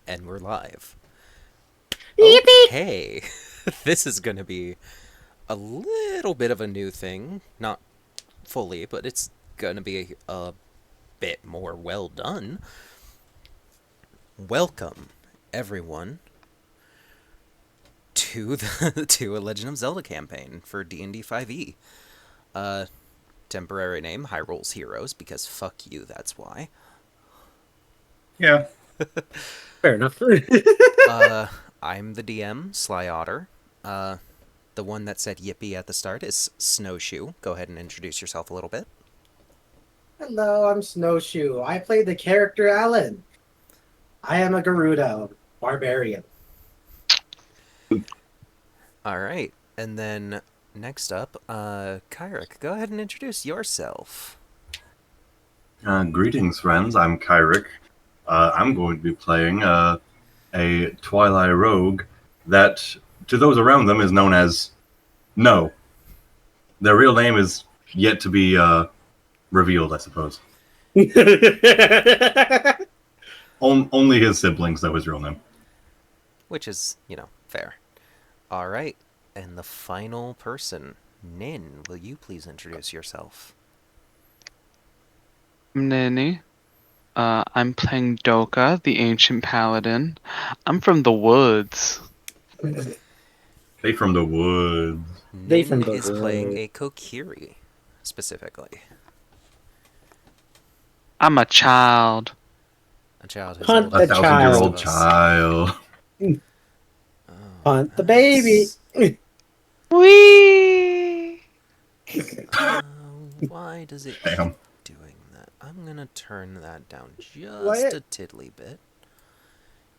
And we're live. Yippee! Okay. This is going to be a little bit of a new thing. Not fully, but it's going to be a bit more well done. Welcome, everyone, to the to a Legend of Zelda campaign for D&D 5e. Uh, Temporary name, Hyrule's Heroes, because fuck you, that's why. Yeah, fair enough. Uh, I'm the DM, Sly Otter. The one that said yippee at the start is Snowshoe. Go ahead and introduce yourself a little bit. Hello, I'm Snowshoe. I play the character Alan. I am a Gerudo barbarian. All right. And then next up, Kyrick, go ahead and introduce yourself. Greetings, friends. I'm Kyrick. I'm going to be playing a Twilight Rogue that, to those around them, is known as No. Their real name is yet to be revealed, I suppose. Only his siblings know his real name. Which is, fair. All right. And the final person, Nin, will you please introduce yourself? Nini. I'm playing Doka, the Ancient Paladin. I'm from the woods. They from the woods. They from Nin the is playing road. a Kokiri, specifically. I'm a child. A child who's Hunt older A the than the rest thousand-year-old of us. child. Oh, Hunt the baby. Whee! Uh, why does it keep Damn. doing that? I'm gonna turn that down just What? a tiddly bit.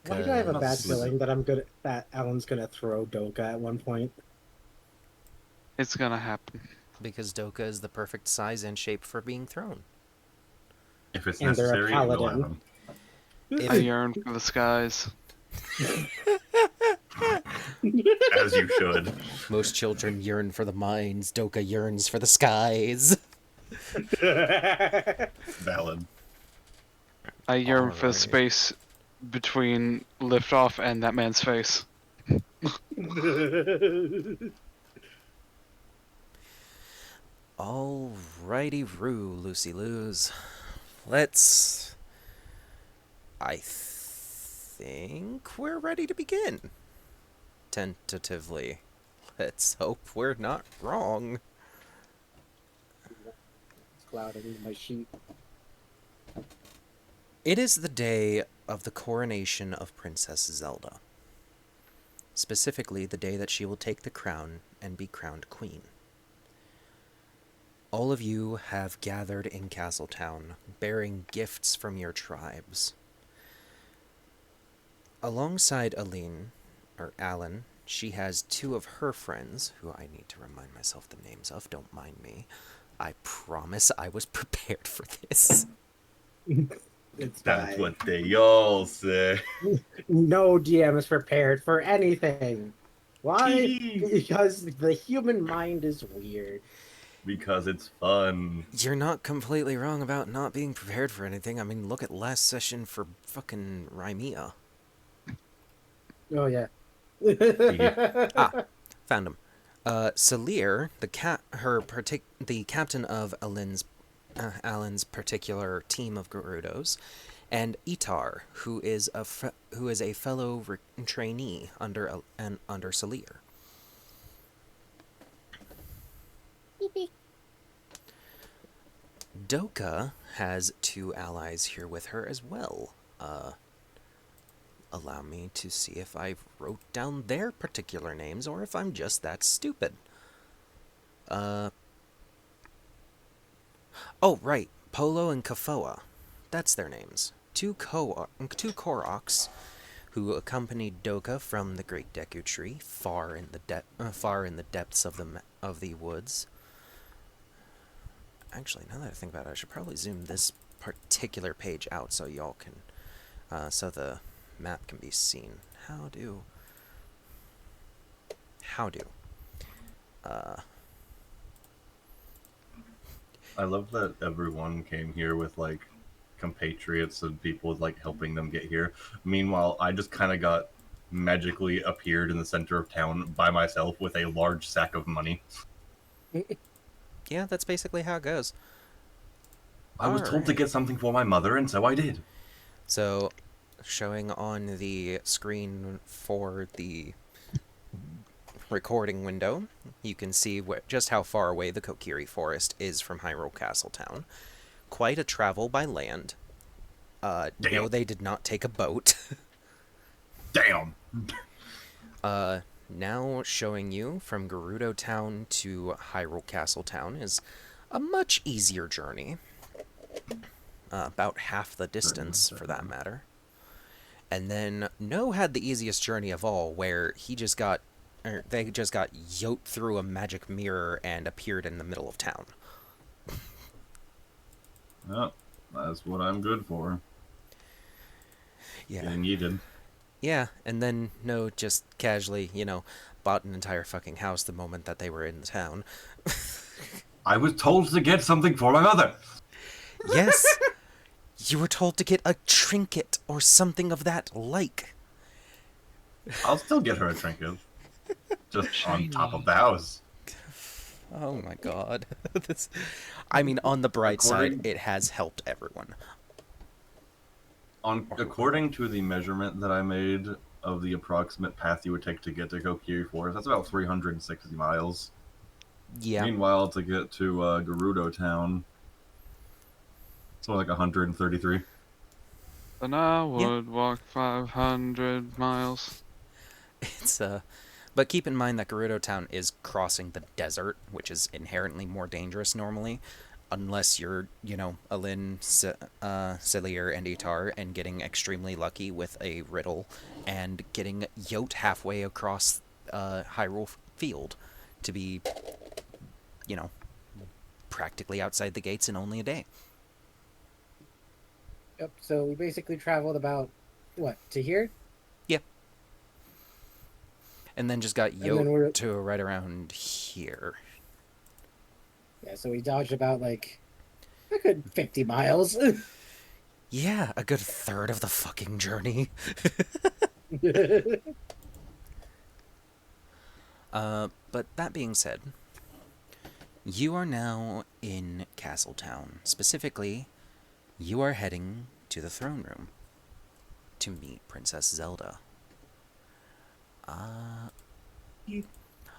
Why do I have a bad 'cause- feeling that Alan's gonna throw Doka at one point? It's gonna happen. Because Doka is the perfect size and shape for being thrown. If it's And they're a necessary, it will paladin. happen. I yearn for the skies. As you should. Most children yearn for the mines, Doka yearns for the skies. Valid. I yearn for the Alright. space between liftoff and that man's face. Alrighty, Roo, Lucy Loos. I think we're ready to begin. Tentatively. Let's hope we're not wrong. It's clouding my sheet. It is the day of the coronation of Princess Zelda. Specifically, the day that she will take the crown and be crowned queen. All of you have gathered in Castletown, bearing gifts from your tribes. Alongside Alan, she has two of her friends, who I need to remind myself the names of, don't mind me. I promise I was prepared for this. It's That's fine. what they all say. No DM is prepared for anything. Why? Because the human mind is weird. Because it's fun. You're not completely wrong about not being prepared for anything. I mean, look at last session for fucking Rymea. Oh yeah. Found him. Salir, the captain of Alan's particular team of Gerudos, and Itar, who is a fellow trainee under Salir. Doka has two allies here with her as well. Allow me to see if I wrote down their particular names or if I'm just that stupid. Oh, right. Polo and Kafoa. That's their names. Two Koroks who accompanied Doka from the Great Deku Tree, far in the depths of the woods. Actually, now that I think about it, I should probably zoom this particular page out so y'all can, so the map can be seen. How do? I love that everyone came here with, like, compatriots and people like helping them get here. Meanwhile, I just kind of got magically appeared in the center of town by myself with a large sack of money. Yeah, that's basically how it goes. I was told to Alright. get something for my mother, and so I did. So, showing on the screen for the recording window, you can see just how far away the Kokiri Forest is from Hyrule Castletown. Quite a travel by land. No, Damn. they did not take a boat. Damn. Now showing you from Gerudo Town to Hyrule Castletown is a much easier journey. About half the distance, for that matter. And then No had the easiest journey of all, where they just got yoked through a magic mirror and appeared in the middle of town. Well, that's what I'm good for. Yeah. Getting yeeted. Yeah, and then No just casually, bought an entire fucking house the moment that they were in the town. I was told to get something for my mother. Yes! You were told to get a trinket or something of that like. I'll still get her a trinket. Just on top of the house. Oh my god. On the bright side, it has helped everyone. According to the measurement that I made of the approximate path you would take to get to Kokiri Forest, that's about 360 miles. Yeah. Meanwhile, to get to Gerudo Town, it's more like 133. And I would walk 500 miles. But keep in mind that Gerudo Town is crossing the desert, which is inherently more dangerous normally, unless you're, Alin, Celier, and Itar, and getting extremely lucky with a riddle, and getting yoked halfway across Hyrule Field to be, practically outside the gates in only a day. Yep. So we basically traveled about to here? And then just got And then we're- yoked to right around here. Yeah. So we dodged about a good 50 miles. Yeah, a good third of the fucking journey. But that being said, you are now in Castletown. Specifically, you are heading to the throne room to meet Princess Zelda.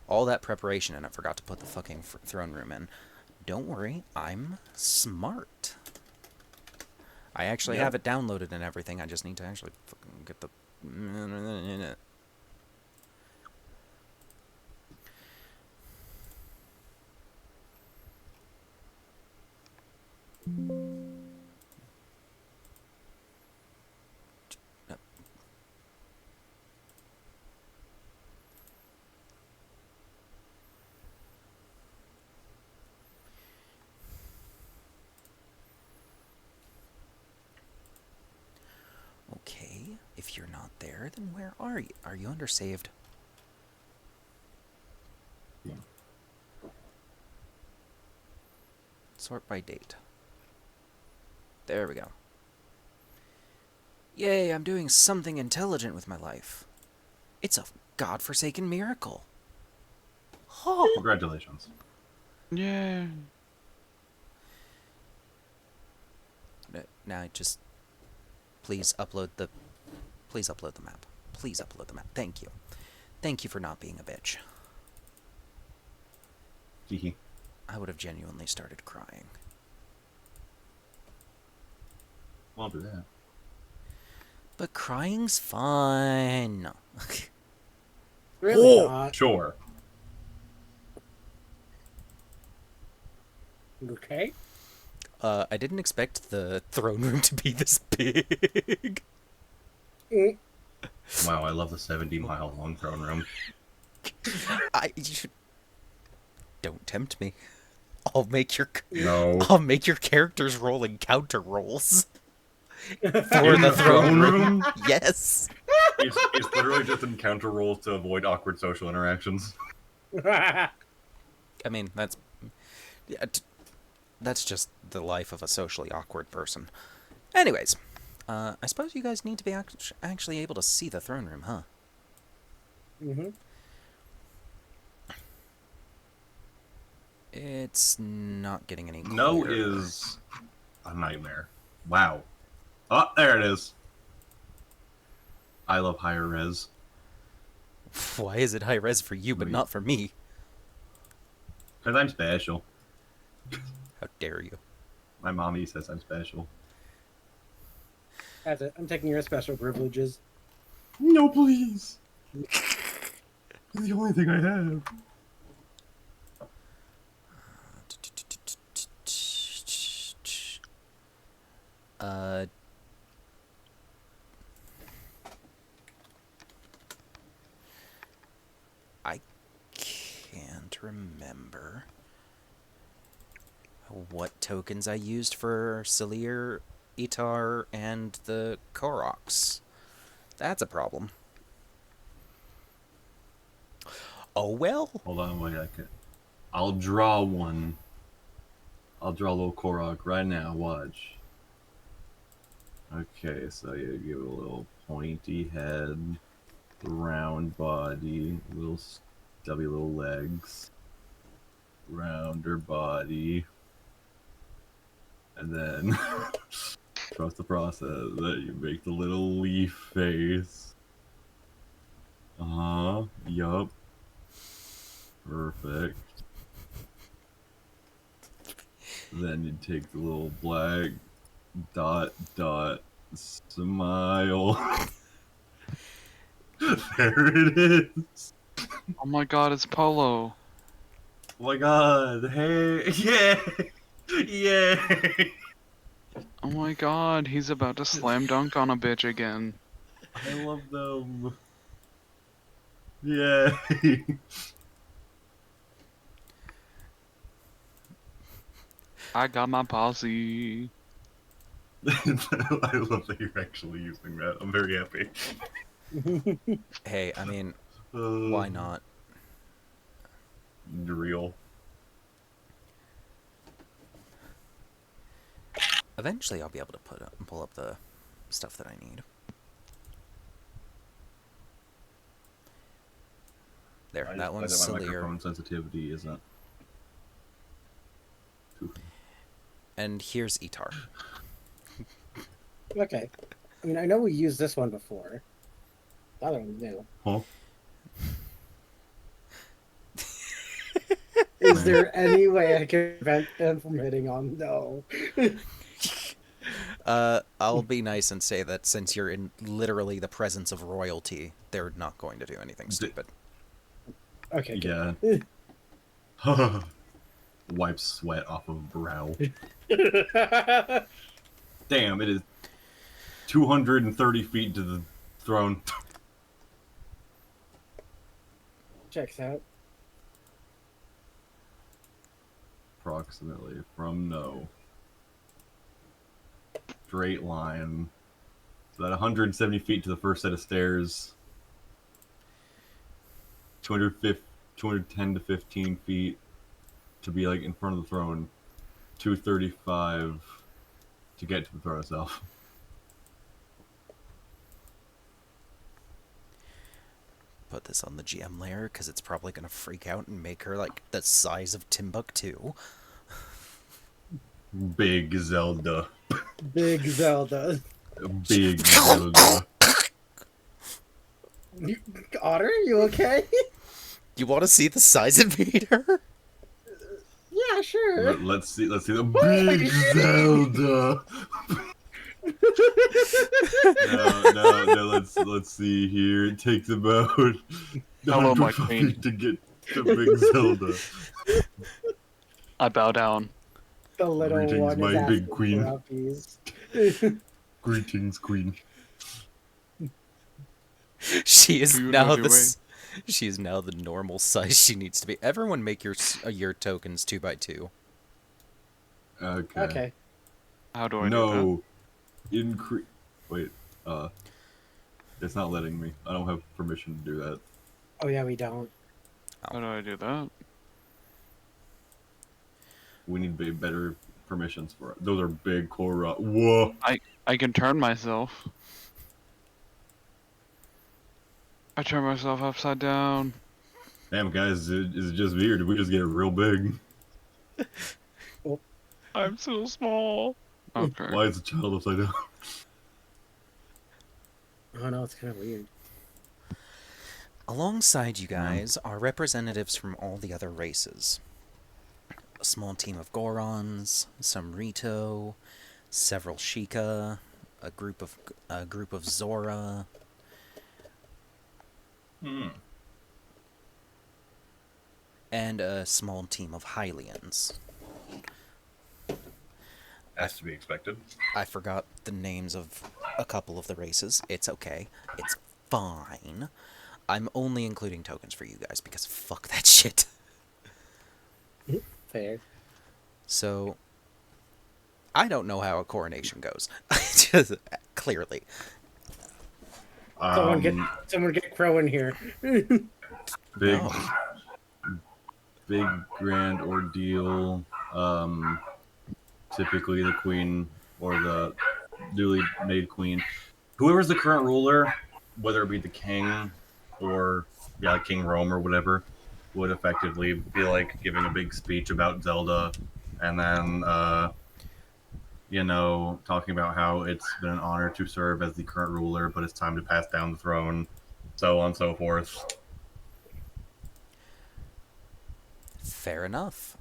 All that preparation, and I forgot to put the fucking throne room in. Don't worry, I'm smart. I actually have it downloaded and everything. I just need to actually fucking get the... Okay, if you're not there, then where are you? Are you undersaved? Yeah. Sort by date. There we go. Yay, I'm doing something intelligent with my life. It's a godforsaken miracle. Oh. Congratulations. Yeah. Now just please upload the map. Please upload the map. Thank you. Thank you for not being a bitch. Hehe. I would have genuinely started crying. Won't do that. But crying's fun. Really not. Sure. Okay. I didn't expect the throne room to be this big. Wow, I love the 70-mile long throne room. Don't tempt me. I'll make your No. characters roll encounter rolls for In the throne room. room? Yes. It's literally just encounter rolls to avoid awkward social interactions. I mean, that's just the life of a socially awkward person. Anyways, I suppose you guys need to be actually able to see the throne room, huh? Mm-hmm. It's not getting any clearer. No is a nightmare. Wow. Oh, there it is. I love higher res. Why is it high res for you, but Wait. not for me? Because I'm special. How dare you? My mommy says I'm special. That's it. I'm taking your special privileges. No, please. It's the only thing I have. Uh... I can't remember what tokens I used for Selir, Itar, and the Koroks. That's a problem. Oh well. Hold on, wait. I'll draw one. I'll draw a little Korok right now. Watch. Okay, so you give it a little pointy head, round body, little stubby little legs, rounder body, and then trust the process that you make the little leaf face. Yup. Perfect. Then you take the little black dot smile. There it is. Oh my god, it's Polo. Oh my god. Hey. Yay. Yay. Oh my god, he's about to slam dunk on a bitch again. I love them. Yay. I got my posse. I love that you're actually using that. I'm very happy. Hey, I mean, why not? Real. Eventually, I'll be able to pull up the stuff that I need. There, I that just one's find that my Selir. microphone sensitivity isn't. And here's Itar. Okay. I mean, I know we used this one before. The other one's new. Huh? Is there any way I can prevent them from hitting on? No. I'll be nice and say that since you're in literally the presence of royalty, they're not going to do anything stupid. Okay. Good. Yeah. Wipe sweat off of brow. Damn, it is 230 feet to the throne. Checks out. Approximately from no. Straight line. So that 170 feet to the first set of stairs. 210 to 15 feet to be like in front of the throne. 235 to get to the throne itself. Put this on the GM layer because it's probably going to freak out and make her like the size of Timbuktu. Big Zelda. Big Zelda. Big Zelda. Otter, you okay? You want to see the size it made her? Yeah, sure. Let's see the Big Zelda. No, let's see here. It takes about Hello, my 100 queen. feet to get to Big Zelda. I bow down. The little Greetings, one my is big asking queen. for uppies. Greetings, queen. She is Do you now know the the way? she is now the normal size she needs to be. Everyone make your tokens 2x2. Okay. Okay. How do I do No. Increase. Wait. It's not letting me. I don't have permission to do that. Oh yeah, we don't. that? How do I do that? We We need better permissions for it. Those are big Korra. Whoa. I I can turn myself. I turn myself upside down. Damn, guys, is it just weird? Did we just get real big? I'm so small. Okay. Why is the child upside down? Oh no, it's kind of weird. Alongside you guys are representatives from all the other races. A small team of Gorons, some Rito, several Sheikah, a group of Zora. And a small team of Hylians. Has to be expected. I forgot the names of a couple of the races. It's okay. It's fine. I'm only including tokens for you guys because fuck that shit. Fair. So, I don't know how a coronation goes. Just clearly. Someone get Crow in here. Big, No. big grand ordeal. Typically the queen or the newly made queen, whoever's the current ruler, whether it be the king or like King Rome or whatever, would effectively be like giving a big speech about Zelda, and then talking about how it's been an honor to serve as the current ruler, but it's time to pass down the throne, so on and so forth. Fair enough.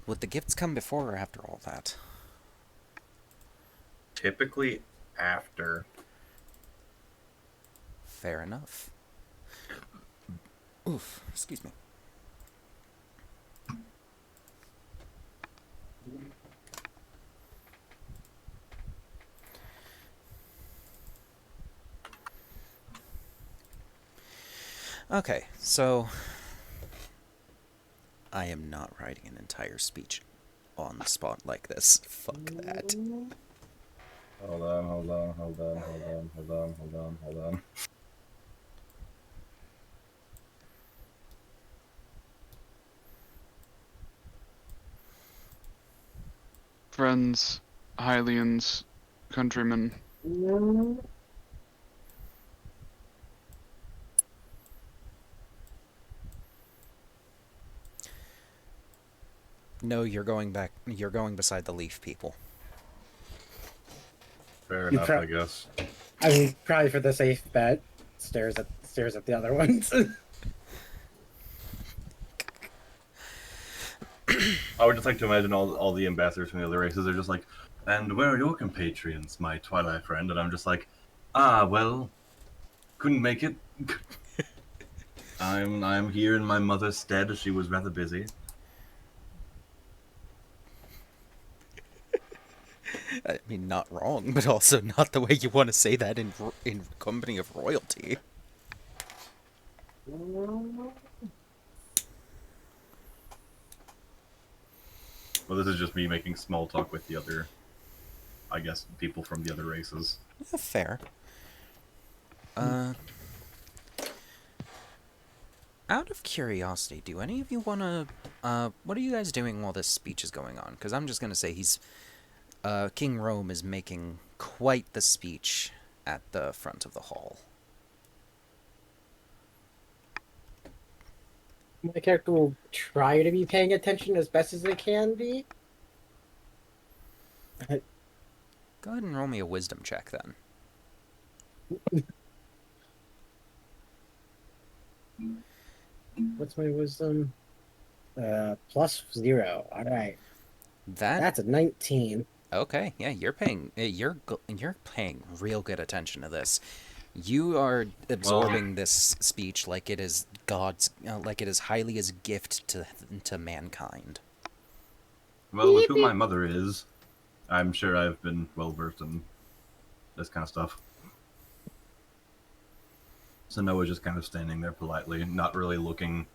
Would the gifts come before or after all that? Typically after. Fair enough. Oof, excuse me. Okay, so I am not writing an entire speech on the spot like this. Fuck that. Hold on. Friends, Hylians, countrymen. No, you're going back. You're going beside the leaf people. Fair You enough, pro- I guess. I mean, probably for the safe bet. Stares at the other ones. I would just like to imagine all the ambassadors from the other races are just like, and where are your compatriots, my Twilight friend? And I'm just like, well, couldn't make it. I'm here in my mother's stead. She was rather busy. I mean, not wrong, but also not the way you want to say that in company of royalty. Well, this is just me making small talk with the other, I guess, people from the other races. Yeah, fair. Out of curiosity, do any of you want to, what are you guys doing while this speech is going on? Because I'm just going to say King Rome is making quite the speech at the front of the hall. My character will try to be paying attention as best as they can be. Go ahead and roll me a wisdom check, then. What's my wisdom? +0. All right. That That's a 19. Okay, yeah, you're paying real good attention to this. You are absorbing this speech like it is like it is Hylia's gift to mankind. Well, with who my mother is, I'm sure I've been well versed in this kind of stuff. So Noah's just kind of standing there politely, not really looking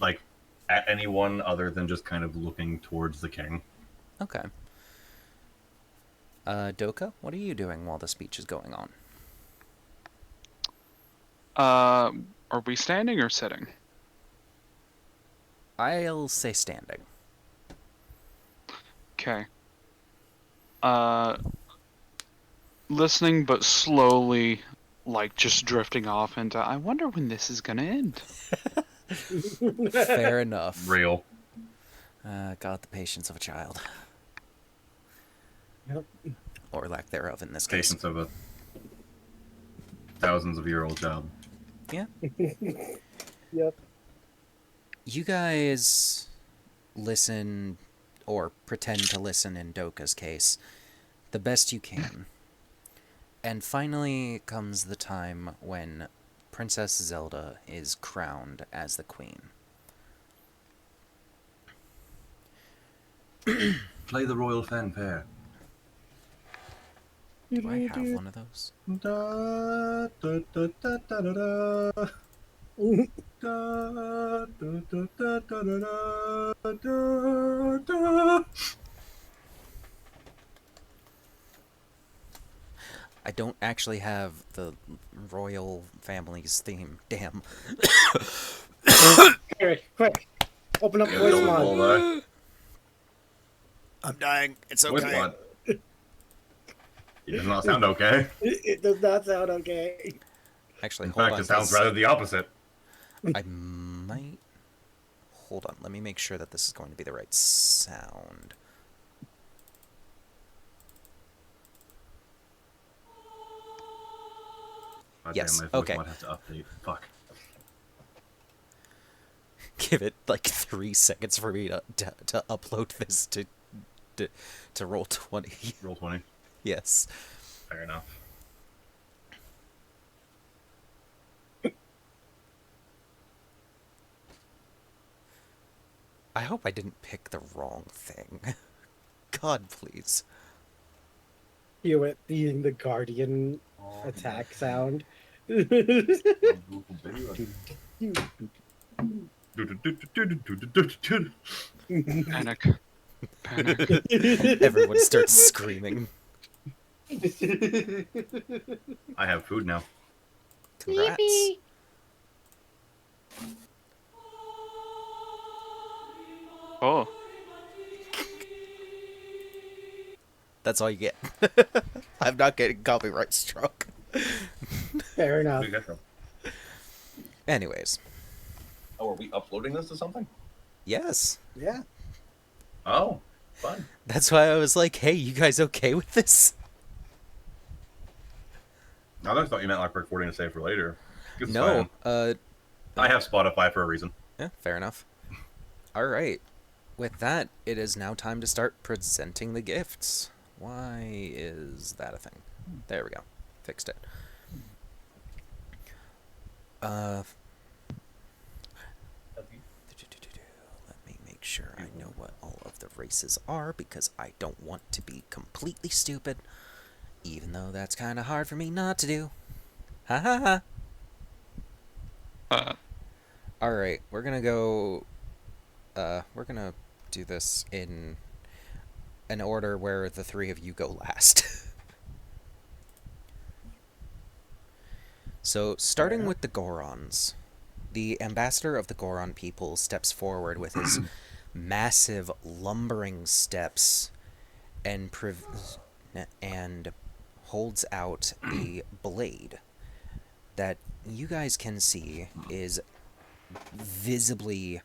like at anyone other than just kind of looking towards the king. Okay. Doka, what are you doing while the speech is going on? Are we standing or sitting? I'll say standing. Okay. listening, but slowly, like, just drifting off into, I wonder when this is gonna end. Fair enough. Real. Got the patience of a child. Yep. Or lack thereof in this case. Patience of a thousands of year old child. Yeah. Yep. You guys listen, or pretend to listen in Doka's case, the best you can. And finally comes the time when Princess Zelda is crowned as the queen. Play the royal fanfare. Do I have one of those? Da, da, da, da, da, da, da. Da, da, da, da, da, da, da, da. I don't actually have the royal family's theme. Damn. Eric, quick. Open up Yeah, voice don't mod. roll that. I'm dying. It's Voice okay. mod. It does not sound okay. It does not sound okay. Actually, In hold fact, on. it sounds 'cause rather the opposite. I might... Hold on. Let me make sure that this is going to be the right sound. God Yes, damn, my voice okay. mod has to update. Fuck. Give it like 3 seconds for me to upload this to roll 20. Roll 20. Yes. Fair enough. I hope I didn't pick the wrong thing. God, please. Hear it being the guardian attack sound. Panic. Panic. Everyone starts screaming. I have food now. Congrats. Oh. That's all you get. I'm not getting copyright struck. Fair enough. Where did you get from? Anyways, Oh, are we uploading this to something? yes. Yeah. Oh, fun. That's why I was like, hey, you guys okay with this? I just thought you meant like recording to save for later. It's No. fine. I have Spotify for a reason. Yeah, fair enough. Alright. With that, it is now time to start presenting the gifts. Why is that a thing? There we go. Fixed it. Let me make sure I know what all of the races are, because I don't want to be completely stupid, even though that's kind of hard for me not to do. Ha ha ha. Alright, we're gonna go... we're gonna do this in an order where the three of you go last. So, starting with the Gorons, the ambassador of the Goron people steps forward with his massive, lumbering steps and holds out a blade that you guys can see is visibly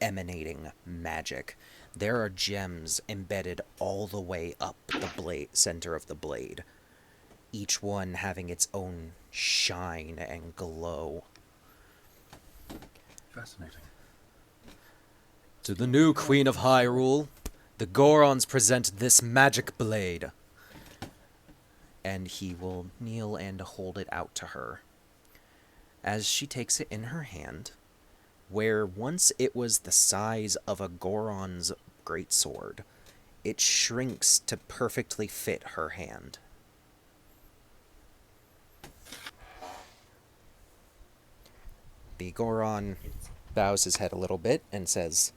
emanating magic. There are gems embedded all the way up the center of the blade, each one having its own shine and glow. Fascinating. To the new Queen of Hyrule, the Gorons present this magic blade. And he will kneel and hold it out to her. As she takes it in her hand, where once it was the size of a Goron's greatsword, it shrinks to perfectly fit her hand. The Goron bows his head a little bit and says,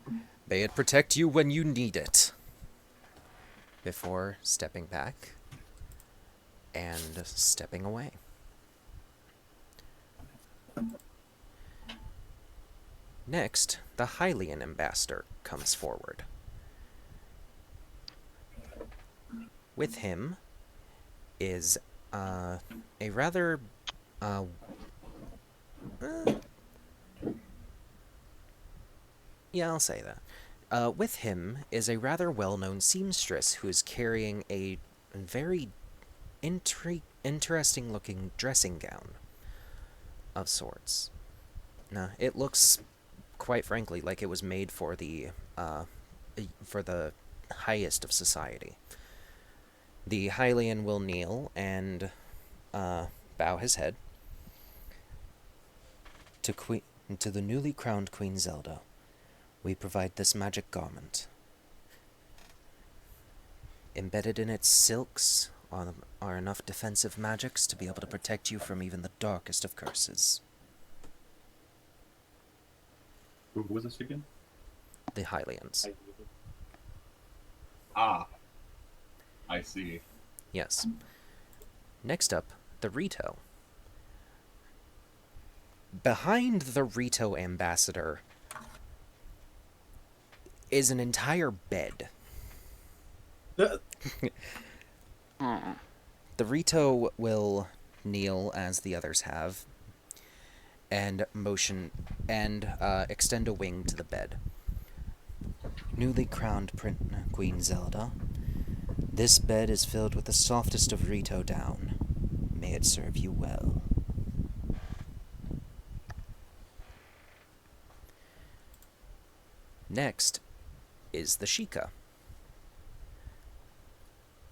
"May it protect you when you need it," before stepping back and stepping away. Next, the Hylian ambassador comes forward. With him is a rather uh, uh, yeah, I'll say that. With him is a rather well-known seamstress who is carrying a very interesting-looking dressing gown of sorts. Now, it looks, quite frankly, like it was made for the highest of society. The Hylian will kneel and bow his head to the newly crowned Queen Zelda. We provide this magic garment. Embedded in its silks are enough defensive magics to be able to protect you from even the darkest of curses. Who was this again? The Hylians. Ah, I see. Yes. Next up, the Rito. Behind the Rito ambassador is an entire bed. Oh. The Rito will kneel as the others have, and motion and extend a wing to the bed. Newly crowned Queen Zelda, this bed is filled with the softest of Rito down. May it serve you well. Next is the Sheikah.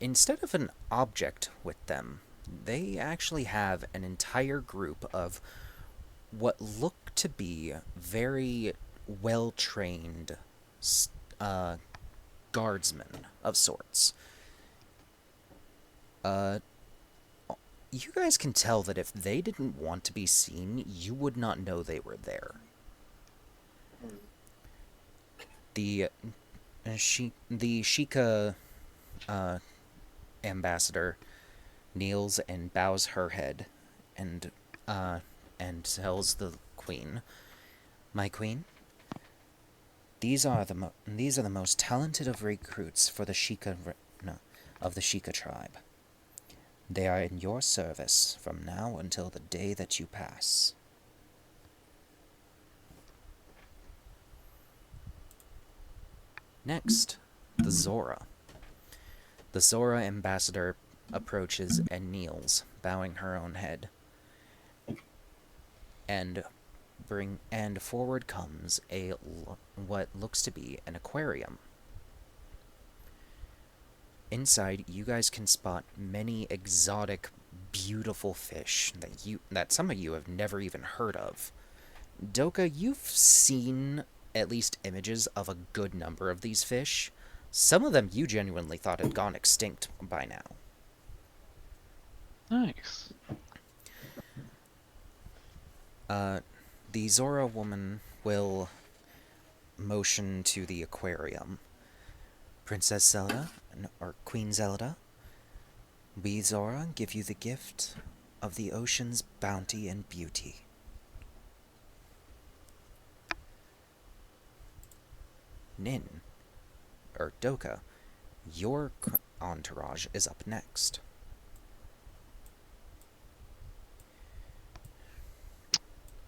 Instead of an object with them, they actually have an entire group of what look to be very well-trained guardsmen of sorts. You guys can tell that if they didn't want to be seen, you would not know they were there. The Sheikah ambassador kneels and bows her head and tells the queen, "My queen, these are the most talented of recruits for the of the Sheikah tribe. They are in your service from now until the day that you pass." Next, the Zora. The Zora ambassador approaches and kneels, bowing her own head. And forward comes what looks to be an aquarium. Inside, you guys can spot many exotic, beautiful fish that some of you have never even heard of. Doka, you've seen at least images of a good number of these fish. Some of them you genuinely thought had gone extinct by now. Nice. The Zora woman will motion to the aquarium. Princess Zelda, or Queen Zelda, we, Zora, give you the gift of the ocean's bounty and beauty. Nin, or Doka, your entourage is up next.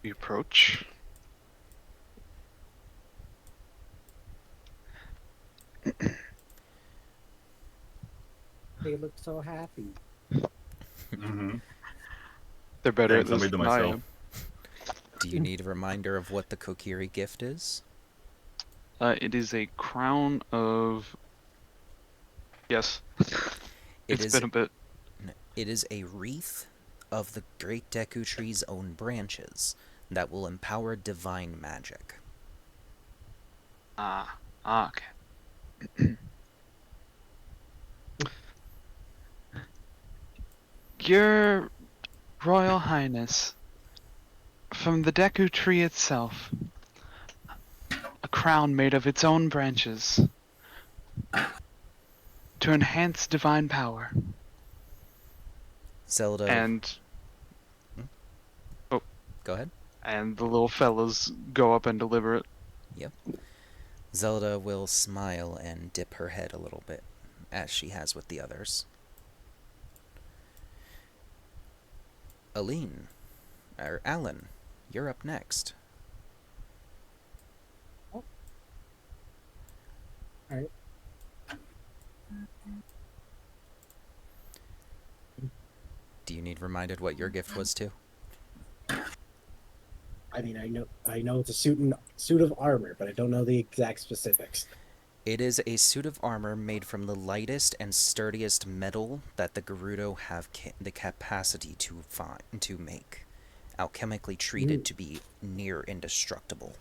We approach. They look so happy. Mm-hmm. They're better Yeah, at this somebody to than I myself. am. Do you need a reminder of what the Kokiri gift is? It is a crown of... Yes. It It's is been a bit. It is a wreath of the Great Deku Tree's own branches that will empower divine magic. Okay. Your Royal Highness, from the Deku Tree itself, a crown made of its own branches to enhance divine power. Zelda, And go ahead. and the little fellas go up and deliver it. Zelda will smile and dip her head a little bit as she has with the others. Aline, or Alan, you're up next. All right. Do you need reminded what your gift was too? I mean, I know it's a suit of armor, but I don't know the exact specifics. It is a suit of armor made from the lightest and sturdiest metal that the Gerudo have the capacity to make, alchemically treated to be near indestructible.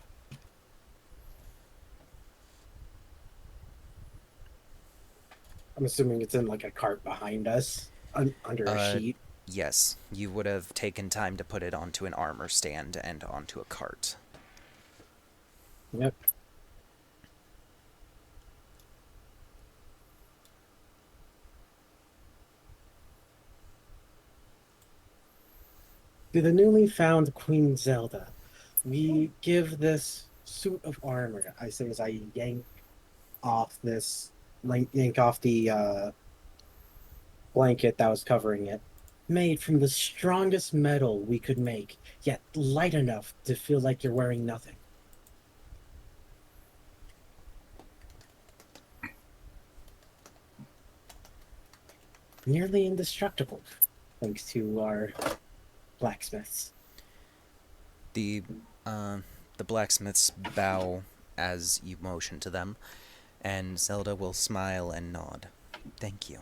I'm assuming it's in like a cart behind us, under a sheet. Yes, you would have taken time to put it onto an armor stand and onto a cart. Yep. To the newly found Queen Zelda, we give this suit of armor. I say as I yank off the blanket that was covering it, made from the strongest metal we could make, yet light enough to feel like you're wearing nothing. Nearly indestructible, thanks to our blacksmiths. The blacksmiths bow as you motion to them, and Zelda will smile and nod. Thank you.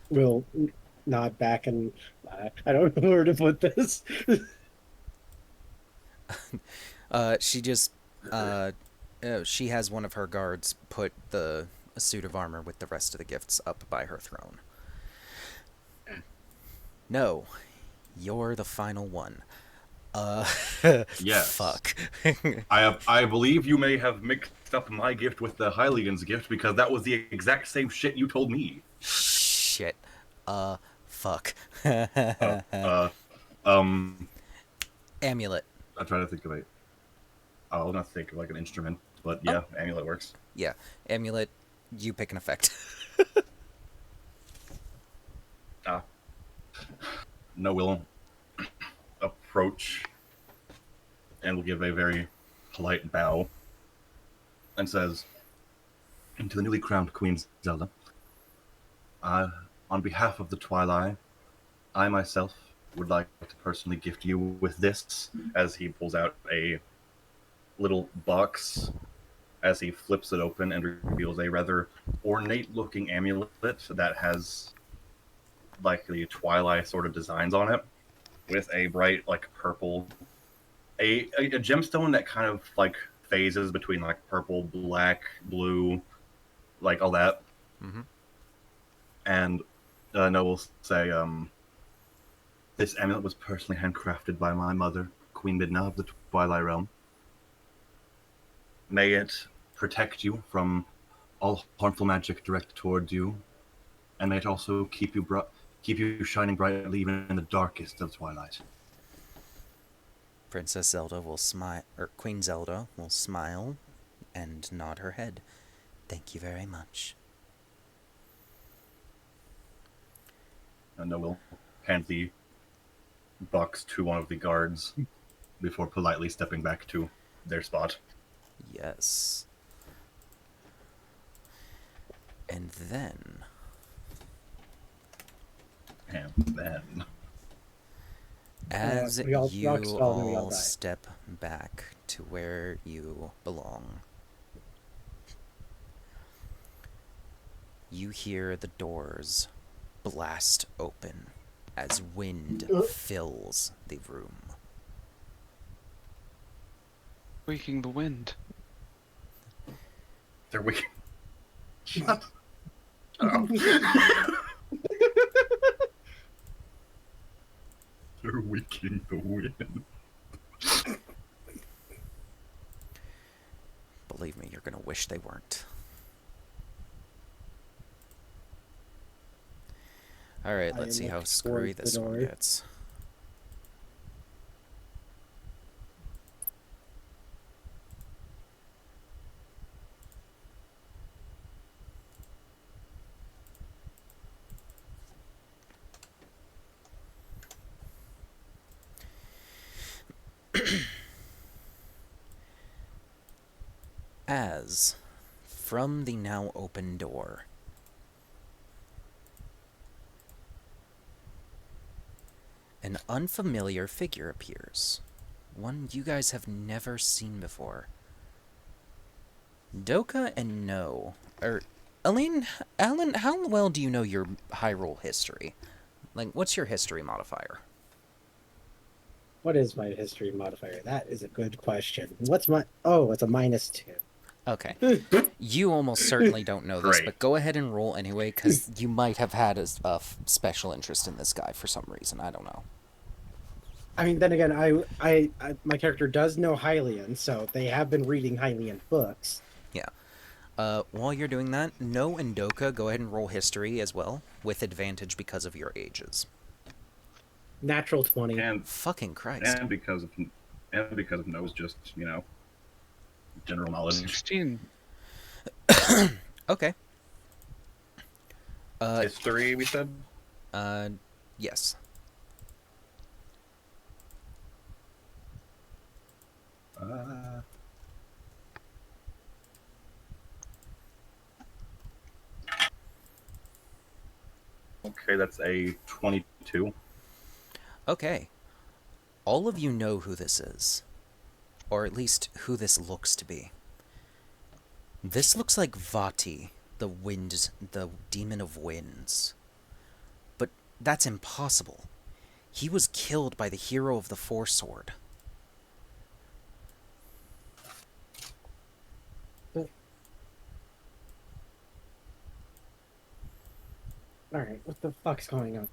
We'll nod back and I don't know where to put this. She has one of her guards put the suit of armor with the rest of the gifts up by her throne. No, you're the final one. Yes. Fuck. I believe you may have mixed up my gift with the Hylian's gift because that was the exact same shit you told me. Shit. Fuck. Amulet. I'm trying to think of it. I'll not think of like an instrument, but yeah, amulet works. Yeah, amulet. You pick an effect. No will approach and will give a very polite bow and says, "To the newly crowned Queen Zelda, on behalf of the Twilight, I myself would like to personally gift you with this," as he pulls out a little box as he flips it open and reveals a rather ornate-looking amulet that has like the Twilight sort of designs on it, with a bright like purple, a gemstone that kind of like phases between like purple, black, blue, like all that. Mm-hmm. And Noah will say, "This amulet was personally handcrafted by my mother, Queen Midna of the Twilight Realm. May it protect you from all harmful magic directed towards you, and may it also keep you shining brightly even in the darkest of twilight." Princess Zelda will smile, or Queen Zelda will smile and nod her head. Thank you very much. And Noah will hand the box to one of the guards before politely stepping back to their spot. Yes. And then, as we all you rock stall and we all all die. step back to where you belong, you hear the doors blast open as wind fills the room. Waking the wind. They're weak. Shut up. They're weakening the wind. Believe me, you're gonna wish they weren't. Alright, I let's see how look screwy towards the this one door. gets. As, from the now open door, an unfamiliar figure appears. One you guys have never seen before. Doka and No, Alan, how well do you know your Hyrule history? Like, what's your history modifier? What is my history modifier? That is a good question. What's my... Oh, it's a -2. Okay. You almost certainly don't know this, Great. but go ahead and roll anyway, because you might have had a special interest in this guy for some reason. I don't know. I mean, then again, my character does know Hylian, so they have been reading Hylian books. Yeah. While you're doing that, No and Doka, go ahead and roll history as well, with advantage because of your ages. Natural 20. And Fucking Christ. because of No's just, general knowledge. 16. Okay. History, we said? Yes. Okay, that's a 22. Okay. All of you know who this is. Or at least who this looks to be. This looks like Vati, the demon of winds. But that's impossible. He was killed by the hero of the Four Sword. Alright, what the fuck's going on?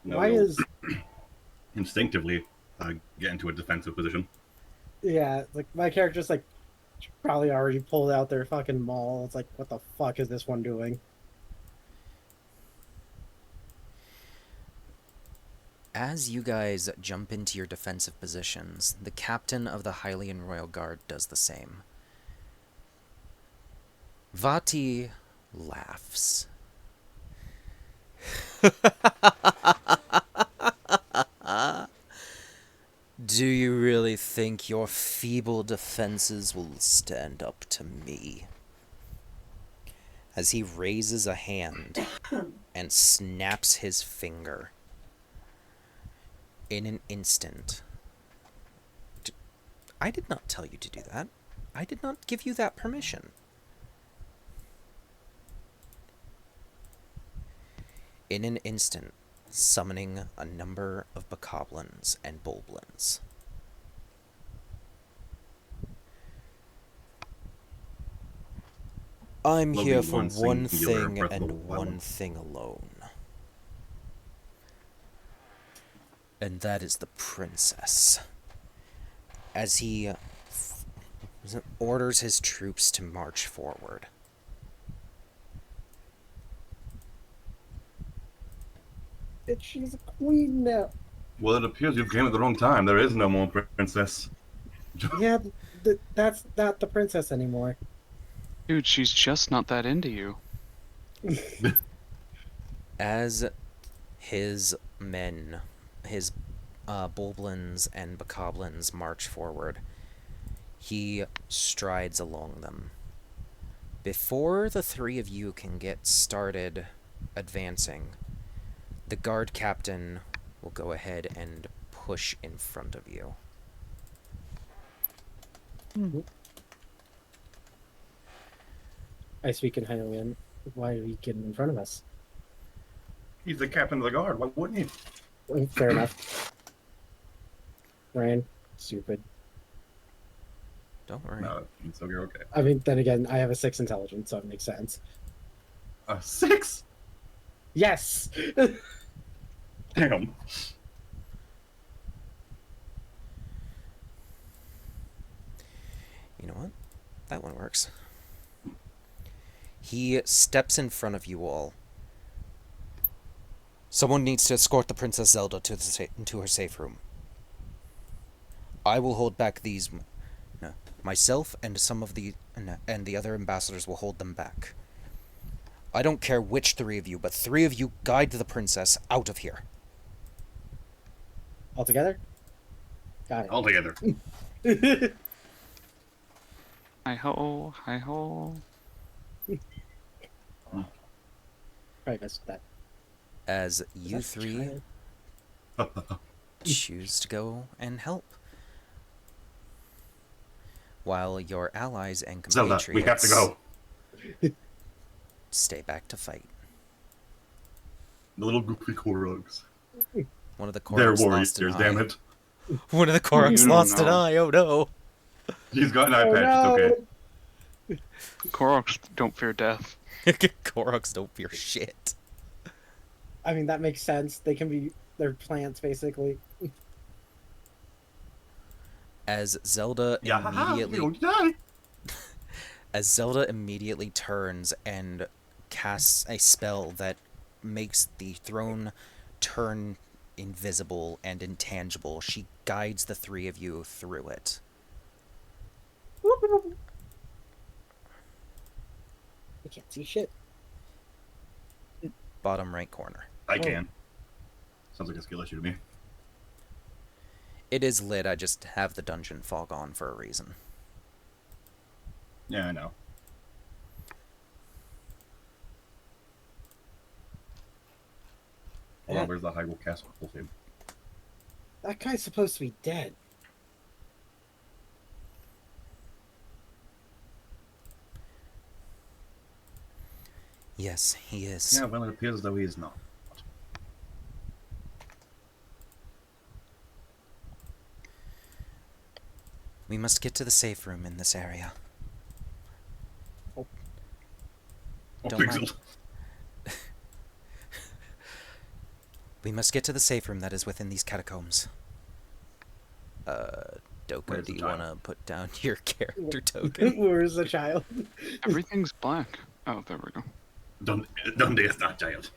No, Why you'll is... instinctively get into a defensive position. Yeah, like, my character's, like, probably already pulled out their fucking maul. It's like, what the fuck is this one doing? As you guys jump into your defensive positions, the captain of the Hylian Royal Guard does the same. Vati laughs. Do you really think your feeble defenses will stand up to me? As he raises a hand and snaps his finger. In an instant. I did not tell you to do that. I did not give you that permission. In an instant, summoning a number of bokoblins and bulblins. I'm Love here you, for one one singular thing Breath of the and Wild. one thing alone. And that is the princess. As he orders his troops to march forward. She's a queen now. Well, it appears you came at the wrong time. There is no more princess. Yeah, that's not the princess anymore. Dude, she's just not that into you. As his men, his bulblins and bokoblins march forward, he strides along them. Before the three of you can get started advancing, the guard captain will go ahead and push in front of you. I speak in Hylian. Why are you getting in front of us? He's the captain of the guard. Why wouldn't he? Fair enough. Ryan, stupid. Don't worry. No, so you're okay. I mean, then again, I have a 6 intelligence, so it makes sense. 6? Yes! Damn. You know what? That one works. He steps in front of you all. Someone needs to escort the Princess Zelda to her safe room. I will hold back these... No, myself and some of the... and the other ambassadors will hold them back. I don't care which three of you, but three of you guide the princess out of here. All together? Got All together. it. Hi ho, hi ho. Probably missed that. As Is you that three child? choose to go and help, while your allies and Zelda, compatriots we have to go. stay back to fight. The little goofy Koroks. One of the They're Koroks lost warriors, an damn eye. it. One of the Well, Koroks you don't lost an know. eye. Oh no! He's got an eye Oh, patch, no. it's okay. Koroks don't fear death. Koroks don't fear shit. I mean, that makes sense. They're plants, basically. As Zelda Yeah, haha, you immediately don't die. As Zelda immediately turns and casts a spell that makes the throne turn invisible and intangible, she guides the three of you through it. I can't see shit. Bottom right corner. I can. Sounds like a skill issue to me. It is lit, I just have the dungeon fog on for a reason. Yeah, I know. Hold on, where's the Hyrule Castle thing? That guy's supposed to be dead. Yes, he is. Yeah, well, it appears as though he is not. We must get to the safe room in this area. Oh, Don't Pixel. mind. We must get to the safe room that is within these catacombs. Doka, Where's do the you want to child? put down your character token? Where's the child? Everything's black. Oh, there we go. Donde está, child?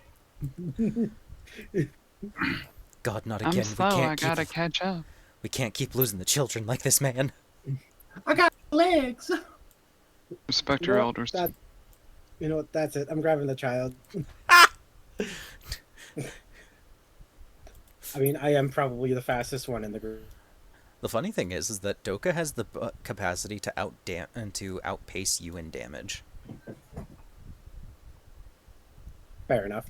God, not I'm again. slow, I gotta catch up. We can't keep losing the children like this, man. I got legs. Respect your elders. You know what? That's it. I'm grabbing the child. I mean, I am probably the fastest one in the group. The funny thing is that Doka has the capacity to outpace you in damage. Fair enough.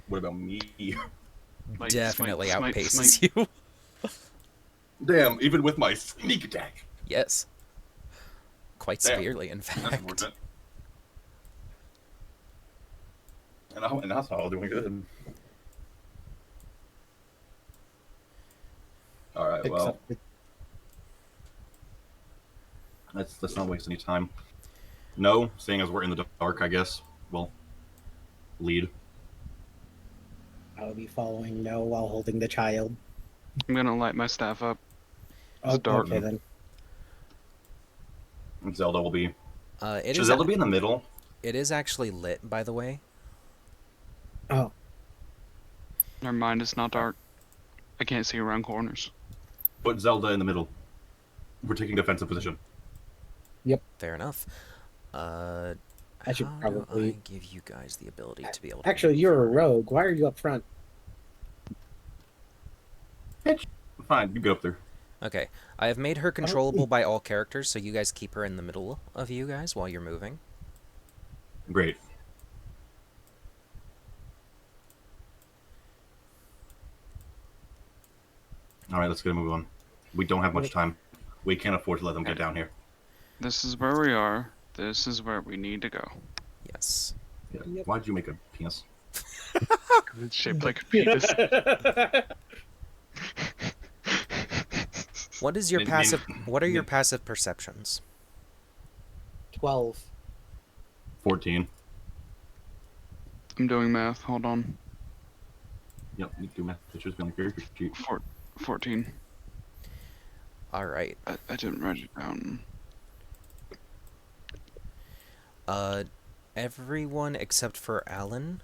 What about me? Like, Definitely smite, outpaces smite. you. Damn, even with my sneak attack. Yes. Quite Damn. severely, in That's fact. unfortunate. And that's all doing good. Alright, well, let's not waste any time. No, seeing as we're in the dark, I guess we'll lead. I'll be following No while holding the child. I'm gonna light my staff up. Oh, dark. okay then. And Zelda will be. It Should is Zelda be in the middle? It is actually lit, by the way. Oh, Never mind, it's not dark. I can't see around corners. Put Zelda in the middle. We're taking defensive position. Fair enough. I should how probably- do I give you guys the ability to be able to actually, move? you're a rogue. Why are you up front? Fine, you go up there. Okay. I have made her controllable by all characters, so you guys keep her in the middle of you guys while you're moving. Great. Alright, let's get a move on. We don't have much time. We can't afford to let them get down here. This is where we are. This is where we need to go. Yes. Yeah. Yep. Why'd you make a penis? It's shaped like a penis. What is your Maybe- passive? What are your maybe- passive perceptions? 12. 14. I'm doing math. Hold on. Yep, you do math. Pictures on the character sheet. 14. All right. I didn't write it down. Everyone except for Alan,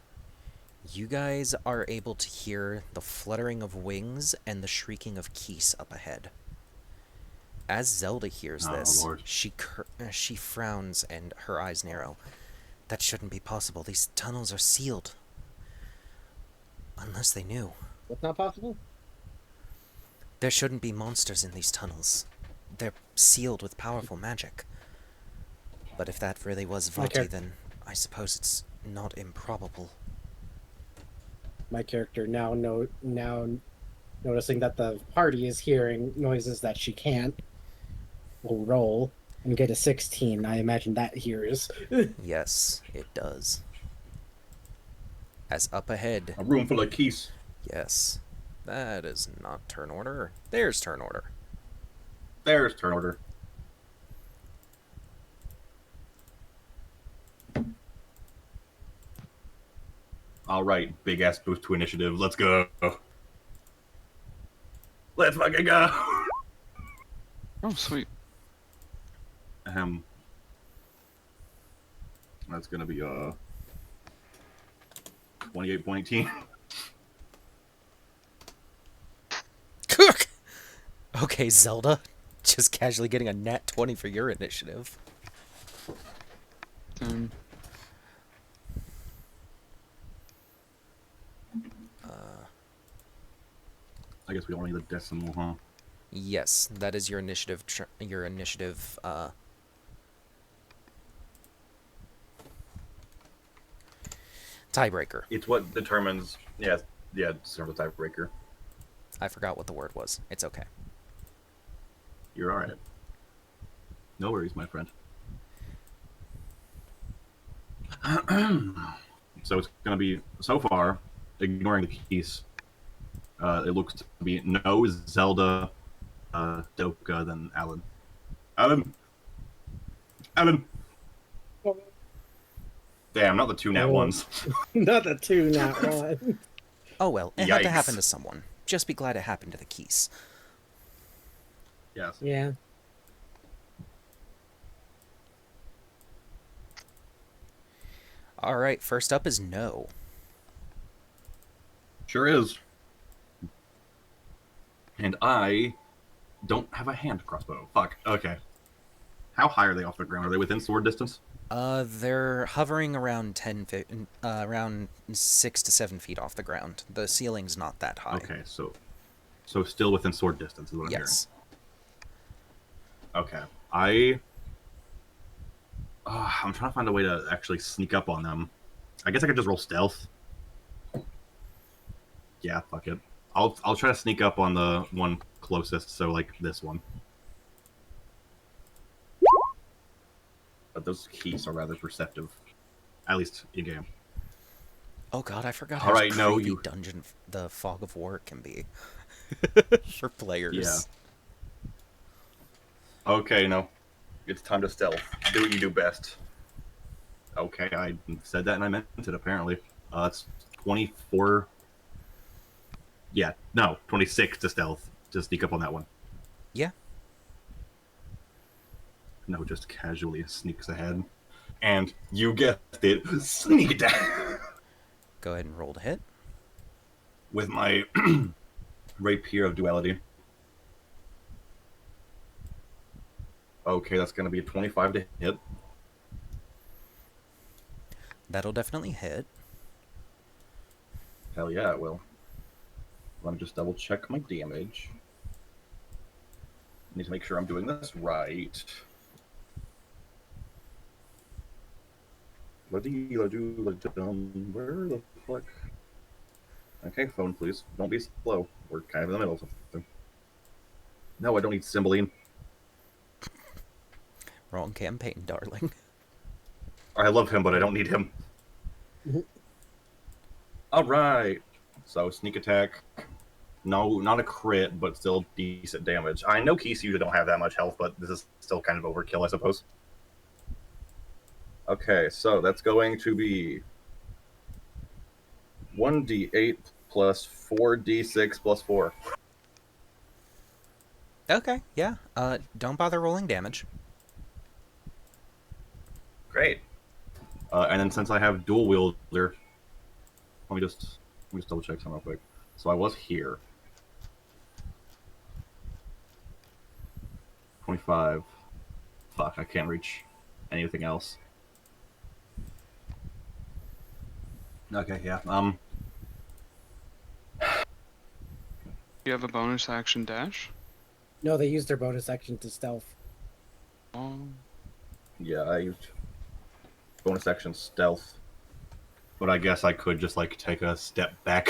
you guys are able to hear the fluttering of wings and the shrieking of Keese up ahead. As Zelda hears Oh, this, Lord. she frowns and her eyes narrow. That shouldn't be possible. These tunnels are sealed. Unless they knew. What's not possible? There shouldn't be monsters in these tunnels. They're sealed with powerful magic. But if that really was Okay. Vati, then I suppose it's not improbable. My character now noticing that the party is hearing noises that she can't, will roll and get a 16. I imagine that hears. Yes, it does. As up ahead, A room full of keys. yes. That is not turn order. There's turn order. There's turn order. All right, big ass boost to initiative. Let's go. Let's fucking go. Oh, sweet. That's gonna be 28.18. Cook! Okay, Zelda. Just casually getting a nat 20 for your initiative. Um, I guess we don't need the decimal, huh? Yes, that is your initiative. Tiebreaker. It's what determines. Yeah, it's sort of a tiebreaker. I forgot what the word was. It's okay. You're all right. No worries, my friend. So it's gonna be so far, ignoring the keys. It looks to be no Zelda, Doka, then Alan. Alan. Damn, not the two nat Oh. ones. Not the 2 nat 1. Oh well, it had to Yikes. happen to someone. Just be glad it happened to the keys. Yes. Yeah. Alright, first up is no. Sure is. And I don't have a hand crossbow. Fuck. Okay. How high are they off the ground? Are they within sword distance? They're hovering around around 6 to 7 feet off the ground. The ceiling's not that high. Okay, so still within sword distance is what I'm Yes. hearing. Okay. I'm trying to find a way to actually sneak up on them. I guess I could just roll stealth. Yeah, fuck it. I'll try to sneak up on the one closest, so like this one. But those keys are rather perceptive, at least in game. Oh god, I forgot All how right, no, creepy you- the Fog of War can be for players. Yeah. Okay, no. It's time to stealth. Do what you do best. Okay, I said that and I meant it, apparently. It's 24... Yeah, no, 26 to stealth. To sneak up on that one. Yeah. No, just casually sneaks ahead. And you guessed it, sneak attack! Go ahead and roll to hit. With my Rapier of Duality. Okay, that's going to be a 25 to hit. That'll definitely hit. Hell yeah, it will. Let me just double check my damage. Need to make sure I'm doing this right. Where the fuck? Okay, phone, please. Don't be slow. We're kind of in the middle of something. No, I don't need Cymbeline. Wrong campaign, darling. I love him, but I don't need him. Alright. So, sneak attack. No, not a crit, but still decent damage. I know Keys usually don't have that much health, but this is still kind of overkill, I suppose. Okay, so that's going to be 1d8 plus 4d6 plus 4. Okay, yeah. Don't bother rolling damage. Great. And then since I have dual wielder, let me just double check something real quick. So I was here. 25. Fuck, I can't reach anything else. Okay, yeah. You have a bonus action dash? No, they used their bonus action to stealth. Oh. Yeah, I used bonus action stealth. But I guess I could just like take a step back.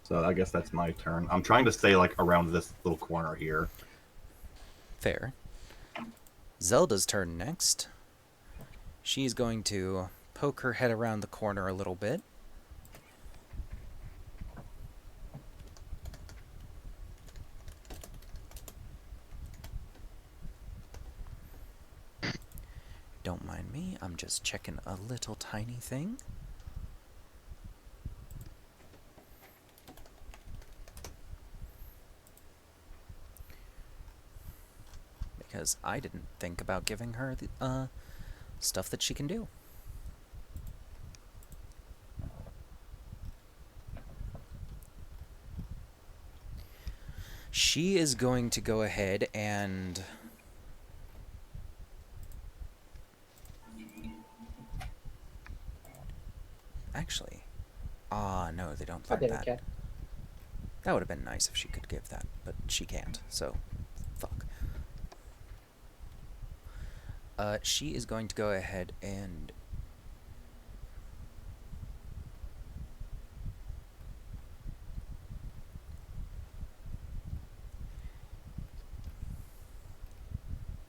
So I guess that's my turn. I'm trying to stay like around this little corner here. Fair. Zelda's turn next. She's going to poke her head around the corner a little bit. Don't mind me, I'm just checking a little tiny thing. Because I didn't think about giving her the stuff that she can do. She is going to go ahead and actually, no, they don't I plant did it, that. cat. That would have been nice if she could give that, but she can't, so fuck. She is going to go ahead and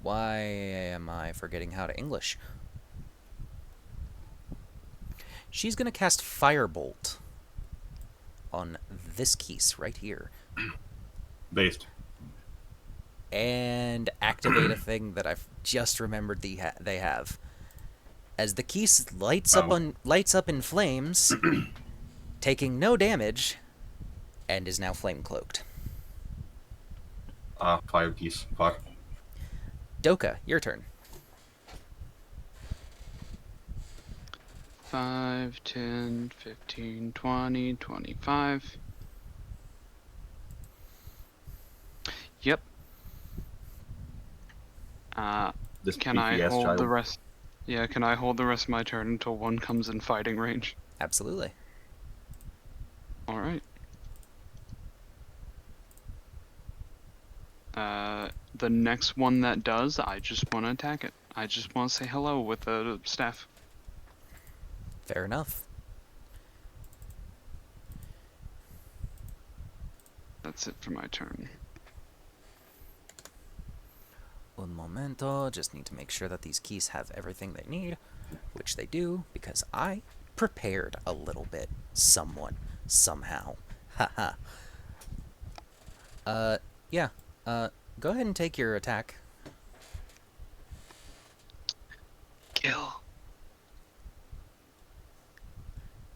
why am I forgetting how to English? She's going to cast Firebolt on this Keese right here. Based. And activate a thing that I've just remembered they have. As the Keese lights up in flames, taking no damage, and is now flame cloaked. Fire piece. Fuck. Doka, your turn. 5, 10, 15, 20, 25. Yep. This Can I beefy-ass hold child. the rest? Yeah, can I hold the rest of my turn until one comes in fighting range? Absolutely. Alright. The next one that does, I just want to attack it. I just want to say hello with the staff. Fair enough. That's it for my turn. Un momento. Just need to make sure that these Keese have everything they need, which they do, because I prepared a little bit. Someone. Somehow. Haha. Yeah. Go ahead and take your attack. Kill.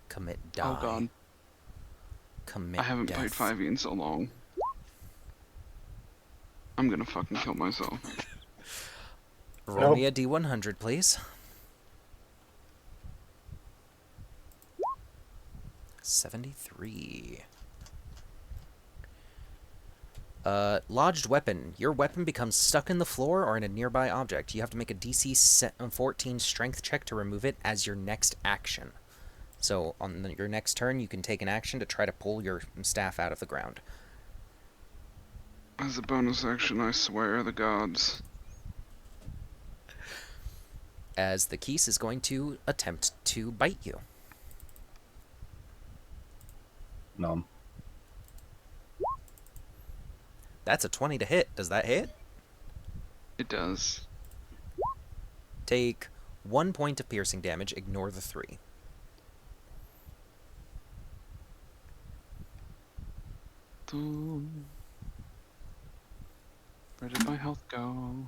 Commit die. Oh god. Commit I haven't death. played 5e in so long. I'm gonna fucking kill myself. Roll me a D100, please. 73. Lodged weapon. Your weapon becomes stuck in the floor or in a nearby object. You have to make a DC 14 strength check to remove it as your next action. So on your next turn, you can take an action to try to pull your staff out of the ground. As a bonus action, I swear the gods. As the Keese is going to attempt to bite you. Nom. That's a 20 to hit. Does that hit? It does. Take 1 point of piercing damage. Ignore the 3. Where did my health go?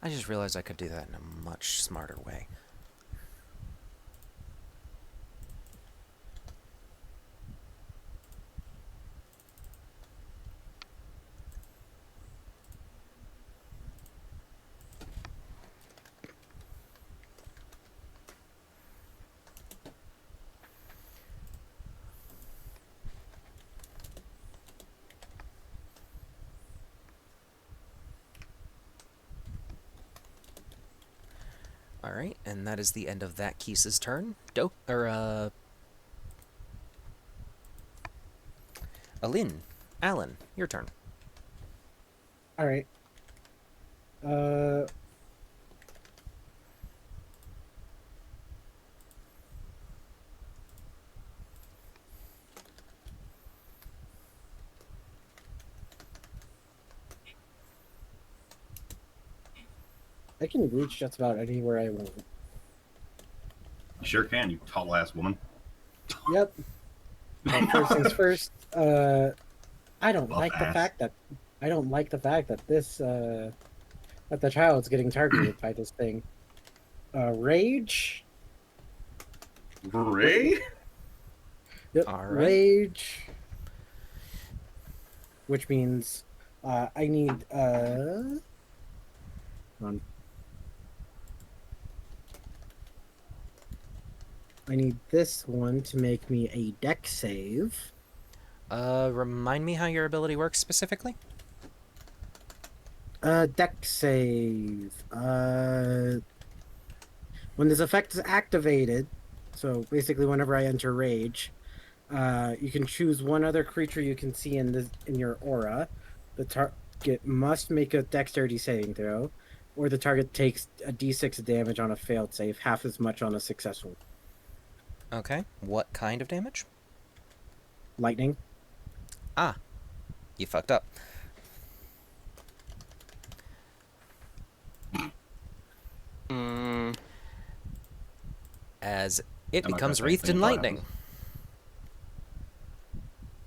I just realized I could do that in a much smarter way. All right, and that is the end of that Keese's turn. Alin, Alan, your turn. All right. Uh. I can reach just about anywhere I want. You sure can, you tall ass woman. Yep. First things first. I don't Buff like the ass. fact that this that the child's getting targeted by this thing. Rage. Ray? Yep. All right. Rage. Which means I need hold on. I need this one to make me a deck save. Remind me how your ability works specifically? Deck save. When this effect is activated, so basically whenever I enter rage, you can choose one other creature you can see in your aura. The target must make a dexterity saving throw, or the target takes a d6 damage on a failed save, half as much on a successful. Okay. What kind of damage? Lightning. Ah, you fucked up. As it I'm not becomes gonna say wreathed in anything until it lightning. happens.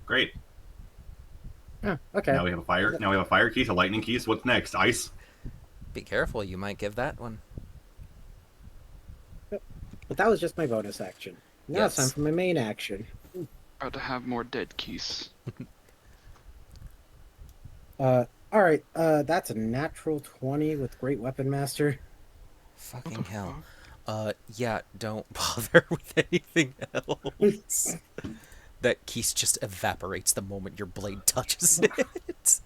Great. Oh, okay. Now we have a fire. Now we have a fire keys, a lightning keys. What's next? Ice. Be careful, you might give that one. But that was just my bonus action. Now it's time Yes. for my main action. About to have more dead keys. Alright, that's a natural 20 with Great Weapon Master. Fucking hell. Yeah, don't bother with anything else. That Keese just evaporates the moment your blade touches it.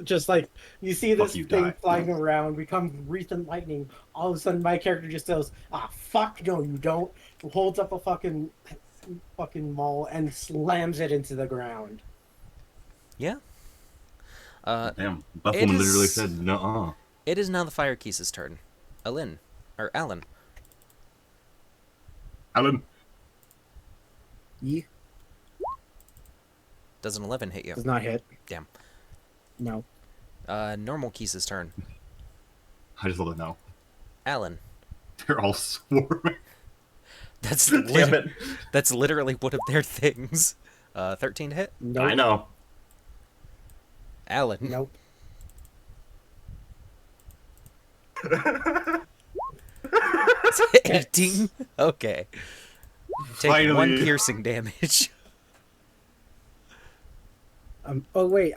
Just like, you see this Fuck you, thing die. flying around, becomes wreathed in lightning, all of a sudden my character just goes, ah, fuck, no you don't, holds up a fucking maul and slams it into the ground. Yeah. Damn. Buff it woman literally is- said no. It is now the Fire Keese's turn. Alan. Alan. Ye Does an 11 hit you? does not hit. Damn. No. Normal Keese's turn. I just love it now. Alan. They're all swarming. That's Damn it. That's literally one of their things. 13 to hit? Nope. I know. Alan. Nope. 18? Okay. Take one Finally. piercing damage. Oh wait,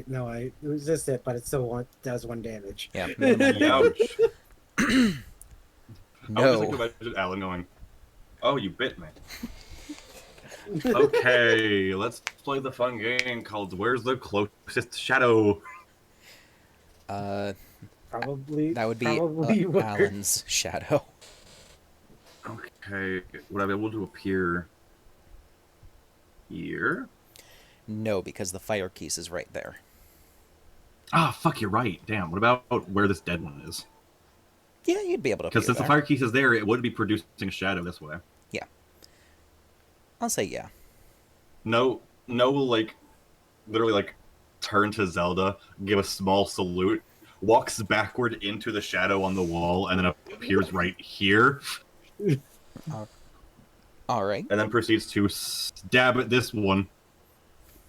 no, I resist it, but it still does 1 damage. Yeah. Ouch. I was just No. imagine Alan going, "Oh, you bit me." Okay, let's play the fun game called "Where's the closest shadow?" Probably. That would be where- Alan's shadow. Okay, would I be able to appear here? No, because the Fire Keese is right there. Ah, fuck, you're right. Damn. What about where this dead one is? Yeah, you'd be able to Because appear since the there. fire keys is there, it would be producing a shadow this way. I'll say yeah. No, like, literally, like, turn to Zelda, give a small salute, walks backward into the shadow on the wall, and then appears right here, All right. and then proceeds to stab at this one.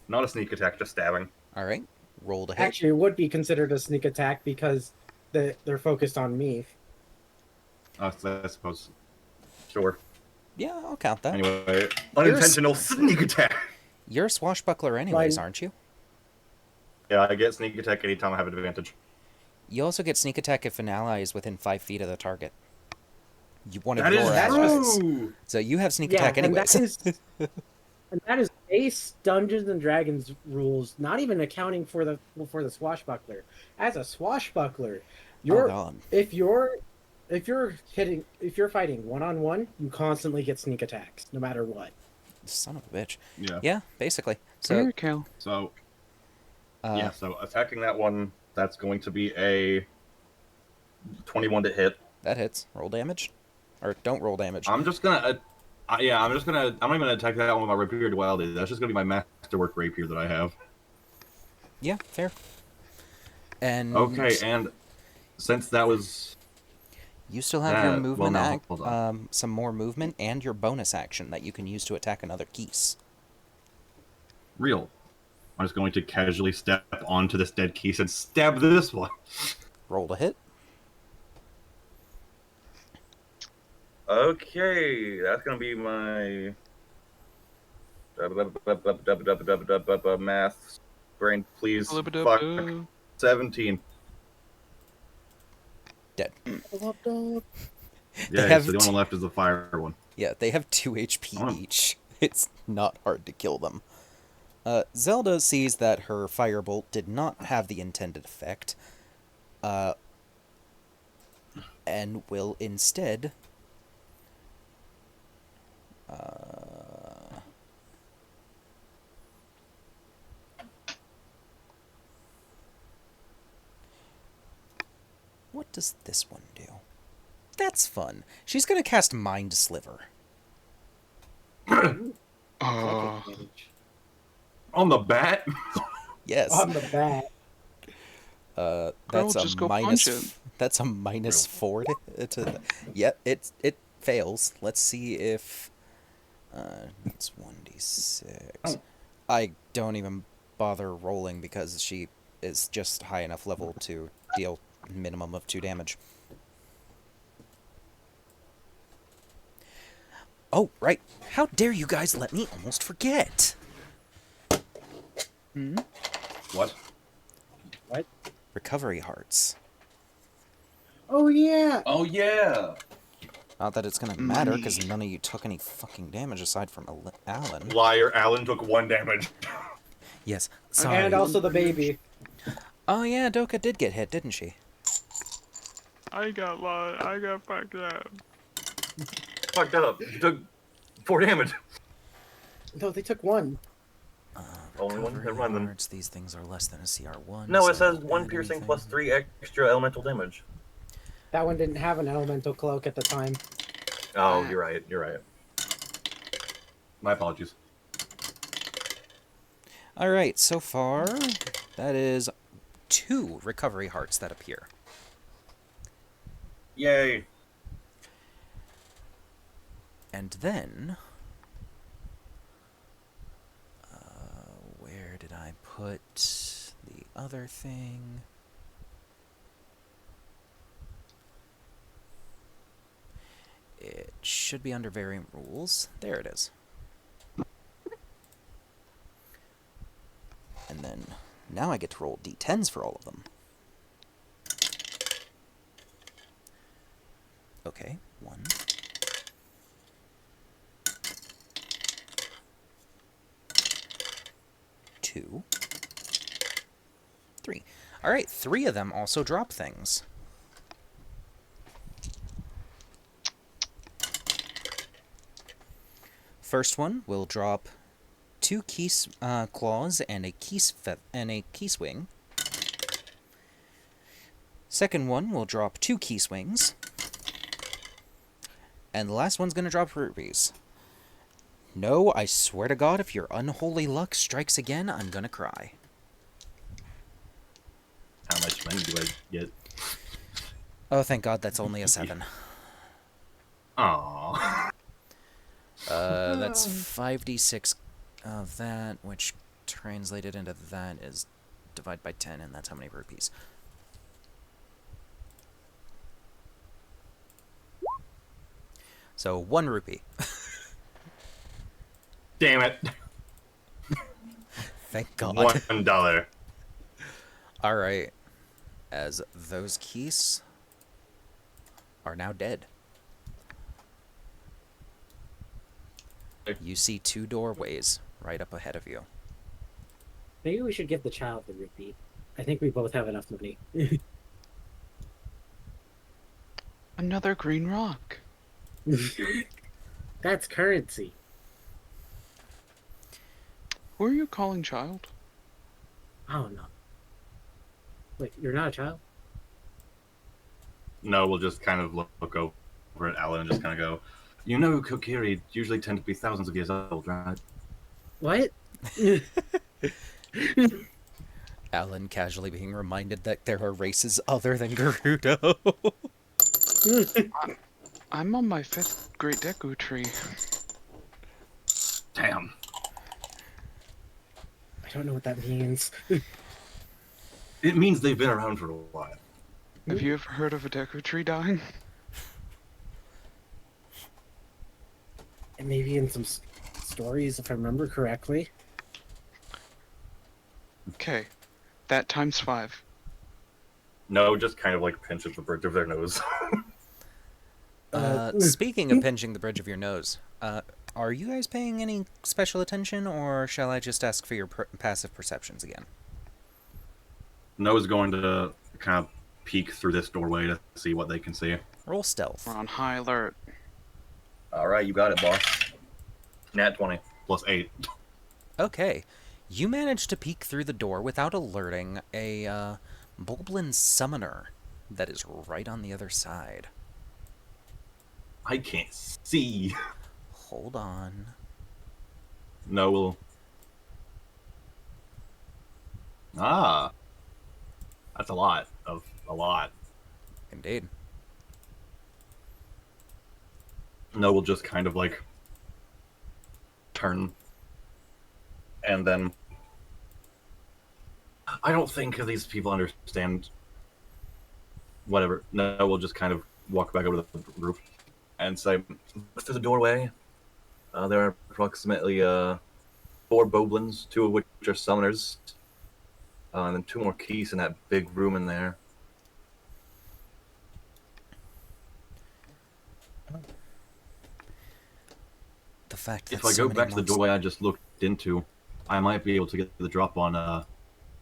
Not a sneak attack, just stabbing. All right. Roll to hit. Actually, it would be considered a sneak attack because they're focused on me. I suppose. Sure. Yeah, I'll count that. Anyway, unintentional sneak attack. You're a swashbuckler anyways, Fine. aren't you? Yeah, I get sneak attack anytime I have an advantage. You also get sneak attack if an ally is within 5 feet of the target. One of That your is allies. true! So you have sneak Yeah, attack and anyways. that is base Dungeons and Dragons rules, not even accounting for the swashbuckler. As a swashbuckler, Oh god. if if you're fighting one-on-one, you constantly get sneak attacks, no matter what. Son of a bitch. Yeah. Yeah, basically. Come So, here, Kale. So uh, so attacking that one, that's going to be a 21 to hit. that hits. Roll damage. Or don't roll damage. I'm just gonna, I'm not even gonna attack that one with my rapier duality. That's just gonna be my masterwork rapier that I have. Yeah, fair. And Okay, and since that was you still have your movement, hold on. some more movement, and your bonus action that you can use to attack another Keese. real, I'm just going to casually step onto this dead Keese and stab this one. Roll to hit. Okay, that's gonna be my math brain, please. Fuck. 17. Dead. Yeah, have so the only one left is the fire one. Yeah, they have 2 HP Oh. each. It's not hard to kill them. Zelda sees that her firebolt did not have the intended effect, and will instead what does this one do? That's fun. She's gonna cast Mind Sliver. Oh, On the bat? Yes. On the bat. That's Girl, a just go minus. punch it. That's a minus 4 to. Yep, it fails. Let's see if. It's 1d6. I don't even bother rolling because she is just high enough level to deal minimum of 2 damage. Oh, right. How dare you guys let me almost forget? What? What? Recovery hearts. Oh yeah. Oh, yeah! Not that it's gonna matter, because none of you took any fucking damage aside from Alan. Liar, Alan took 1 damage. Yes, sorry. And also the baby. Oh yeah, Doka did get hit, didn't she? I got fucked up. Fucked up. You took 4 damage. No, they took 1. Only one? Never mind then. Cards, these things are less than a CR1. No, it so says 1 piercing anything- plus 3 extra elemental damage. That one didn't have an elemental cloak at the time. Oh, you're right, you're right. My apologies. Alright, so far, that is 2 recovery hearts that appear. Yay! And then... where did I put the other thing? It should be under variant rules. There it is. And then, now I get to roll d10s for all of them. Okay, 1. 2. 3. Alright, 3 of them also drop things. First one will drop 2 Keese claws and a Keese wing. Second one will drop 2 Keese wings. And the last one's gonna drop rubies. No, I swear to God, if your unholy luck strikes again, I'm gonna cry. How much money do I get? Oh, thank God, that's only a 7. Aww. That's 5d6 of that, which translated into that is divide by 10, and that's how many rupees. So, 1 rupee. Damn it. Thank God. $1. Alright. As those Keese are now dead. You see 2 doorways right up ahead of you. Maybe we should give the child the rupee. I think we both have enough money. Another green rock. That's currency. Who are you calling child? Oh no. Wait, you're not a child? No, we'll just kind of look over at Alan and just kind of go, you know, Kokiri usually tend to be thousands of years old, right? What? Alan casually being reminded that there are races other than Gerudo. I'm on my 5th Great Deku tree. Damn. I don't know what that means. It means they've been around for a while. Have you ever heard of a Deku tree dying? And maybe in some stories, if I remember correctly. Okay, that times 5. No, just kind of like pinches the bridge of their nose. Speaking of pinching the bridge of your nose, are you guys paying any special attention, or shall I just ask for your passive perceptions again? No's going to kind of peek through this doorway to see what they can see. Roll stealth. We're on high alert. All right, you got it, boss. Nat 20 plus 8. Okay. You managed to peek through the door without alerting a Bulblin summoner that is right on the other side. I can't see. Hold on. No, we'll. Ah, that's a lot of a lot. Indeed. No, we'll just kind of like turn, and then I don't think these people understand. Whatever. No, we'll just kind of walk back over to the roof and say, "Look through the doorway. There are approximately 4 Boblins, 2 of which are summoners, and then 2 more keys in that big room in there." The fact that If I so go many back to the monsters- doorway I just looked into, I might be able to get the drop on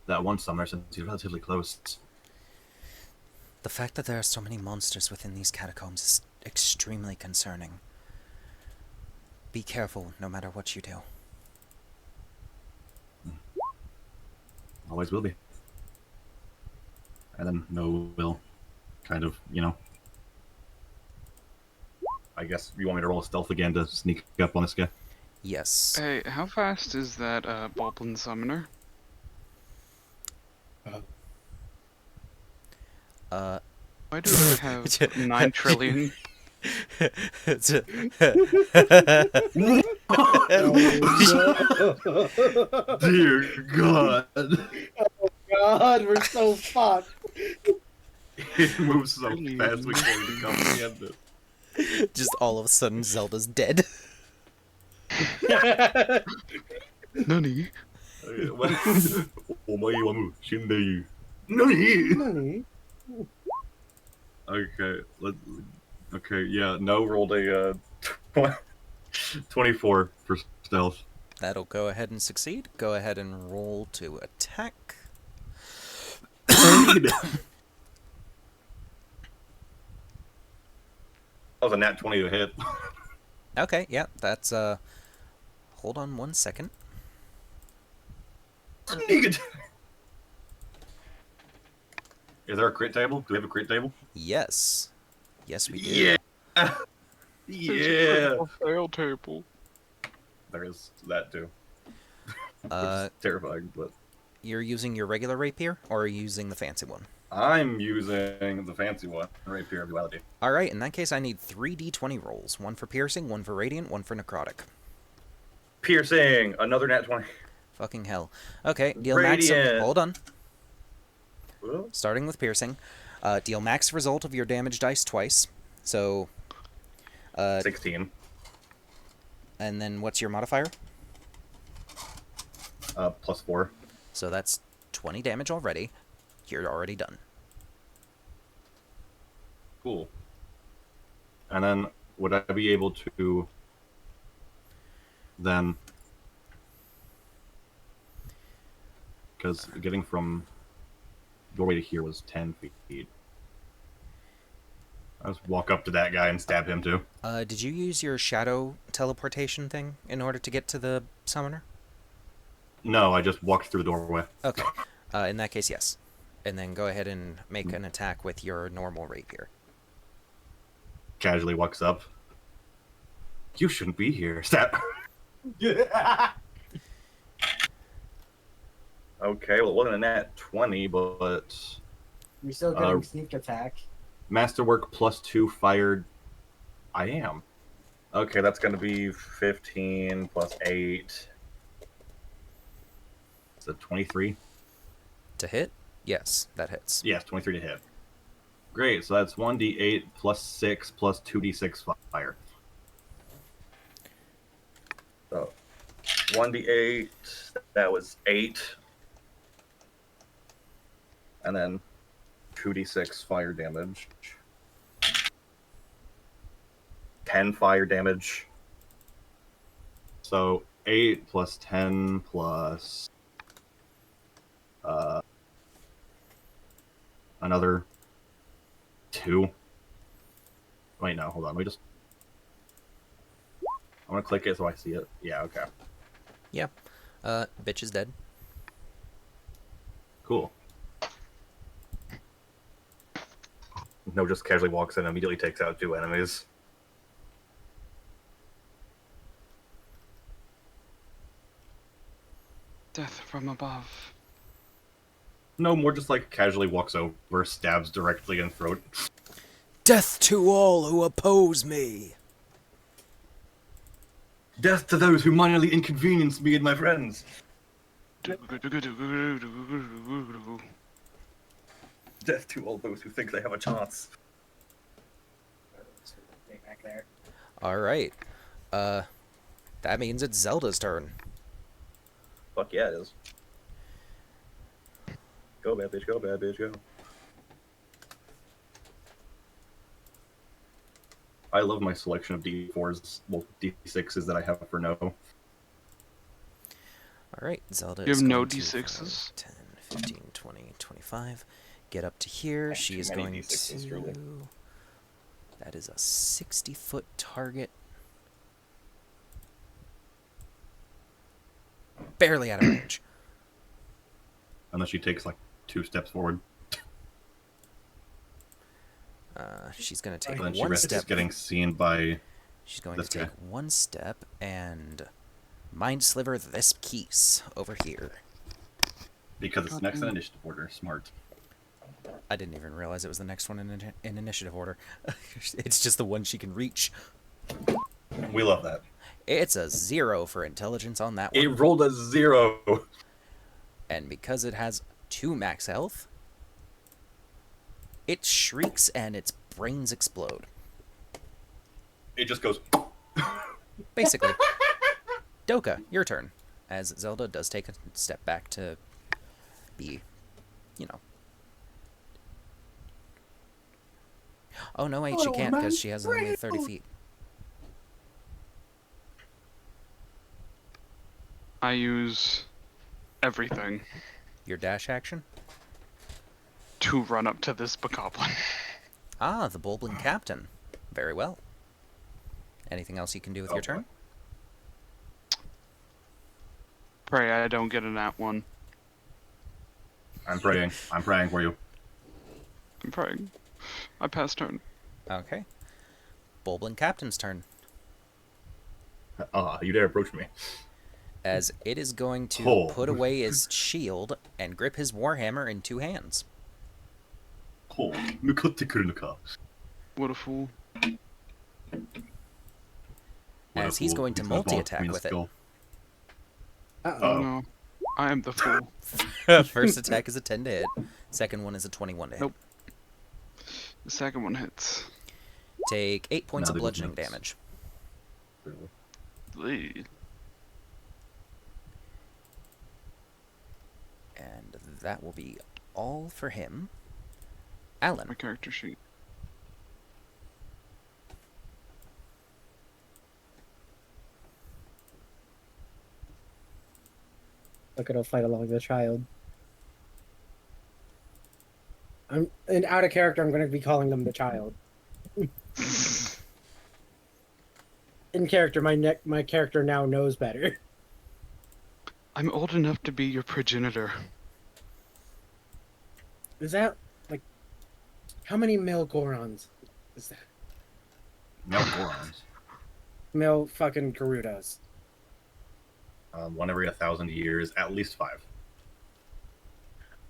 that one summoner since he's relatively close. The fact that there are so many monsters within these catacombs is extremely concerning. Be careful no matter what you do. Always will be. And then no will kind of, you know. I guess you want me to roll stealth again to sneak up on this guy? Yes. Hey, how fast is that Bulblin summoner? Why do they have 9 trillion? Dear God! God, we're so fucked. It moves so fast we can't even comprehend it. Just all of a sudden Zelda's dead. Nani? お前はもう死んでいる。何? Money. Okay, yeah, no rolled a 24 for stealth. That'll go ahead and succeed. Go ahead and roll to attack. That was a nat 20 to hit. Okay, yeah, that's hold on 1 second. Is there a crit table? Do we have a crit table? Yes. Yes, we do. Yeah! There's a Yeah! critical fail table. There is that too. Uh, It's terrifying, but you're using your regular rapier, or are you using the fancy one? I'm using the fancy one, Rapier of Duality. Alright, in that case I need 3 d20 rolls. 1 for piercing, 1 for radiant, 1 for necrotic. Piercing! Another nat 20. Fucking hell. Okay, deal max... Radiant. Hold on. Well, Starting with piercing. Deal max result of your damage dice twice. So... 16. And then what's your modifier? Plus 4. So that's 20 damage already. You're already done. Cool. And then, would I be able to then... Because getting from doorway to here was 10 feet. I'll just walk up to that guy and stab him too. Did you use your shadow teleportation thing in order to get to the summoner? No, I just walked through the doorway. Okay. In that case, yes. And then go ahead and make an attack with your normal rapier. Casually walks up. You shouldn't be here. Stab. Yeah. Okay, well, it wasn't a nat 20, but You're still getting sneak attack. Masterwork +2 fired. I am. Okay, that's going to be 15 plus 8. Is it 23? To hit? Yes, that hits. Yes, 23 to hit. Great, so that's 1d8 plus 6 plus 2d6 fire. So 1d8, that was 8. And then 2d6 fire damage. 10 fire damage. So 8 plus 10 plus another 2. Wait, no, hold on. Let me just. I'm gonna click it so I see it. Yeah, okay. Yeah. Bitch is dead. Cool. No, just casually walks in and immediately takes out 2 enemies. Death from above. No, more just like casually walks over, stabs directly in throat. Death to all who oppose me! Death to those who minorly inconvenience me and my friends. Death to all those who think they have a chance. Back there. Alright. That means it's Zelda's turn. Fuck yeah, it is. Go, bad bitch, go. I love my selection of D4s, well, D6s that I have for no. Alright, Zelda You is have no going to D6s? 5, 10, 15, 20, 25. Get up to here. That's She too is many going D6s, to... truly. That is a 60-foot target. Barely out of range. Unless she takes like 2 steps forward. She's going to take And then she one risks step. getting seen by... She's going this to take guy. one step and mind sliver this piece over here. Because it's next in initiative order. Smart. I didn't even realize it was the next one in initiative order. It's just the one she can reach. We love that. It's a 0 for intelligence on that It one. rolled a 0. And because it has 2 max health, it shrieks and its brains explode. It just goes... Basically. Doka, your turn. As Zelda does take a step back to be, you know. Oh no, wait, she can't because she has only 30 feet. I use everything Your dash action? to run up to this bokoblin. Ah, the Bulblin Captain. Very well. Anything else you can do with your turn? Pray I don't get a nat 1. I'm praying. I'm praying for you. I'm praying. I pass turn. Okay. Bulblin Captain's turn. You dare approach me. As it is going to Oh. put away his shield and grip his warhammer in 2 hands. Oh, nukotte kurunuka. What a fool. As he's going to multi-attack with it. Uh-oh. Oh no. I am the fool. First attack is a 10 to hit. Second one is a 21 to hit. Nope. The second one hits. Take 8 points Now of they bludgeoning don't damage. Lee. And that will be all for him. Alan. My character sheet. Look, it'll fight along the child. And out of character, I'm going to be calling them the child. in character, my character now knows better. I'm old enough to be your progenitor. Is that like how many male Gorons is that? No Gorons. Male fucking Gerudos. One every 1,000 years, at least 5.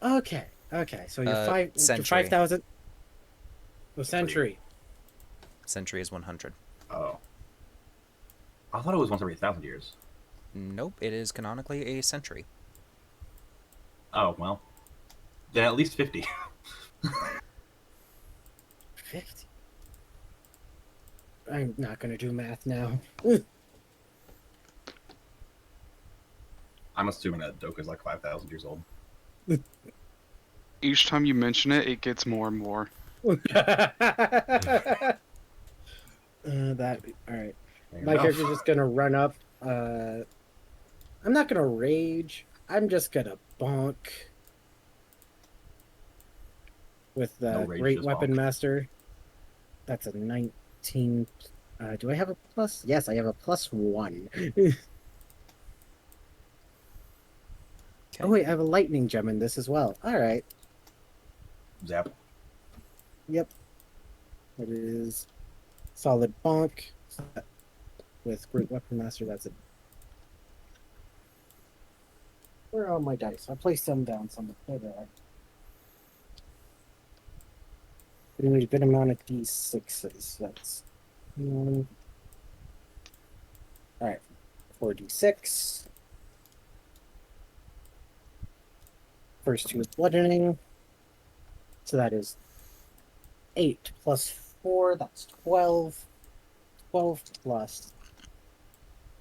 Okay, okay. So you're Century. 5,000. Oh, century. Century is 100. Oh. I thought it was once every 1,000 years. Nope, it is canonically a century. Oh, well. Then at least 50. 50. I'm not gonna do math now. I'm assuming that Doka's like 5,000 years old. Each time you mention it, it gets more and more. That all right. Fair My enough. character's just gonna run up. I'm not gonna rage. I'm just gonna bonk with the No rage, Great just Weapon bonk. Master. That's a 19. Do I have a plus? Yes, I have a +1. Okay. Oh wait, I have a lightning gem in this as well. All right. Zap. Yep. It is solid bonk with Great Weapon Master. That's it. Where are all my dice? I placed them down somewhere. There they are. We need a good amount of d6s. That's one. All right, 4d6. First 2 is bludgeoning. So that is 8 plus 4. That's 12. 12 plus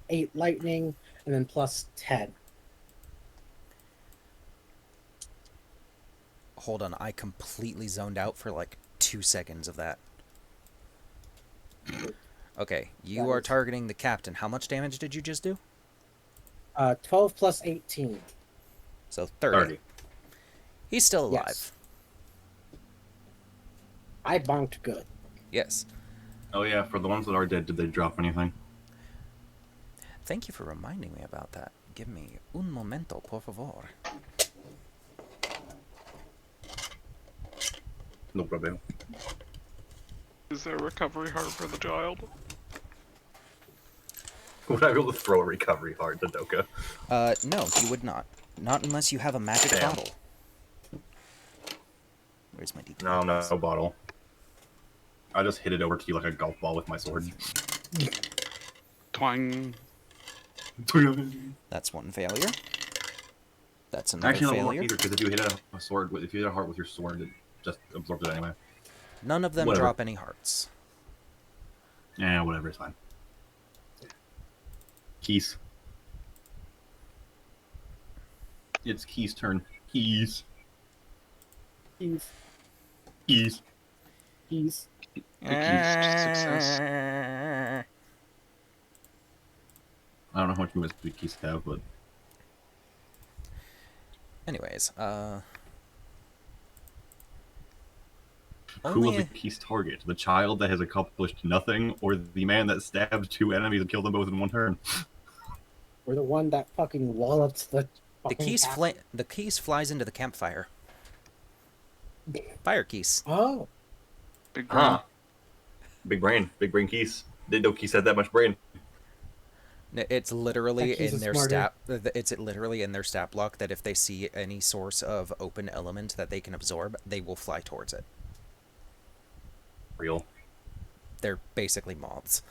8 lightning, and then plus 10. Hold on, I completely zoned out for like 2 seconds of that. Okay, you That are is- targeting the captain. How much damage did you just do? 12 plus 18. So 30. He's still alive. Yes. I bonked good. Yes. Oh yeah, for the ones that are dead, did they drop anything? Thank you for reminding me about that. Give me un momento, por favor. No problem. Is there a recovery heart for the child? Would I be able to throw a recovery heart to Doka? No, you would not. Not unless you have a magic Damn. bottle. Where's my D20? No bottle. I just hit it over to you like a golf ball with my sword. Twang. That's one failure. That's another Actually, no, it won't failure. either, because if you hit a sword, if you hit a heart with your sword, it just absorbs it anyway. None of them Whatever. drop any hearts. Yeah, whatever, it's fine. Keys. It's Keys' turn. Keys. Keys. Keys. Keys. The keys to success. I don't know how much movement the Keys have, but Anyways, who will only the Keys target? The child that has accomplished nothing, or the man that stabbed 2 enemies and killed them both in one turn? Or the one that fucking wallops the. the keys the keys flies into the campfire. Fire keys. Oh. Big brain. Huh. Big brain Keys. Didn't know Keys had that much brain. It's literally That keys in is their smarter. stat. It's literally in their stat block that if they see any source of open element that they can absorb, they will fly towards it. Real. They're basically moths.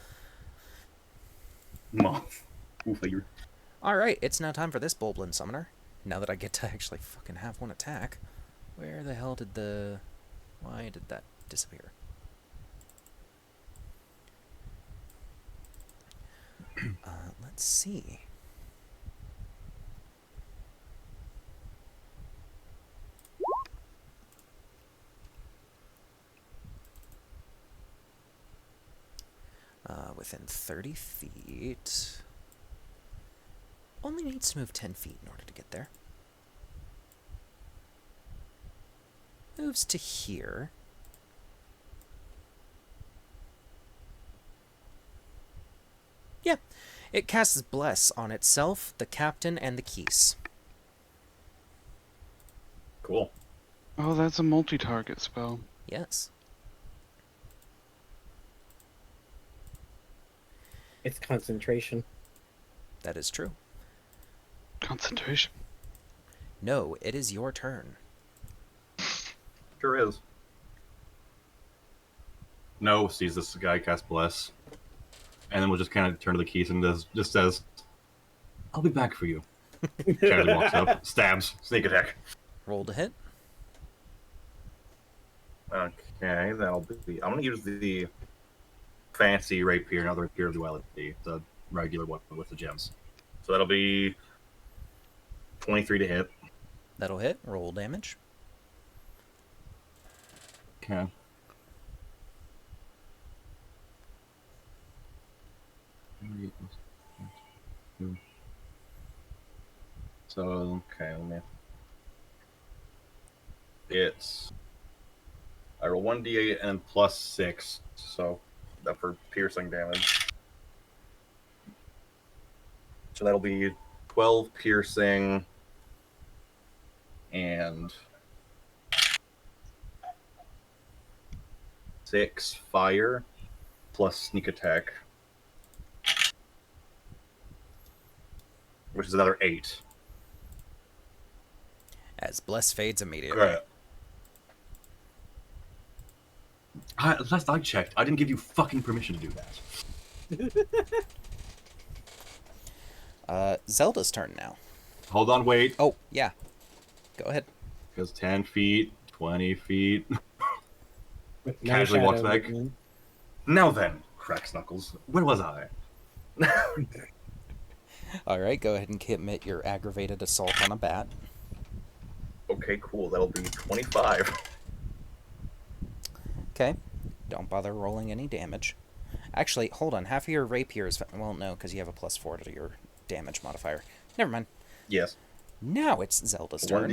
Moth. Ooh, figure. All right, it's now time for this Bulblin Summoner. Now that I get to actually fucking have one attack. Where the hell did the... Why did that disappear? Let's see. Within 30 feet... Only needs to move 10 feet in order to get there. Moves to here. Yeah. It casts Bless on itself, the captain, and the keys. Cool. Oh, that's a multi-target spell. Yes. It's concentration. That is true. Concentration. No, it is your turn. Sure is. No sees this guy cast Bless. And then we'll just kind of turn to the keys and just says, I'll be back for you. Casually walks up, stabs, sneak attack. Roll to hit. Okay, that'll be. I'm gonna use the fancy rapier, another rapier duality, the regular one with the gems. So that'll be 23 to hit. That'll hit. Roll damage. Okay. So okay, let me. It's I roll 1d8 and plus 6, so that for piercing damage. So that'll be 12 piercing and 6 fire plus sneak attack, which is another 8. As Bless fades immediately. Great. Last I checked, I didn't give you fucking permission to do that. Zelda's turn now. Hold on, wait. Oh, yeah. Go ahead. Because 10 feet, 20 feet. No Casually walks shadow back. movement. Now then, cracks knuckles. Where was I? Alright, go ahead and commit your aggravated assault on a bat. Okay, cool. That'll be 25. Okay. Don't bother rolling any damage. Actually, hold on. Half of your rapier is... Well, no, because you have a +4 to your damage modifier. Never mind. Yes. Now it's Zelda's turn.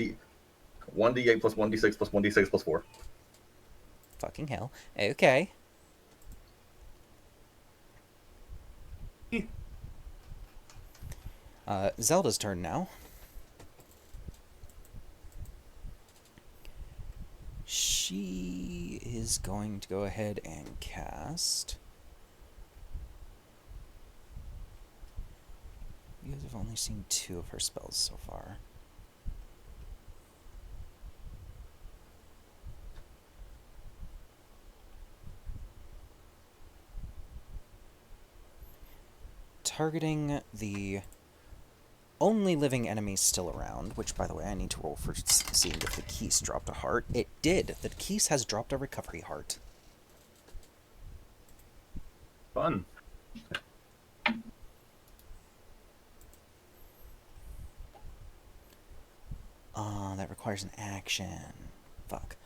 1d8 plus 1d6 plus 1d6 plus 4. Fucking hell. Okay. Zelda's turn now. She is going to go ahead and cast... You guys have only seen 2 of her spells so far. Targeting the only living enemies still around, which, by the way, I need to roll for seeing if the Keese dropped a heart. It did. The Keese has dropped a recovery heart. Fun. That requires an action. Fuck.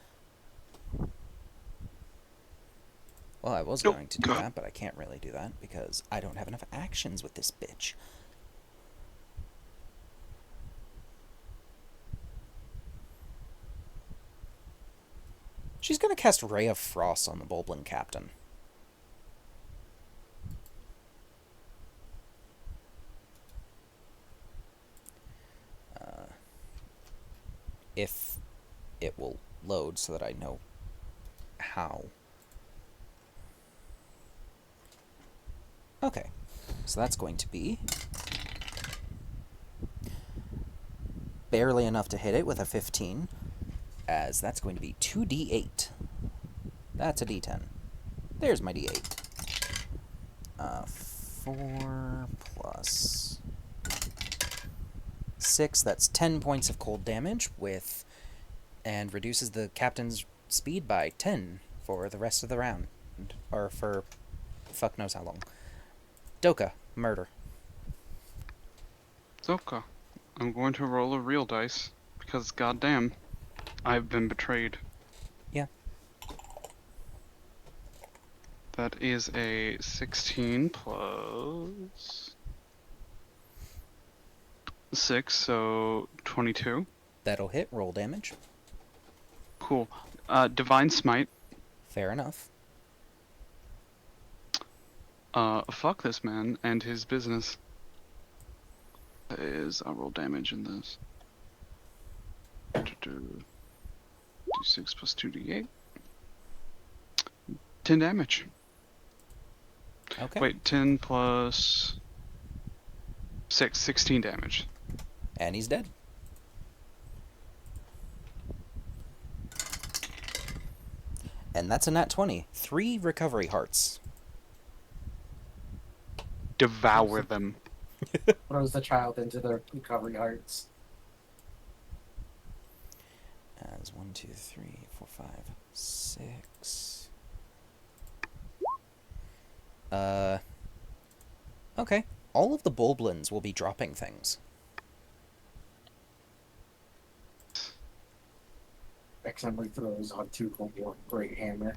Well, I was going to do that, but I can't really do that because I don't have enough actions with this bitch. She's going to cast Ray of Frost on the Bulblin Captain. If it will load so that I know how. Okay, so that's going to be barely enough to hit it with a 15, as that's going to be 2d8. That's a d10. There's my d8. 4 plus 6, that's 10 points of cold damage with, and reduces the captain's speed by 10 for the rest of the round, or for fuck knows how long. Doka, murder. Zoka, I'm going to roll a real dice, because goddamn, I've been betrayed. Yeah. That is a 16 plus 6, so 22. That'll hit, roll damage. Cool. Divine Smite. Fair enough. Fuck this man and his business. I'll roll damage in this. D6 plus 2d8. 10 damage. Okay. Wait, 10 plus 6, 16 damage. And he's dead. And that's a nat 20. 3 recovery hearts. Devour them. Throws the child into the recovery hearts. As 1, 2, 3, 4, 5, 6. Okay. All of the Bulblins will be dropping things. Accidentally throws on two great hammer.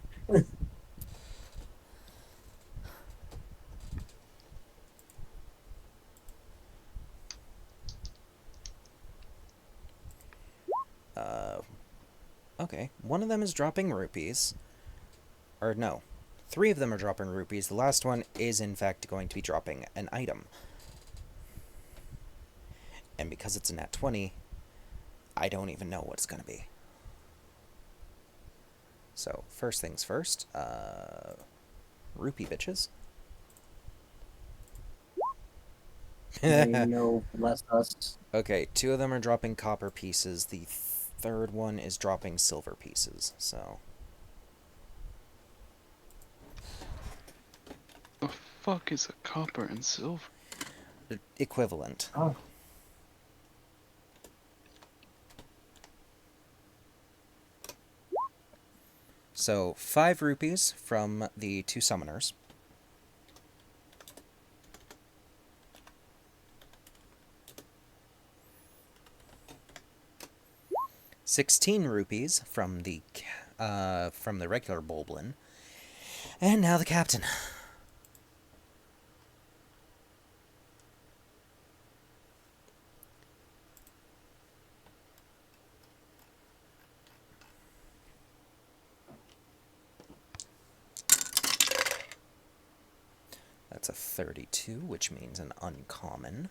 Okay. One of them is dropping rupees. Or no. 3 of them are dropping rupees. The last one is, in fact, going to be dropping an item. And because it's a nat 20, I don't even know what it's going to be. So, first things first. Rupee bitches. They know less us. Okay, 2 of them are dropping copper pieces. The third one is dropping silver pieces. So, The fuck is a copper and silver? equivalent. Oh. So, 5 rupees from the 2 summoners. ₹16 from the regular Bulblin. And now the captain. That's a 32, which means an uncommon.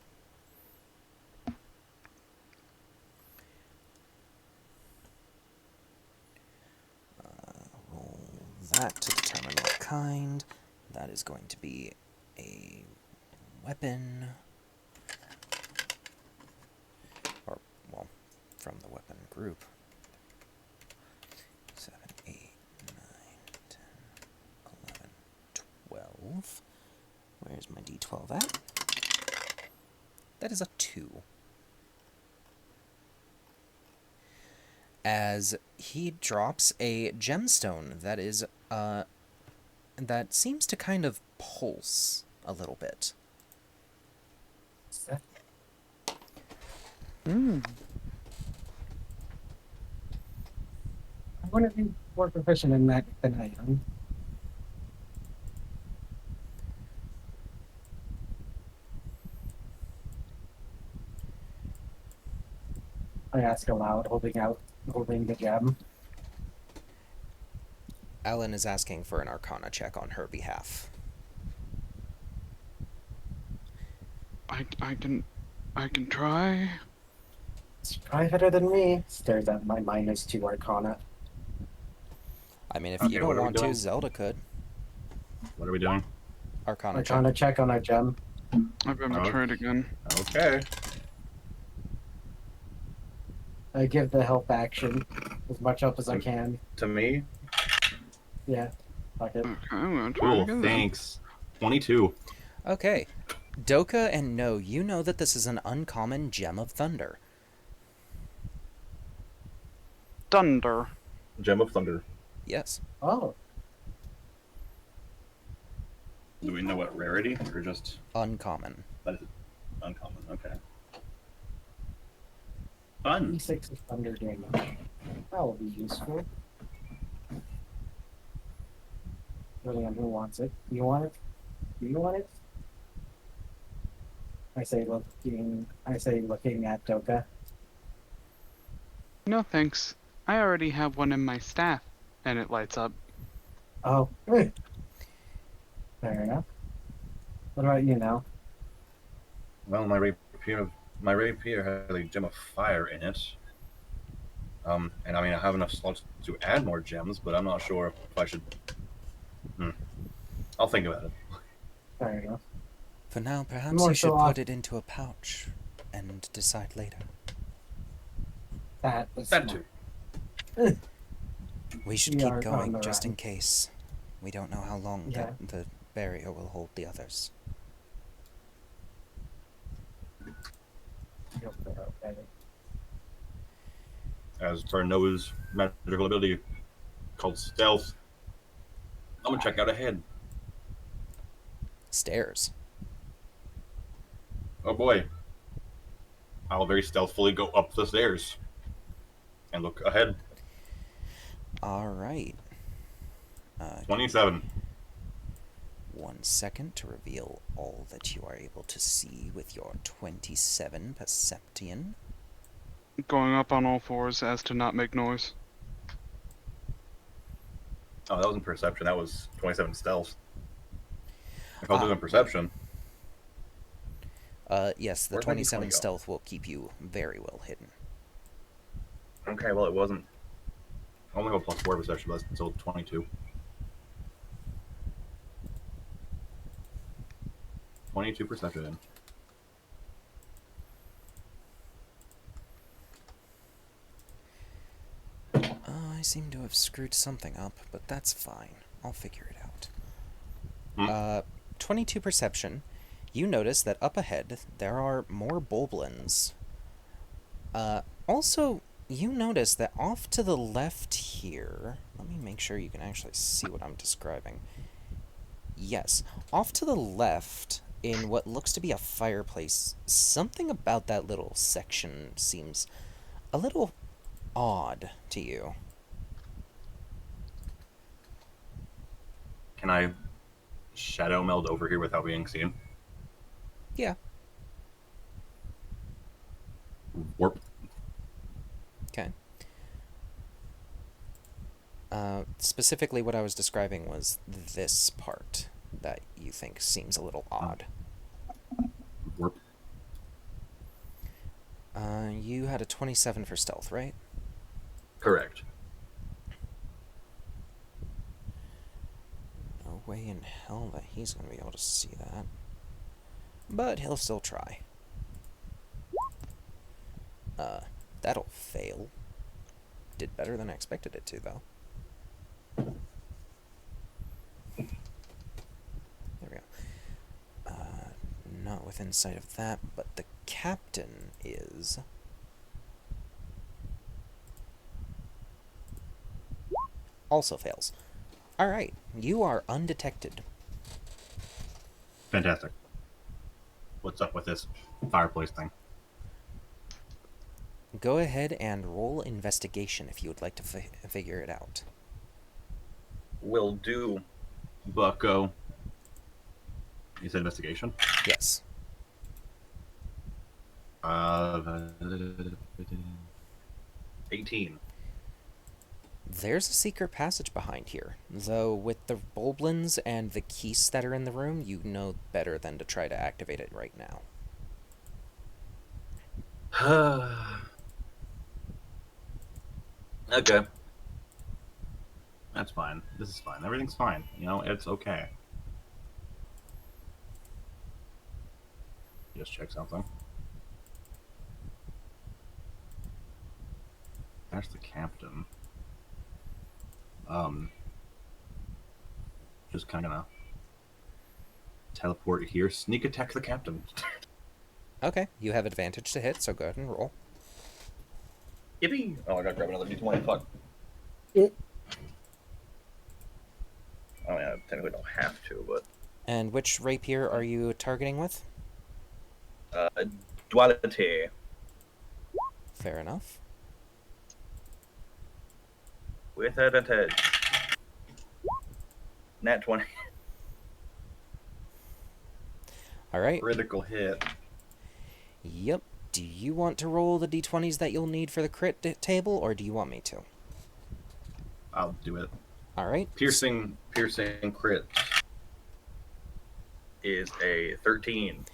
Roll that to determine what kind. That is going to be a weapon. Or, well, from the weapon group. 7, 8, 9, 10, 11, 12. Where's my d12 at? That is a 2. As he drops a gemstone that is, that seems to kind of pulse a little bit. I want to be more proficient in that than I am. I ask aloud, holding the gem. Alan is asking for an Arcana check on her behalf. I can try. It's probably better than me. Stares at my -2 Arcana. I mean, if Okay, you what don't are we want to, doing? Zelda could. What are we doing? Arcana check. Arcana check on our gem. I'm gonna Oh. try it again. Okay. I give the help action as much help as I can. To me? Yeah. Fuck it. Okay, I'm gonna try it Cool, again. then. thanks. 22. Okay. Doka and No, you know that this is an uncommon Gem of Thunder. Thunder. Gem of Thunder. Yes. Oh. Do we know what rarity or just Uncommon. that is uncommon? Okay. Fun. D6 is thunder damage. That will be useful. William, who wants it? You want it? Do you want it? I say looking at Doka. No thanks. I already have one in my staff, and it lights up. Oh, good. Fair enough. What about you now? Well, my rapier has a gem of fire in it. And I mean, I have enough slots to add more gems, but I'm not sure if I should. I'll think about it. Fair enough. For now, perhaps More you so should off put it into a pouch and decide later. that was That smart. too. We should We keep are on going the just in run. case. We don't know how long Yeah. the barrier will hold the others. You'll be okay. As for Noah's magical ability called Stealth, I'm gonna check out ahead. Stairs. Oh boy. I'll very stealthily go up the stairs and look ahead. Alright. 27. 1 second to reveal all that you are able to see with your 27 Perception. Going up on all fours as to not make noise. Oh, that wasn't perception. That was 27 stealth. If I was Ah. doing perception, Yes, the Where'd my 27 D20 go? stealth will keep you very well hidden. okay, well, it wasn't. I only got +4 perception, but that's still 22. 22 perception. I seem to have screwed something up, but that's fine. I'll figure it out. Hmm. 22 Perception. You notice that up ahead, there are more Boblins. Also, you notice that off to the left here... Let me make sure you can actually see what I'm describing. Yes, off to the left, in what looks to be a fireplace, something about that little section seems a little odd to you. Can I shadow meld over here without being seen? Yeah. Warp. Okay. Specifically, what I was describing was this part that you think seems a little odd. Warp. You had a 27 for stealth, right? Correct. No way in hell that he's going to be able to see that. But he'll still try. That'll fail. Did better than I expected it to, though. There we go. Not within sight of that, but the captain is... Also fails. Alright, you are undetected. Fantastic. What's up with this fireplace thing? Go ahead and roll investigation if you would like to figure it out. Will do, bucko. You said investigation? Yes. 18. There's a secret passage behind here, though with the Boblins and the keys that are in the room, you know better than to try to activate it right now. Okay. That's fine. This is fine. Everything's fine. You know, it's okay. Just check something. There's the captain. Just kind of gonna teleport here, sneak attack the captain. Okay, you have advantage to hit, so go ahead and roll. Yippee! Oh, I gotta grab another D20. Fuck. It- I mean, I technically don't have to, but And which rapier are you targeting with? duality. Fair enough. With advantage. Nat 20. Alright. Critical hit. Yep. Do you want to roll the d20s that you'll need for the crit table, or do you want me to? I'll do it. Alright. Piercing crit. is a 13.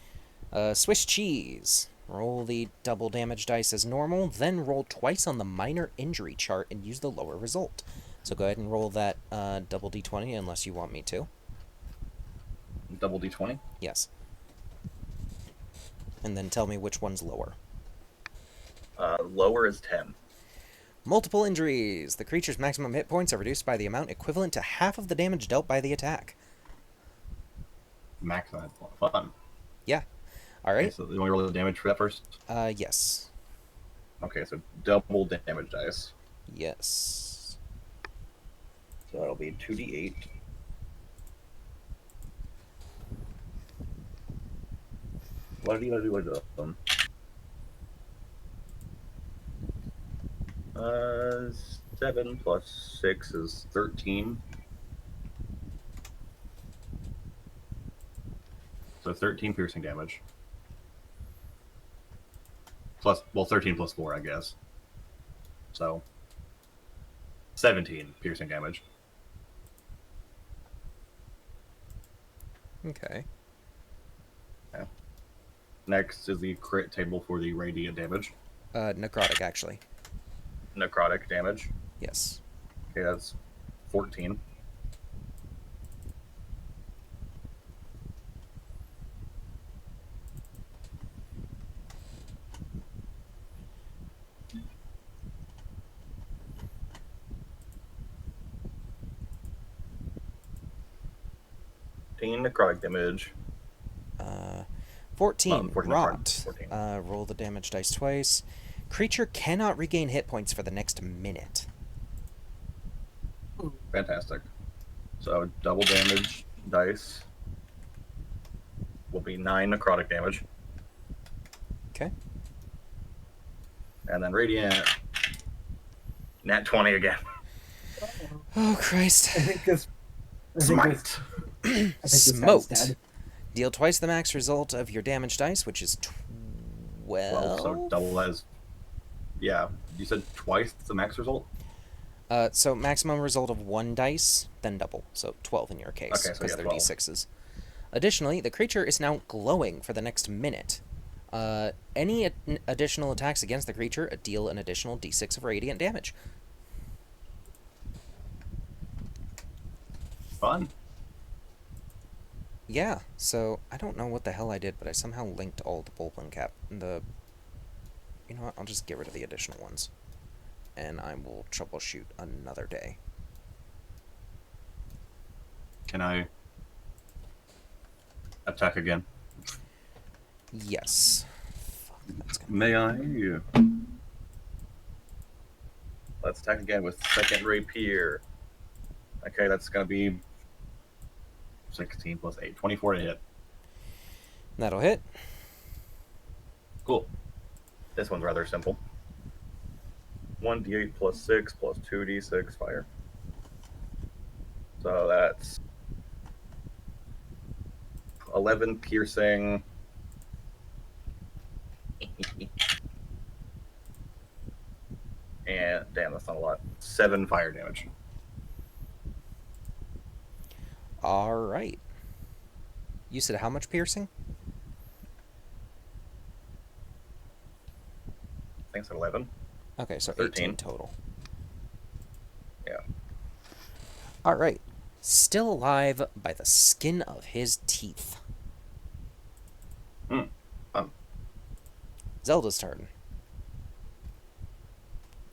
Swiss cheese. Roll the double damage dice as normal, then roll twice on the minor injury chart and use the lower result. So go ahead and roll that double d20 unless you want me to. Double d20? Yes. And then tell me which one's lower. Lower is 10. Multiple injuries. The creature's maximum hit points are reduced by the amount equivalent to half of the damage dealt by the attack. Max, fun. Yeah. All right. Okay, so you want to roll the damage for that first? Yes. Okay, so double damage dice. Yes. So that'll be 2d8. What do you want to do with them? 7 plus 6 is 13. So 13 piercing damage. Plus, well, 13 plus 4, I guess. So 17 piercing damage. Okay. Yeah. Next is the crit table for the radiant damage. Necrotic, actually. Necrotic damage. Yes. Okay, that's 14. Necrotic damage. 14. 14 Rot. 14. Roll the damage dice twice. Creature cannot regain hit points for the next minute. Fantastic. So double damage dice will be 9 necrotic damage. Okay. And then radiant. Nat 20 again. Oh, Christ. I think this. Smite. Smoked. Dead. Deal twice the max result of your damage dice, which is 12. So double as. Yeah, you said twice the max result? So maximum result of 1 dice, then double. So 12 in your case, Okay, so because yeah, they're 12. d6s. Additionally, the creature is now glowing for the next minute. Any additional attacks against the creature deal an additional d6 of radiant damage. Fun. Yeah, so I don't know what the hell I did, but I somehow linked all the Bulblin cap. You know what? I'll just get rid of the additional ones. And I will troubleshoot another day. Can I attack again? Yes. Fuck, that's gonna... May I? Let's attack again with second rapier. Okay, that's gonna be 16 plus 8, 24 to hit. That'll hit. Cool. This one's rather simple. 1d8 plus 6 plus 2d6 fire. So that's 11 piercing. And damn, that's not a lot. 7 fire damage. Alright. You said how much piercing? I think it's 11. Okay, so 13 18 total. Yeah. Alright. Still alive by the skin of his teeth. Zelda's turn.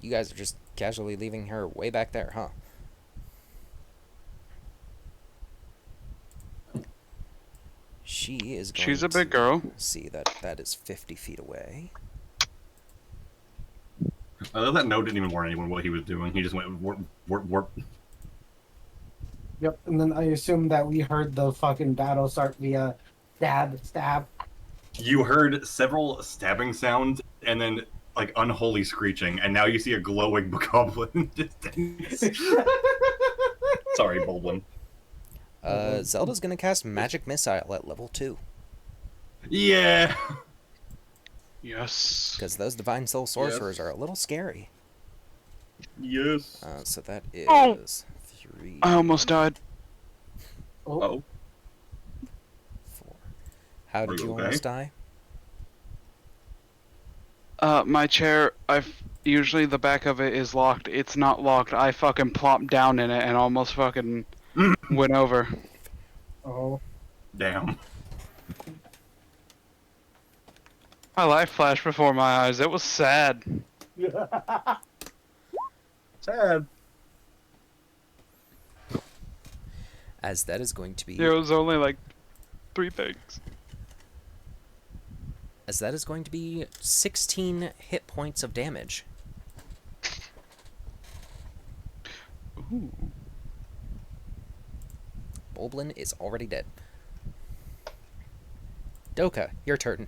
You guys are just casually leaving her way back there, huh? She is going She's a big to girl. see that that is 50 feet away. I love that note didn't even warn anyone what he was doing. He just went warp, warp, warp. Yep, and then I assume that we heard the fucking battle start via stab, stab. You heard several stabbing sounds and then like unholy screeching, and now you see a glowing goblin distance. Sorry, Bulblin. Zelda's gonna cast Magic Missile at level 2. Yeah. Yes. Because those Divine Soul Sorcerers Yes. are a little scary. Yes. So that is Oh. 3, I almost died. Oh, Oh. 4, How Are did you you okay? almost die? My chair, usually the back of it is locked. It's not locked. I fucking plopped down in it and almost fucking went over. Oh, Damn. My life flashed before my eyes. It was sad. Sad. As that is going to be It was only like 3 things. 16 hit points of damage. Ooh. Bulblin is already dead. Doka, your turn.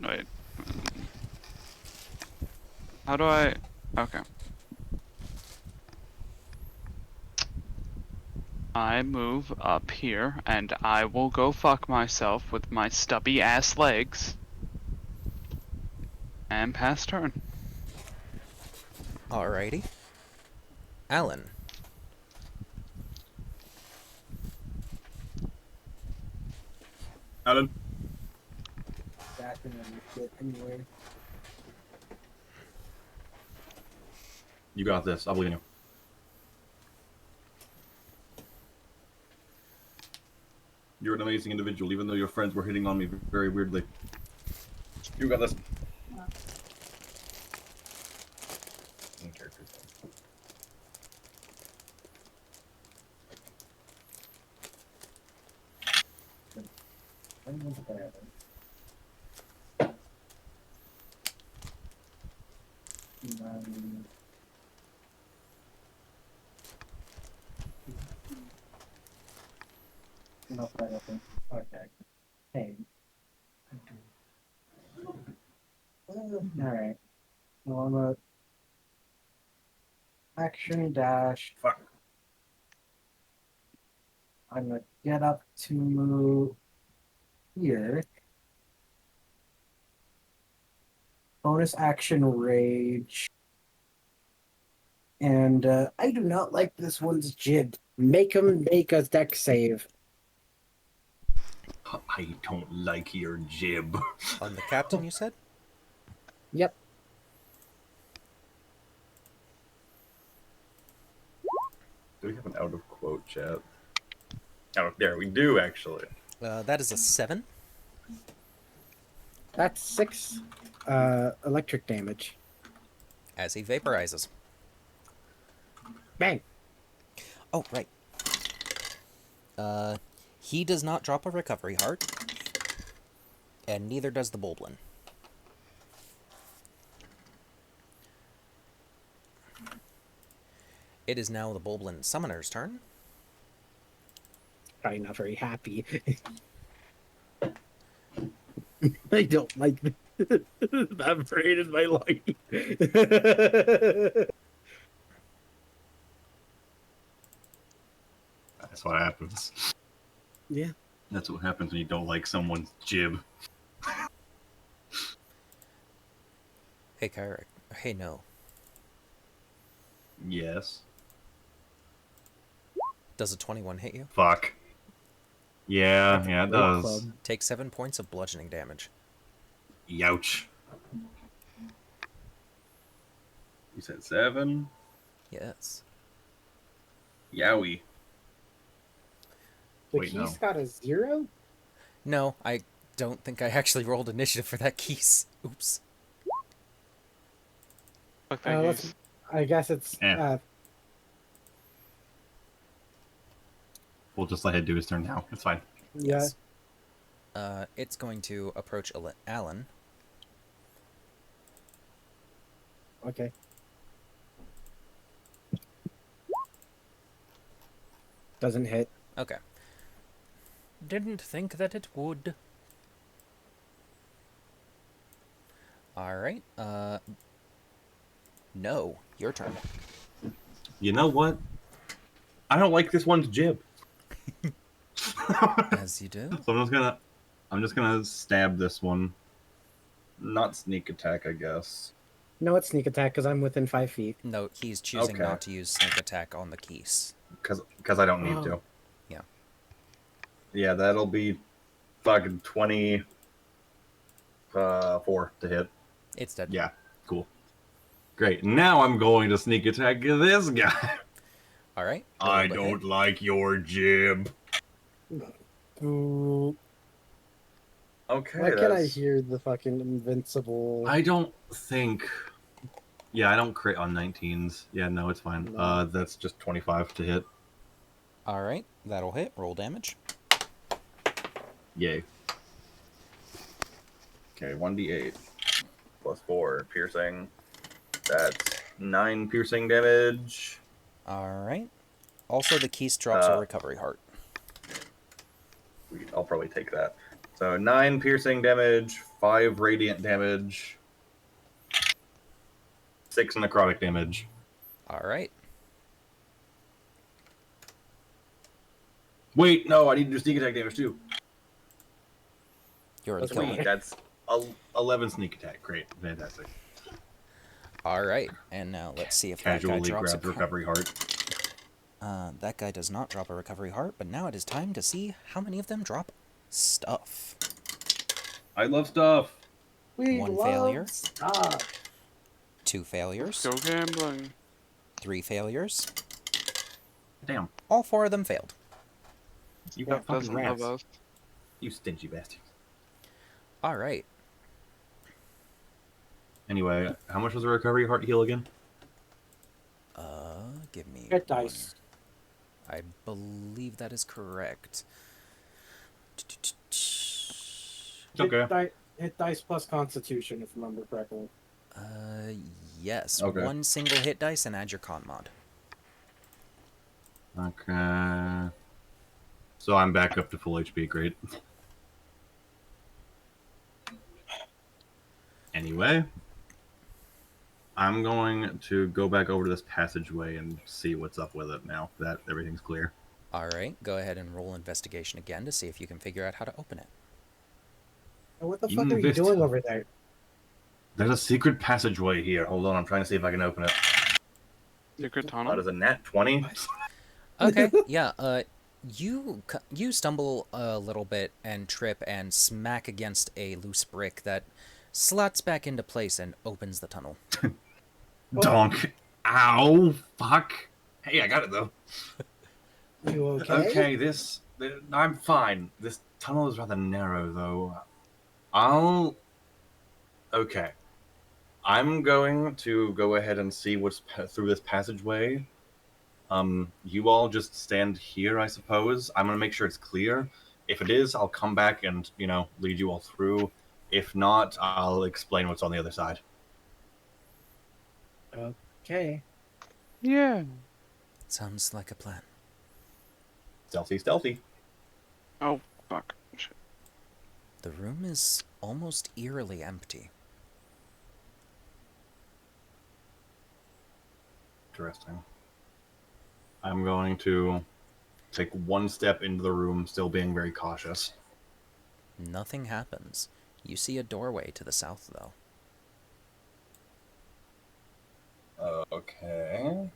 Wait. How do I... Okay. I move up here, and I will go fuck myself with my stubby ass legs. And pass turn. Alrighty. Alan. Alan, that can get anyway. you got this. I believe in you. You're an amazing individual, even though your friends were hitting on me very weirdly. You got this. Okay. Hey. All right. Well, I'm a action dash. Fuck. I'm gonna get up to here. Bonus action rage. And I do not like this one's jib. Make him make a deck save. I don't like your jib. On the captain, you said? Yep. Do we have an out of quote chat? Oh, there we do actually. That is a 7. That's 6 electric damage. As he vaporizes. Bang. Oh, right. He does not drop a recovery heart. And neither does the Bulblin. It is now the Bulblin Summoner's turn. Probably not very happy. I don't like this. Evaporated my life. That's what happens. Yeah. That's what happens when you don't like someone's jib. Hey, Kyrick. Hey, no. Yes. Does a 21 hit you? Fuck. Yeah, yeah, it does. Club. Take 7 points of bludgeoning damage. Youch. You said 7? Yes. Yowie. The Wait, keys no. got a 0? No, I don't think I actually rolled initiative for that keys. Oops. Fuck that Let's- use. I guess it's We'll just let him do his turn now. It's fine. yeah. Yes. It's going to approach Alan. Okay. Doesn't hit. Okay. Didn't think that it would. Alright, no, your turn. You know what? I don't like this one's jib. As you do. So I'm just gonna stab this one. Not sneak attack, I guess. No, it's sneak attack because I'm within 5 feet. No, he's choosing Okay. not to use sneak attack on the keys. Because I don't need Oh. to. Yeah. Yeah, that'll be fucking 24 to hit. It's dead. Yeah, cool. Great. Now I'm going to sneak attack this guy. All right. I roll the don't hit. like your jib. Ooh, Okay, why can't I that's... hear the fucking invincible? I don't think... Yeah, I don't crit on 19s. Yeah, no, it's fine. No. That's just 25 to hit. All right. That'll hit. Roll damage. Yay. Okay, 1d8 plus 4 piercing. That's 9 piercing damage. All right. Also, the keys drops a recovery heart. I'll probably take that. So 9 piercing damage, 5 radiant damage, 6 necrotic damage. All right. Wait, no, I need to do sneak attack damage too. You already That's killed weird. him. That's 11 sneak attack. Great, fantastic. All right. And now let's see if that guy Casually drops a grabs recovery heart. That guy does not drop a recovery heart, but now it is time to see how many of them drop stuff. I love stuff. We One love failure. stuff. 2 failures. Go gambling. 3 failures. Damn, All 4 of them failed. you got fucking Doesn't rats. love us. You stingy bastards. All right. Anyway, how much was the recovery heart heal again? Give me Hit one. dice. I believe that is correct. Okay. Hit dice plus Constitution, if I remember correctly. Yes. Okay. 1 single hit dice and add your con mod. Okay. So I'm back up to full HP. Great. Anyway, I'm going to go back over to this passageway and see what's up with it now that everything's clear. All right. Go ahead and roll investigation again to see if you can figure out how to open it. And what the fuck are you Invest- doing over there? There's a secret passageway here. Hold on, I'm trying to see if I can open it. Secret That tunnel. is a nat 20. Okay. Yeah. You stumble a little bit and trip and smack against a loose brick that slots back into place and opens the tunnel. Donk. Ow. Fuck. Hey, I got it though. You okay? Okay, I'm fine. This tunnel is rather narrow, though. Okay. I'm going to go ahead and see what's through this passageway. You all just stand here, I suppose. I'm gonna make sure it's clear. If it is, I'll come back and, lead you all through. If not, I'll explain what's on the other side. Okay. Yeah. Sounds like a plan. Stealthy, stealthy. Oh, fuck. Shit. The room is almost eerily empty. Interesting. I'm going to take one step into the room, still being very cautious. Nothing happens. You see a doorway to the south, though. Okay.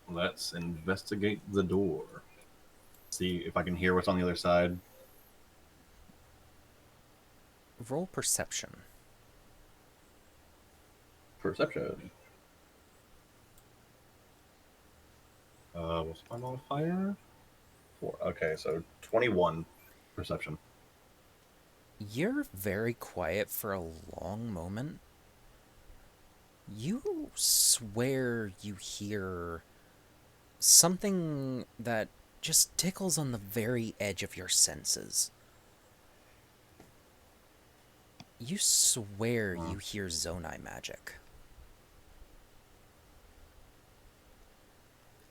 Let's investigate the door. See if I can hear what's on the other side. Roll perception. Perception. What's my modifier? 4. Okay, so 21 perception. You're very quiet for a long moment. You swear you hear something that just tickles on the very edge of your senses. You swear you hear Zonai magic.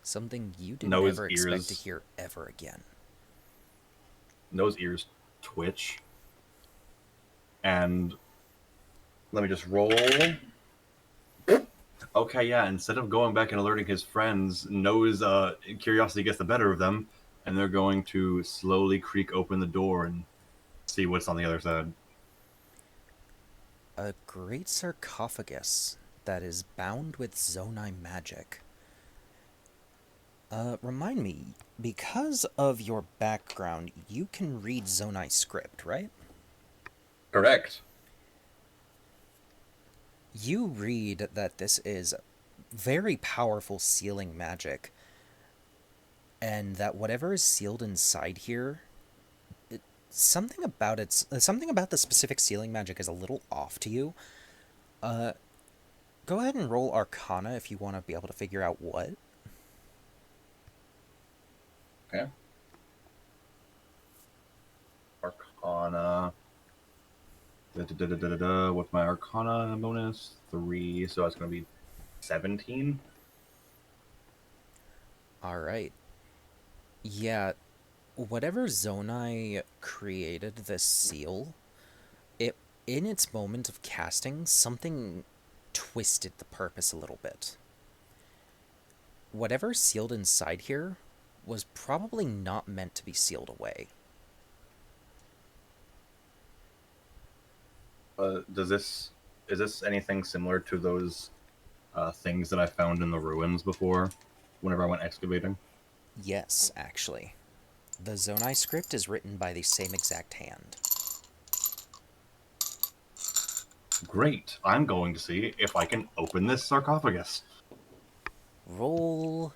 Something you didn't Nose, ever expect ears. to hear ever again. Nose, ears twitch. And let me just roll. Okay, yeah, instead of going back and alerting his friends, Nose curiosity gets the better of them, and they're going to slowly creak open the door and see what's on the other side. a great sarcophagus that is bound with Zonai magic. Remind me, because of your background, you can read Zonai script, right? Correct. You read that this is very powerful sealing magic, and that whatever is sealed inside here, something about the specific sealing magic is a little off to you. Go ahead and roll Arcana if you want to be able to figure out what. Okay. Arcana. With my Arcana bonus, 3, so that's going to be 17. Alright. Yeah, whatever Zonai created this seal, in its moment of casting, something twisted the purpose a little bit. Whatever sealed inside here was probably not meant to be sealed away. Is this anything similar to those things that I found in the ruins before, whenever I went excavating? Yes, actually. The Zonai script is written by the same exact hand. Great. I'm going to see if I can open this sarcophagus. Roll...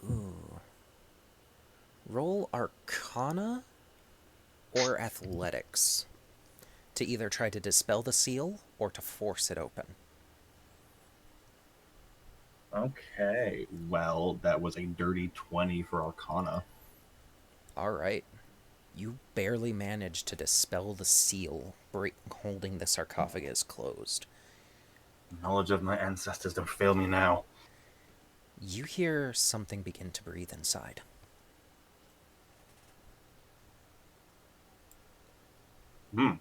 Ooh. Roll Arcana or Athletics to either try to dispel the seal or to force it open. Okay. Well, that was a dirty 20 for Arcana. Alright. You barely managed to dispel the seal, holding the sarcophagus closed. Knowledge of my ancestors don't fail me now. You hear something begin to breathe inside. I'm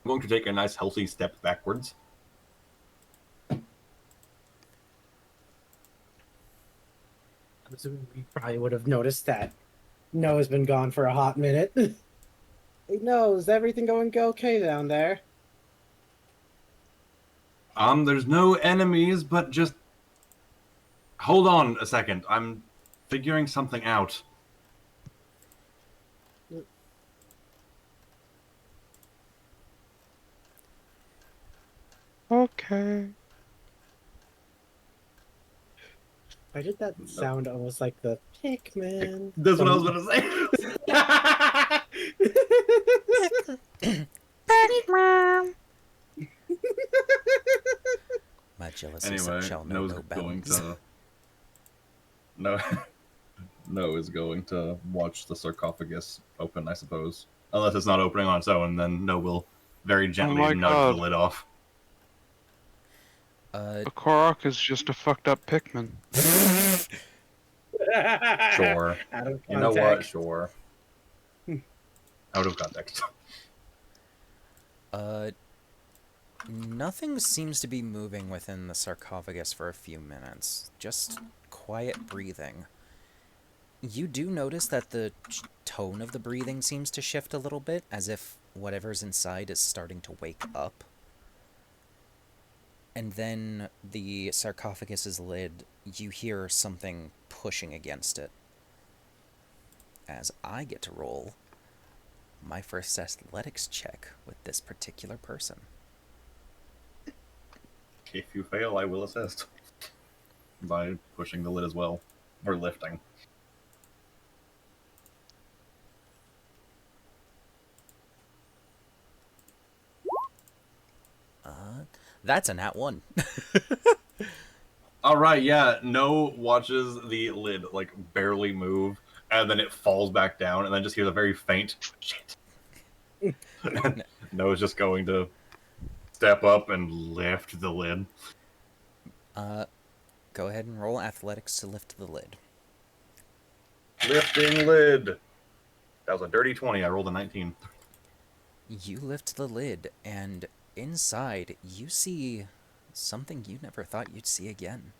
going to take a nice healthy step backwards. You probably would have noticed that Noah's been gone for a hot minute. Hey, no, is everything going okay down there? There's no enemies, but just hold on a second. I'm figuring something out. Okay. Why did that sound almost like the Pikmin? That's what I was going to say. My jealousy Anyway, shall know No's no going bounds. to... No, No is going to watch the sarcophagus open, I suppose. Unless it's not opening on its own, then No will very gently my nudge God. the lid off. A Korok is just a fucked up Pikmin. Sure. Out of You know what? context. Sure. Out of context. Nothing seems to be moving within the sarcophagus for a few minutes. Just quiet breathing. You do notice that the tone of the breathing seems to shift a little bit, as if whatever's inside is starting to wake up. And then the sarcophagus's lid, you hear something pushing against it. As I get to roll my first athletics check with this particular person. If you fail, I will assist. By pushing the lid as well. Or lifting. That's a nat 1. Alright, yeah, No watches the lid, like, barely move, and then it falls back down, and then just hears a very faint, shit. And No's just going to step up and lift the lid. Go ahead and roll athletics to lift the lid. Lifting lid! That was a dirty 20, I rolled a 19. You lift the lid, and inside, you see something you never thought you'd see again.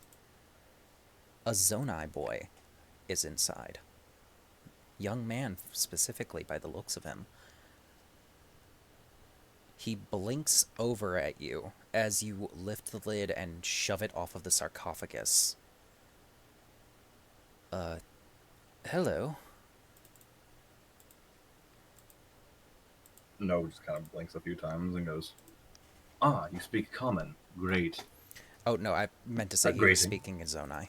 A Zonai boy is inside. Young man, specifically, by the looks of him. He blinks over at you as you lift the lid and shove it off of the sarcophagus. Hello. No just kind of blinks a few times and goes, "Ah, you speak common. Great." Oh, no, I meant to say he was Greeting. speaking in Zonai.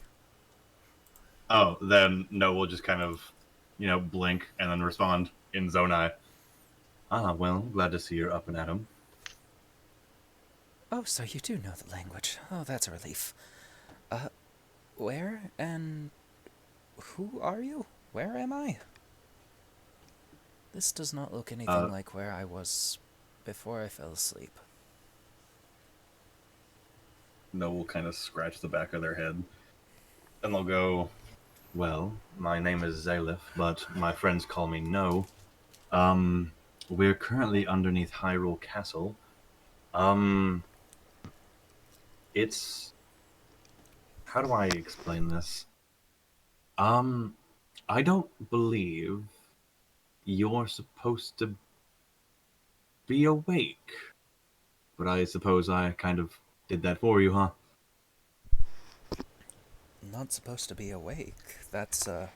Oh, then no will just kind of, blink and then respond in Zonai. "Ah, well, glad to see you're up and at 'em." Oh, so you do know the language. Oh, that's a relief. Where and who are you? Where am I? This does not look anything like where I was before I fell asleep. No will kind of scratch the back of their head. And they'll go, "Well, my name is Zalif, but my friends call me No. We're currently underneath Hyrule Castle. Um, it's... How do I explain this? I don't believe you're supposed to be awake. But I suppose I kind of did that for you, huh?" Not supposed to be awake. That's a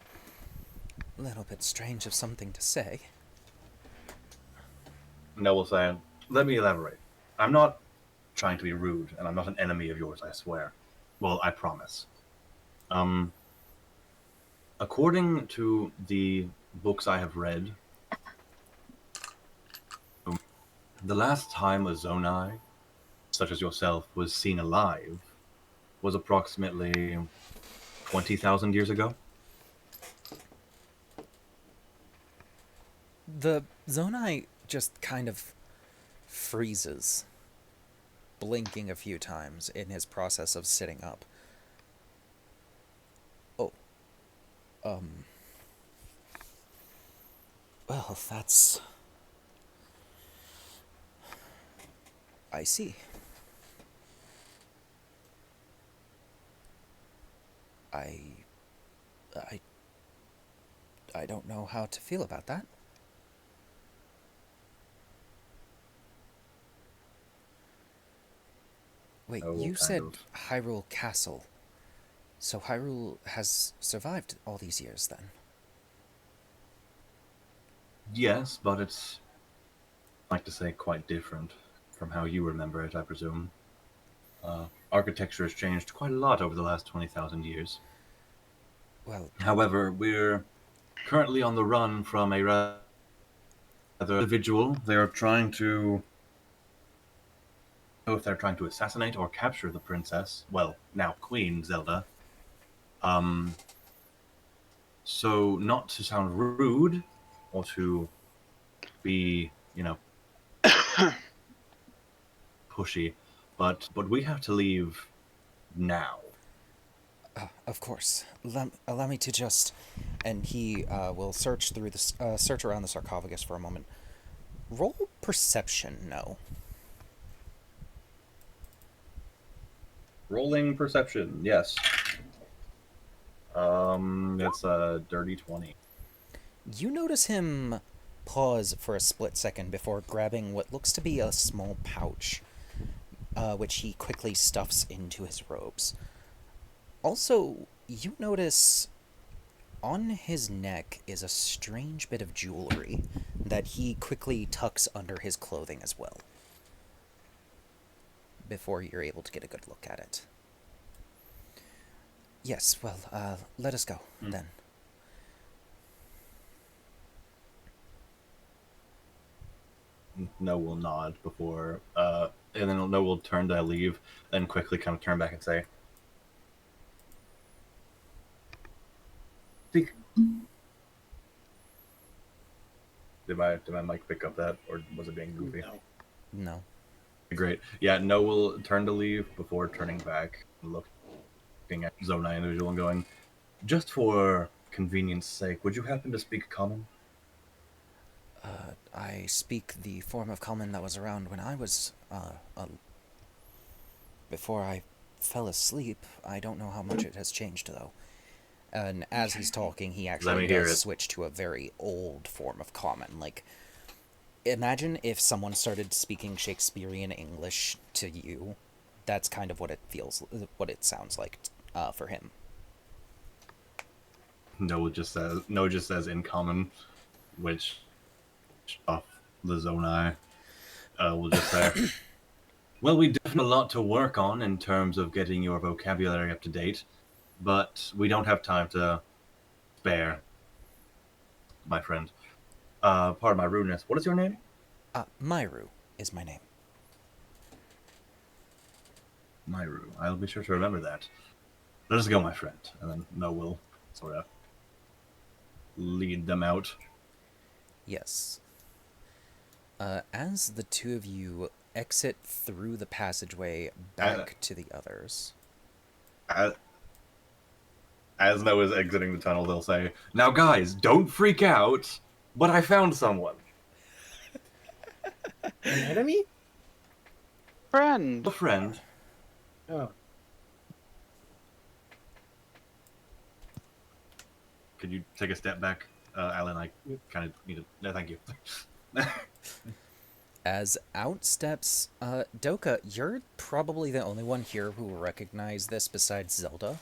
little bit strange of something to say. No will say, "Let me elaborate. I'm not trying to be rude, and I'm not an enemy of yours, I swear. Well, I promise. Um, According to the books I have read, the last time a Zonai, such as yourself, was seen alive was approximately 20,000 years ago." The Zonai just kind of freezes, blinking a few times in his process of sitting up. Oh. Well, that's... I see. I... I don't know how to feel about that. Wait, No will you kind said of... Hyrule Castle. So Hyrule has survived all these years, then? Yes, but it's, I like to say, quite different from how you remember it, I presume. Architecture has changed quite a lot over the last 20,000 years. Well, However, we're currently on the run from a rather individual. They are trying to... know if they're trying to assassinate or capture the princess. Well, now Queen Zelda. Um, so not to sound rude or to be, pushy, but we have to leave now. of course. Allow me to just... And he will search through the search around the sarcophagus for a moment. Roll perception, no. Rolling perception, yes. It's a dirty 20. You notice him pause for a split second before grabbing what looks to be a small pouch, which he quickly stuffs into his robes. Also, you notice on his neck is a strange bit of jewelry that he quickly tucks under his clothing as well, before you're able to get a good look at it. Yes, well, let us go, then. No will nod before, and then No will turn to leave, then quickly kind of turn back and say, "Speak." Did my mic pick up that, or was it being goofy? No. Great. Yeah, No will turn to leave before turning back and looking at Zonai individual and going, "Just for convenience sake, would you happen to speak common?" I speak the form of common that was around when I was, before I fell asleep. I don't know how much it has changed, though. And as he's talking, he actually me hear does it. switch to a very old form of common, like Imagine if someone started speaking Shakespearean English to you. That's kind of what it feels, what it sounds like for him. No just says in common, which off the Zonai will just say, well, we definitely have a lot to work on in terms of getting your vocabulary up to date, but we don't have time to spare, my friend. Pardon my rudeness. What is your name? Myru is my name. Myru. I'll be sure to remember that. Let us go, my friend. And then No will sort of lead them out. Yes. As the two of you exit through the passageway back to the others. As Noah's exiting the tunnel, they'll say, now guys, don't freak out, but I found someone. An enemy? Friend. A friend. Oh. Could you take a step back, Alan? I kind of need to... No, thank you. As out steps, Doka, you're probably the only one here who will recognize this besides Zelda.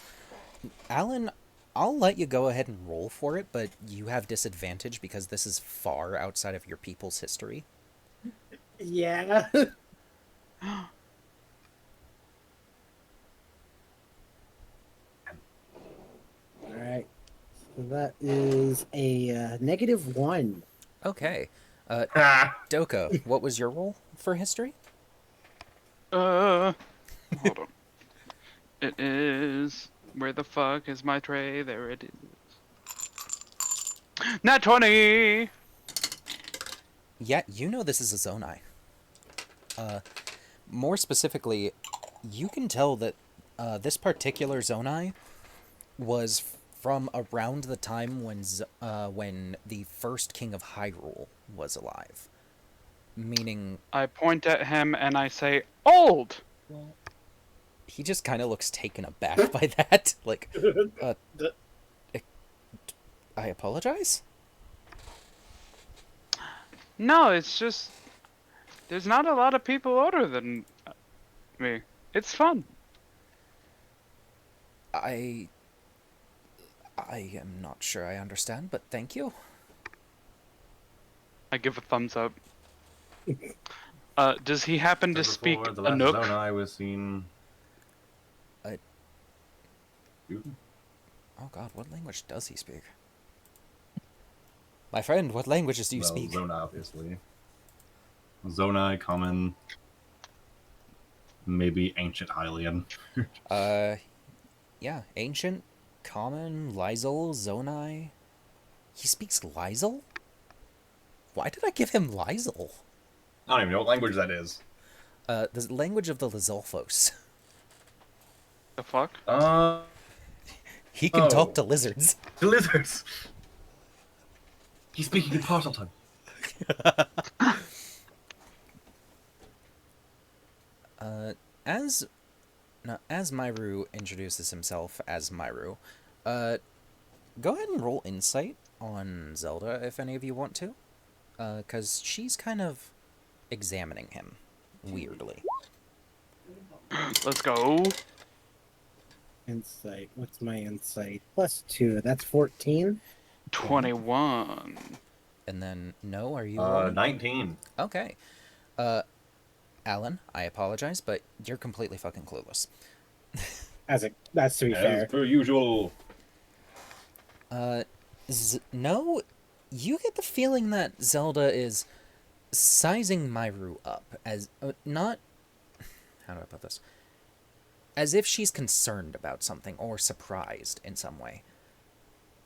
Alan, I'll let you go ahead and roll for it, but you have disadvantage because this is far outside of your people's history. Yeah. Alright. So that is a -1. Okay. Doka, what was your roll for history? Hold on. It is... Where the fuck is my tray? There it is. Nat 20! Yeah, you know this is a Zonai. More specifically, you can tell that this particular Zonai was from around the time when the first king of Hyrule was alive. Meaning, I point at him and I say, old! he just kind of looks taken aback by that. Like, I apologize? No, it's just... There's not a lot of people older than me. It's fun. I am not sure I understand, but thank you. I give a thumbs up. Does he happen to speak Before the last Anook? zone I was seen... Oh god, what language does he speak? My friend, what languages do you well, speak? Zonai, obviously. Zonai, Common, maybe Ancient Hylian. Yeah, Ancient, Common, Lysel, Zonai. He speaks Lysel? Why did I give him Lysel? I don't even know what language that is. The language of the Lizolfos. The fuck? He can talk to lizards. The lizards! He's speaking in partial tongue. As Myru introduces himself as Myru, go ahead and roll insight on Zelda if any of you want to. Because she's kind of examining him weirdly. Let's go. Insight. What's my insight? +2. That's 14. 21. And then, no, are you rolling? 19. Okay. Alan, I apologize, but you're completely fucking clueless. That's to be fair. As per usual. No, you get the feeling that Zelda is sizing Myru up as not... How do I put this? As if she's concerned about something or surprised in some way.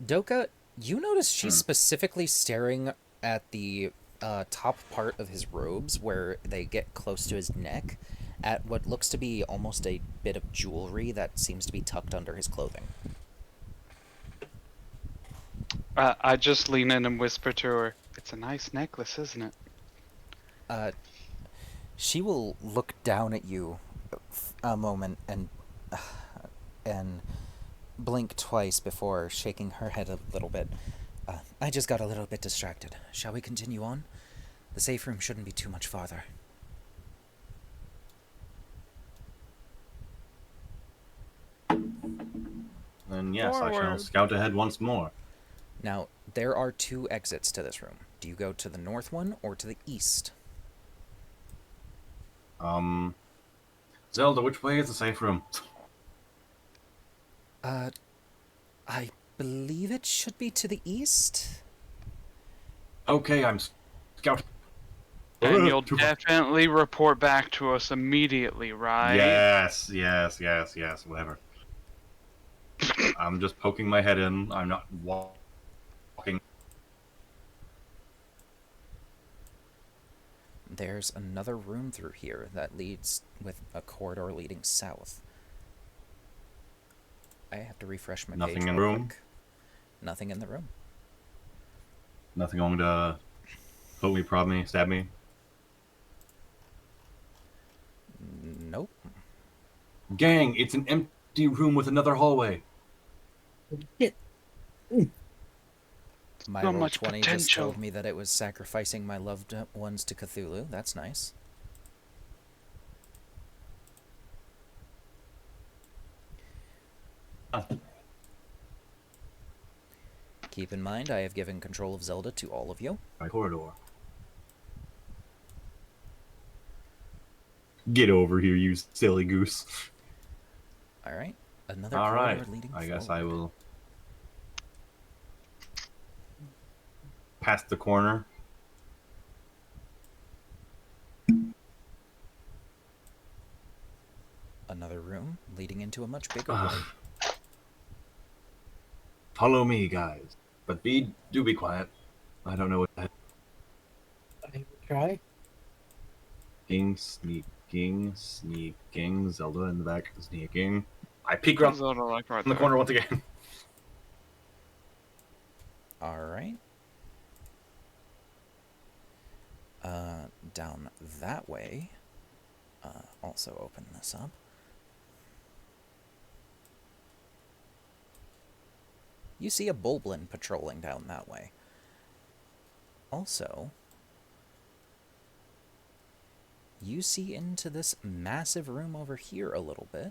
Doka, you notice she's specifically staring at the top part of his robes where they get close to his neck at what looks to be almost a bit of jewelry that seems to be tucked under his clothing. I just lean in and whisper to her, it's a nice necklace, isn't it? She will look down at you a moment and blink twice before shaking her head a little bit. I just got a little bit distracted. Shall we continue on? The safe room shouldn't be too much farther. Then yes, I shall Forward. scout ahead once more. Now, there are 2 exits to this room. Do you go to the north one or to the east? Zelda, which way is the safe room? I believe it should be to the east? Okay, I'm scout. And you'll definitely report back to us immediately, right? Yes, whatever. I'm just poking my head in. I'm not walking. There's another room through here that leads with a corridor leading south. I have to refresh my page Nothing in real room? quick. Nothing in the room. Nothing going to poke me, prod me, stab me. Nope. Gang, it's an empty room with another hallway. Shit. My So roll much 20 just potential. told me that it was sacrificing my loved ones to Cthulhu. That's nice. Keep in mind, I have given control of Zelda to all of you. Right corridor. Get over here, you silly goose. Alright. Another All corridor right, leading I forward. guess I will pass the corner. Another room leading into a much bigger room. Follow me, guys. But do be quiet. I don't know what that I will try. sneaking. Zelda in the back, sneaking. I peek around Zelda, like right the there. corner once again. Alright. Down that way. Also open this up. You see a Bulblin patrolling down that way. Also, you see into this massive room over here a little bit.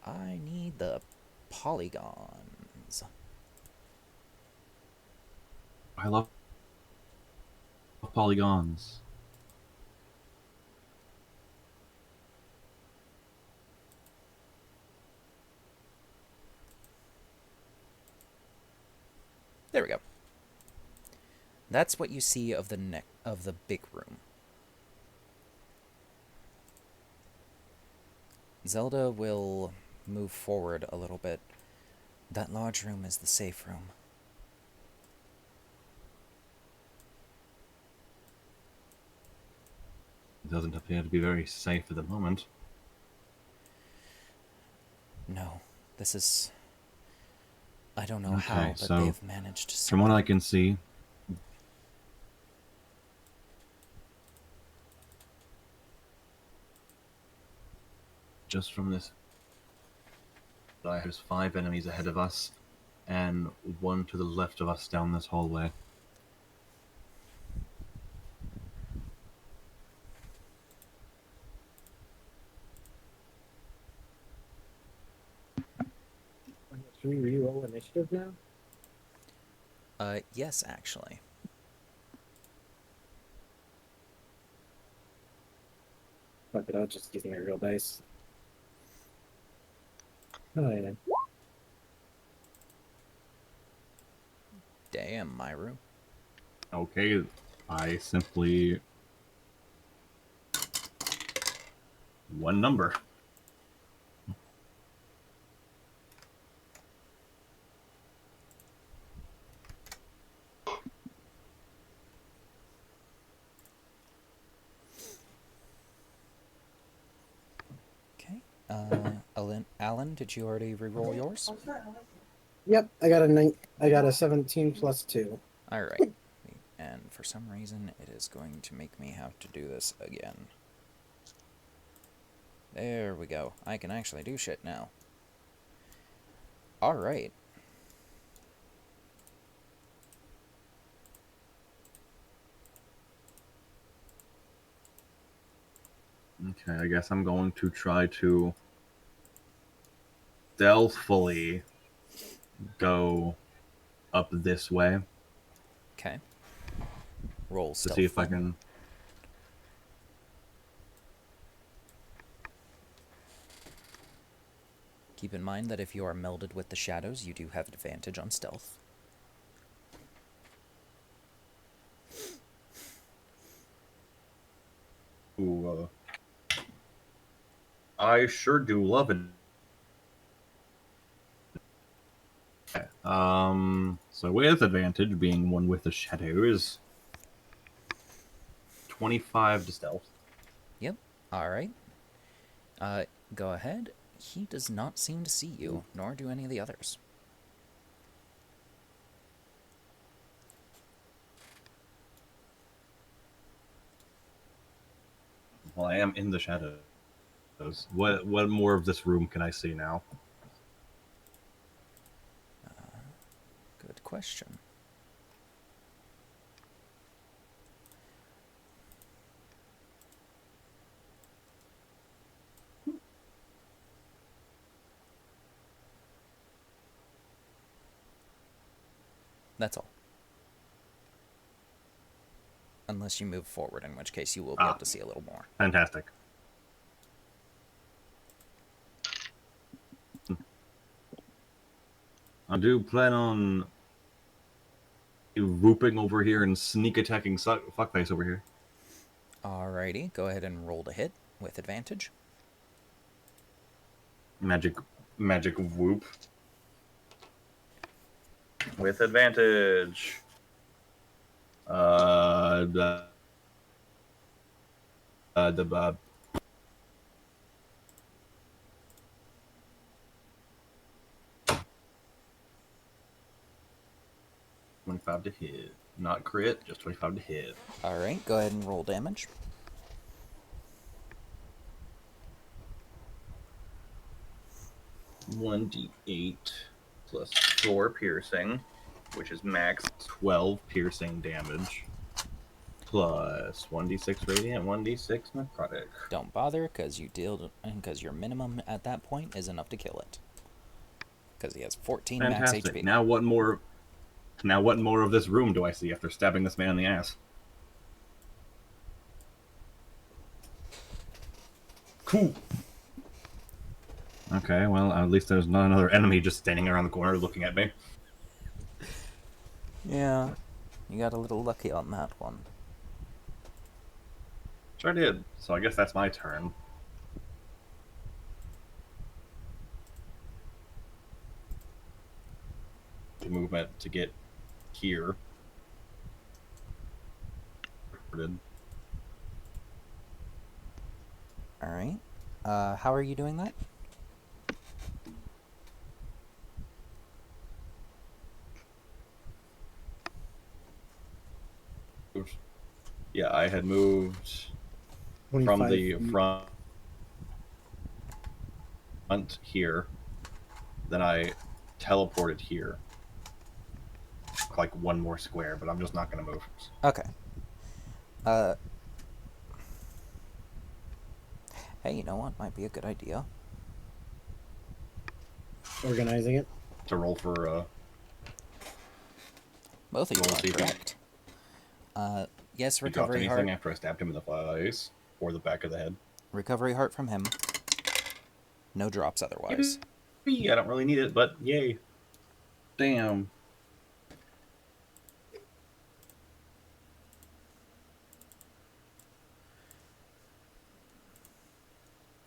I need the polygons. I love polygons. There we go. That's what you see of the big room. Zelda will move forward a little bit. That large room is the safe room. It doesn't appear to be very safe at the moment. No, this is... I don't know Okay, how, but so they've managed to... From what I can see, just from this, there's 5 enemies ahead of us, and 1 to the left of us down this hallway. Should we re-roll initiative now? Yes, actually. Fuck it, I'll just give me a real dice. Oh yeah. Damn, Myru. Okay, I simply... one number. Okay. Alan, did you already re-roll yours? Yep, I got a 17 plus 2. Alright. And for some reason, it is going to make me have to do this again. There we go. I can actually do shit now. Alright. Okay, I guess I'm going to try to stealthily go up this way Okay. Roll to stealth see if I then. can. Keep in mind that if you are melded with the shadows, you do have advantage on stealth. Ooh, I sure do love it. So with advantage, being one with the shadows, 25 to stealth. Yep. All right. Go ahead. He does not seem to see you, nor do any of the others. Well, I am in the shadows. What more of this room can I see now? Good question. That's all. Unless you move forward, in which case you will be able to see a little more. Fantastic. I do plan on whooping over here and sneak attacking fuckface over here. Alrighty, go ahead and roll to hit with advantage. Magic whoop. With advantage. The 25 to hit. Not crit, just 25 to hit. Alright, go ahead and roll damage. $1d8 plus 4 piercing, which is max 12 piercing damage. Plus 1d6 radiant, 1d6 necrotic. Don't bother, because your minimum at that point is enough to kill it. Because he has 14 Fantastic. max HP. Now what more of this room do I see after stabbing this man in the ass? Cool. Okay, well, at least there's not another enemy just standing around the corner looking at me. Yeah, you got a little lucky on that one. Sure did. So I guess that's my turn. The movement to get here. Alright. How are you doing that? Yeah, I had moved 25 from the feet. front here. Then I teleported here. Like one more square, but I'm just not going to move. Okay. Hey, you know what? Might be a good idea. Organizing it. To roll for Both of you roll are see if he correct. Yes, dropped recovery anything heart. after I stabbed him in the face or the back of the head. Recovery heart from him. No drops otherwise. I don't really need it, but yay. Damn.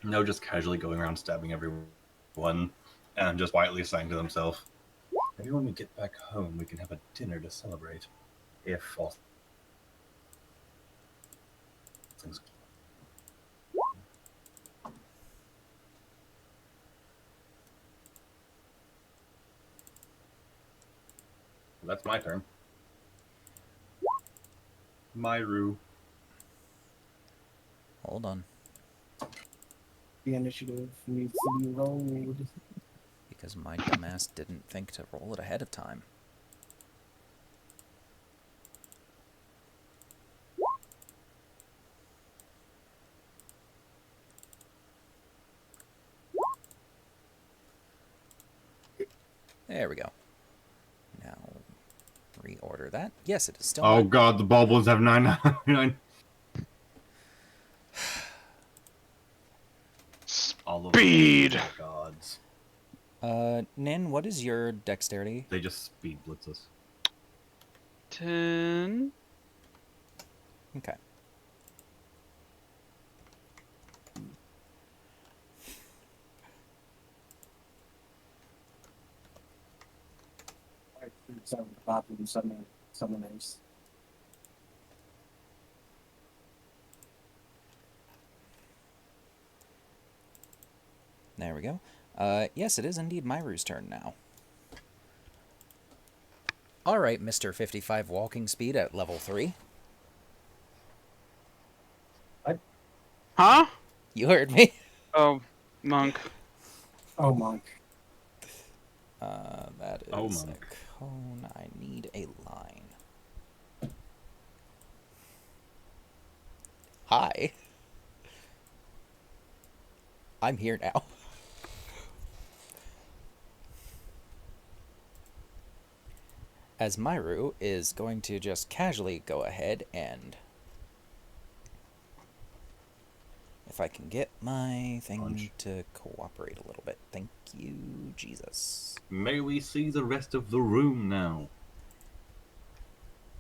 No, just casually going around stabbing everyone and just quietly saying to themselves, maybe when we get back home, we can have a dinner to celebrate. If all things. That's my turn. Myru. Hold on. The initiative needs to be rolled. Because my dumbass didn't think to roll it ahead of time. There we go. Now, reorder that. Yes, it is still Oh not... god, the bubbles have 999. All of Speed. the gods. Nin, what is your dexterity? They just speed blitz us. 10. Okay. Summoners. There we go. Yes, it is indeed Myru's turn now. Alright, Mr. 55 walking speed at level 3. Huh? You heard me. Oh, monk. Oh, monk. That is Oh, a monk. cone. I need a line. Hi. I'm here now. As Myru is going to just casually go ahead and... If I can get my thing Punch. to cooperate a little bit. Thank you, Jesus. May we see the rest of the room now?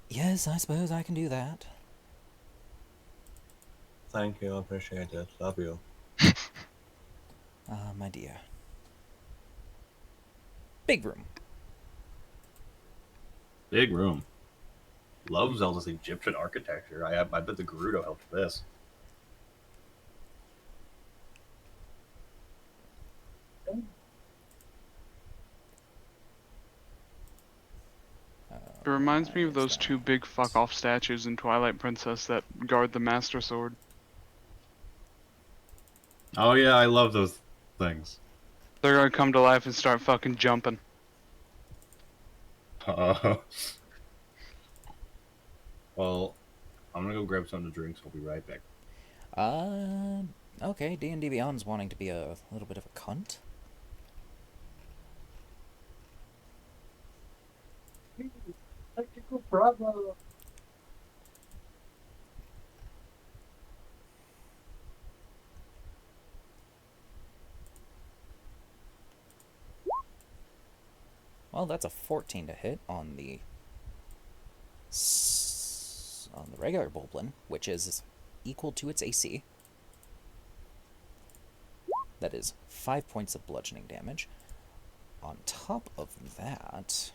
Yes, I suppose I can do that. Thank you, I appreciate it. Love you. My dear. Big room. Big room. Love Zelda's Egyptian architecture. I bet the Gerudo helped with this. It reminds me of those two big fuck-off statues in Twilight Princess that guard the Master Sword. Oh yeah, I love those things. They're gonna come to life and start fucking jumping. Well, I'm gonna go grab something to drink, so I'll be right back. Okay, D&D Beyond's wanting to be a little bit of a cunt. Technical problem. Well, that's a 14 to hit on the regular Bulblin, which is equal to its AC. That is 5 points of bludgeoning damage. On top of that,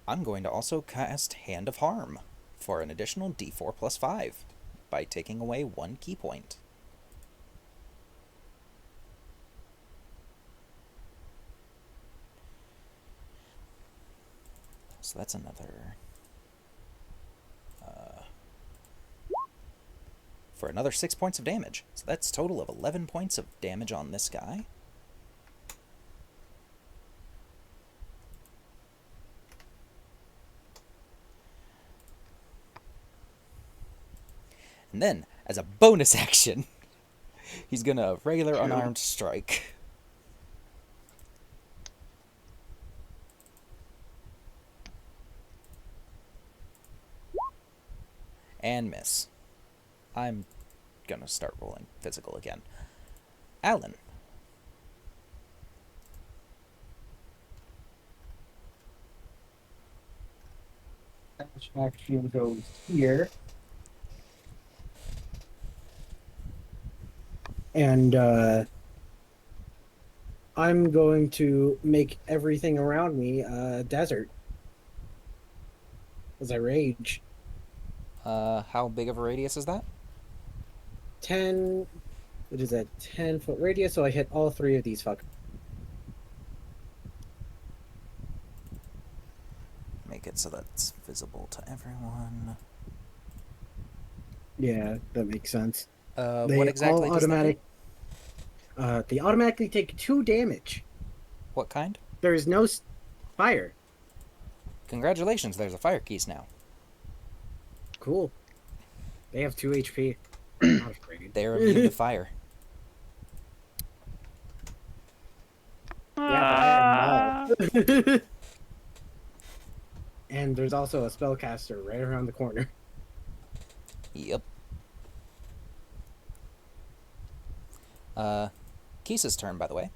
I'm going to also cast Hand of Harm for an additional D4 plus 5 by taking away 1 key point. So that's another... for another 6 points of damage. So that's a total of 11 points of damage on this guy. And then, as a bonus action, he's gonna regular unarmed strike. And miss. I'm gonna start rolling physical again. Alan. Action goes here. And I'm going to make everything around me a desert as I rage. How big of a radius is that? 10. It is a 10-foot radius, so I hit all 3 of these fuckers. Make it so that's visible to everyone. Yeah, that makes sense. What exactly all does automatic. that They automatically take 2 damage. do? What kind? There is no fire. Congratulations, there's a fire keys now. Cool. They have 2 HP. I'm not afraid. They're immune to fire. Yeah, but I am Maul. And there's also a spellcaster right around the corner. Yep. Kisa's turn, by the way.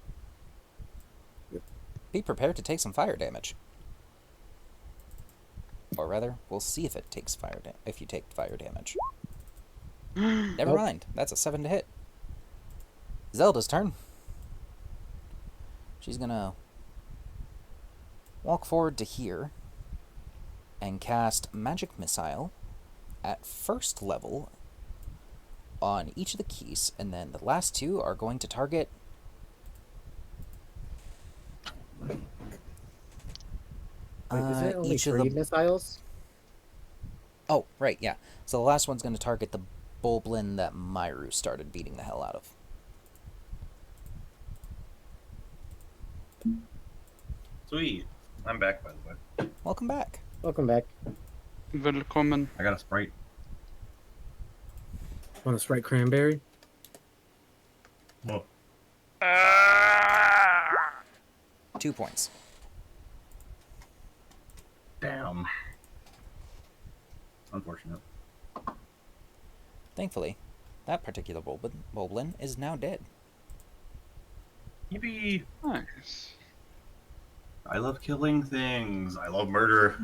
Be prepared to take some fire damage. Or rather, we'll see if it takes if you take fire damage. Never Nope. mind. That's a 7 to hit. Zelda's turn. She's gonna walk forward to here and cast Magic Missile at first level on each of the keys, and then the last two are going to target Wait, is it only each 3 of the... missiles? Oh, right, yeah. So the last one's going to target the Boblin that Myru started beating the hell out of. Sweet. I'm back, by the way. Welcome back. Welcome back. Willkommen. I got a Sprite. Want a Sprite Cranberry? Well, 2 points. damn. Unfortunate. Thankfully, that particular Boblin is now dead. Yippee! Nice. I love killing things. I love murder.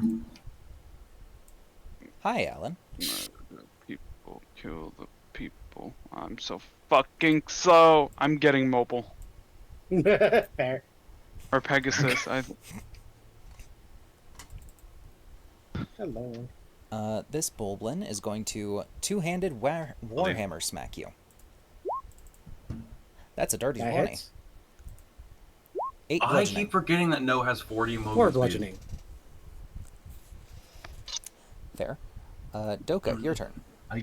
Hi, Alan. Murder people, kill the people. I'm so fucking slow. I'm getting mobile. Fair. Or Pegasus. Hello. This Boblin is going to two-handed Warhammer smack you. That's a dirty That 20. hits. 8 I bludgeoning. keep forgetting that No has 40 movement 4 speed. bludgeoning. Fair. Doka, your turn. I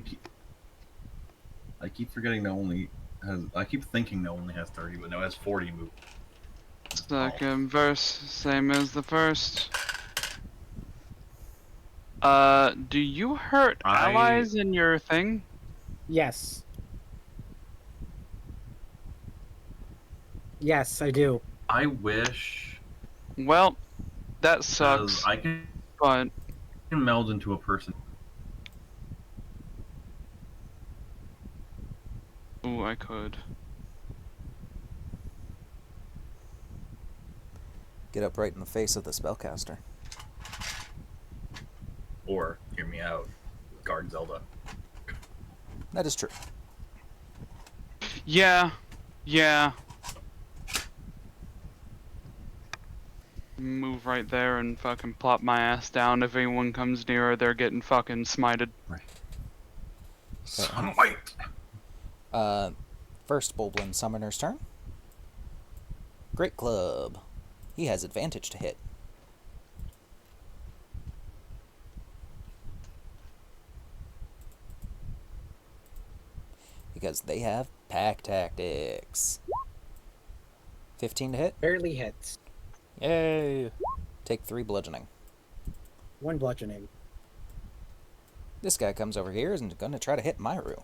keep forgetting No only has. I keep thinking No only has 30, but No has 40 move. Second verse, same as the first. Do you hurt allies in your thing? Yes. Yes, I do. I wish. Well, that 'Cause sucks. I can But meld into a person. ooh, I could. Get up right in the face of the spellcaster. Or, hear me out, guard Zelda. That is true. Yeah, yeah. Move right there and fucking plop my ass down. If anyone comes near, they're getting fucking smited. Right. Smite! First Boblin Summoner's turn. Great Club. He has advantage to hit. Because they have pack tactics. 15 to hit. Barely hits. Yay! Take 3 bludgeoning. 1 bludgeoning. This guy comes over here and is going to try to hit Myru.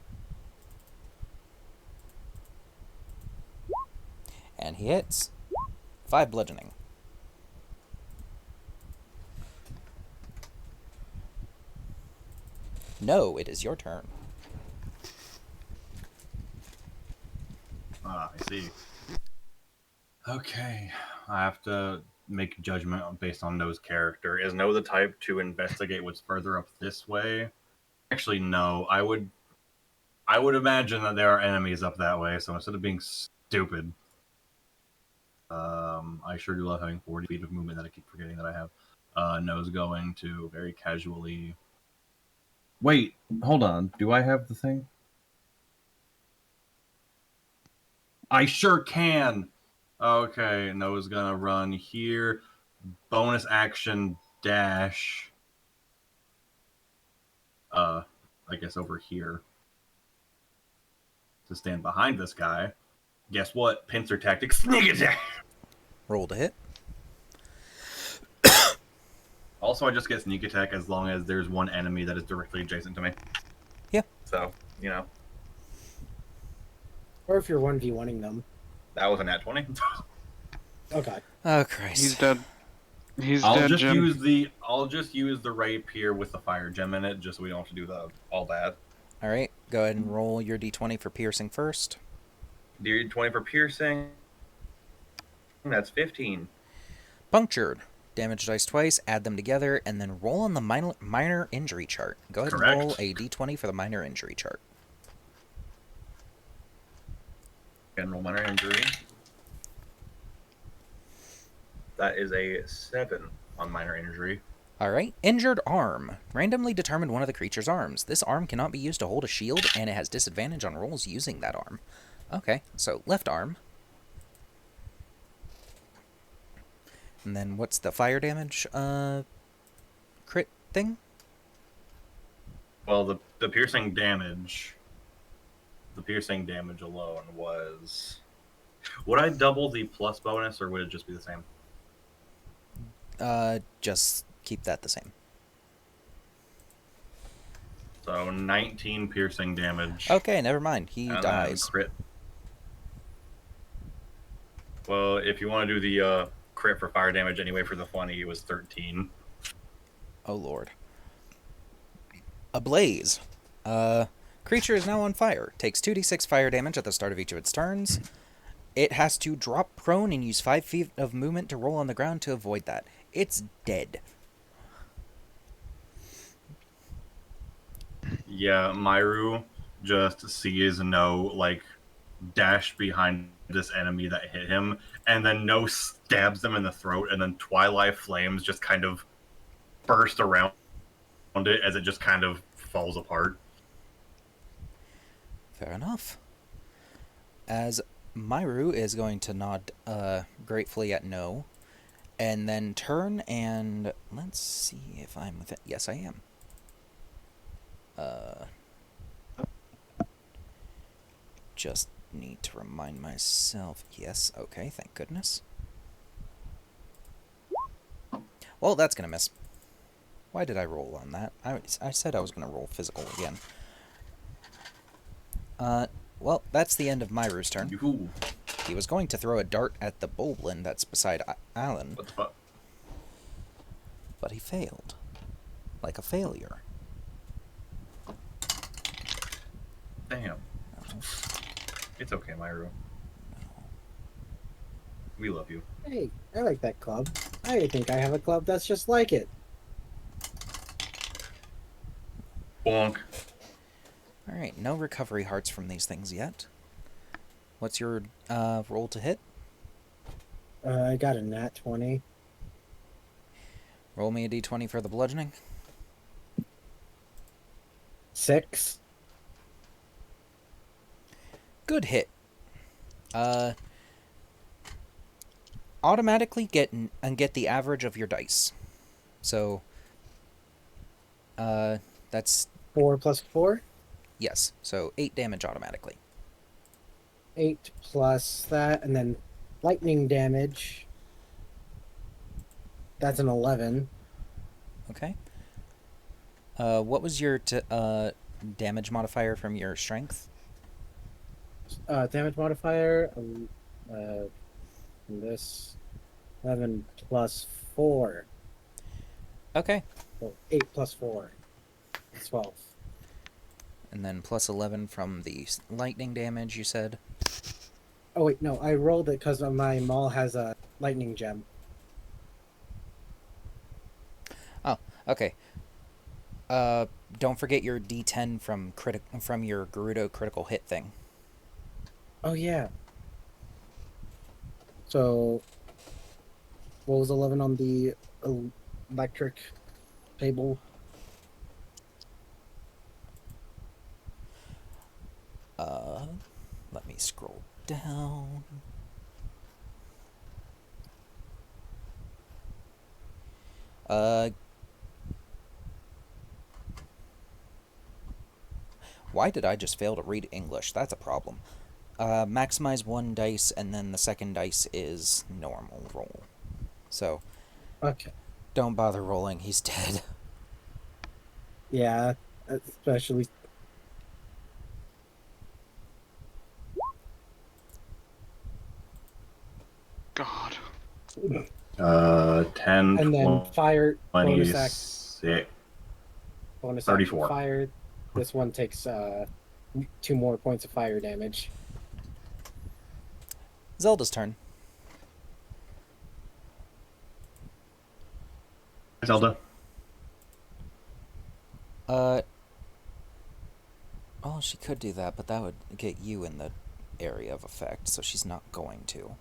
And he hits. 5 bludgeoning. No, it is your turn. Ah, I see. Okay, I have to make a judgment based on No's character. Is No the type to investigate what's further up this way? Actually, no. I would imagine that there are enemies up that way, so instead of being stupid, I sure do love having 40 feet of movement that I keep forgetting that I have. No's going to very casually... Wait, hold on. Do I have the thing? I sure can! Okay, Noah's gonna run here. Bonus action dash. I guess over here. To stand behind this guy. Guess what? Pincer tactic, sneak attack! Roll to hit. Also, I just get sneak attack as long as there's one enemy that is directly adjacent to me. Yeah. So, you know. Or if you're 1v1ing them. That was a nat 20. Okay. Oh, Christ. He's dead. He's I'll dead, just Jim. use the rapier with the fire gem in it, just so we don't have to do all that. All right, go ahead and roll your d20 for piercing first. D20 for piercing. That's 15. Punctured. Damage dice twice, add them together, and then roll on the minor injury chart. Go ahead Correct. and roll a d20 for the minor injury chart. General minor injury. That is a 7 on minor injury. Alright, injured arm. Randomly determine one of the creature's arms. This arm cannot be used to hold a shield, and it has disadvantage on rolls using that arm. Okay, so left arm. And then what's the fire damage crit thing? Well, the piercing damage alone was. Would I double the plus bonus, or would it just be the same? Just keep that the same. So 19 piercing damage. Okay, never mind. He and then dies. Crit. Well, if you want to do the crit for fire damage anyway for the funny, it was 13. Oh lord. Ablaze. Creature is now on fire. Takes 2d6 fire damage at the start of each of its turns. It has to drop prone and use 5 feet of movement to roll on the ground to avoid that. It's dead. Yeah, Myru just sees No, like, dash behind this enemy that hit him, and then No stabs them in the throat, and then Twilight Flames just kind of burst around it as it just kind of falls apart. Fair enough. As Myru is going to nod gratefully at no, and then turn and let's see if I'm with it. Yes, I am. Just need to remind myself. Yes, okay, thank goodness. Well, that's gonna miss. Why did I roll on that? I said I was gonna roll physical again. Well, that's the end of Myru's turn. Yoo-hoo. He was going to throw a dart at the boblin that's beside Alan, What the fuck? but he failed. Like a failure. Damn. It's okay, Myru. We love you. Hey, I like that club. I think I have a club that's just like it. Bonk. Alright, no recovery hearts from these things yet. What's your roll to hit? I got a nat 20. Roll me a d20 for the bludgeoning. 6. Good hit. Automatically get the average of your dice. So, that's 4 plus 4. yes. So 8 damage automatically. 8 plus that, and then lightning damage. That's an 11. Okay. What was your damage modifier from your strength? Damage modifier. This 11 plus 4. Okay. So 8 plus 4. 12. And then plus 11 from the lightning damage, you said? Oh wait, no, I rolled it because my maul has a lightning gem. Oh, okay. Don't forget your D10 from your Gerudo critical hit thing. Oh yeah. So, what was 11 on the electric table? Let me scroll down. Why did I just fail to read English? That's a problem. Maximize one dice, and then the second dice is normal roll. So, Okay. don't bother rolling, he's dead. Yeah, especially. God. 10, And then fire bonus act 26, bonus 34. action fired. This one takes 2 more points of fire damage. Zelda's turn. Zelda. Well, she could do that, but that would get you in the area of effect, so she's not going to.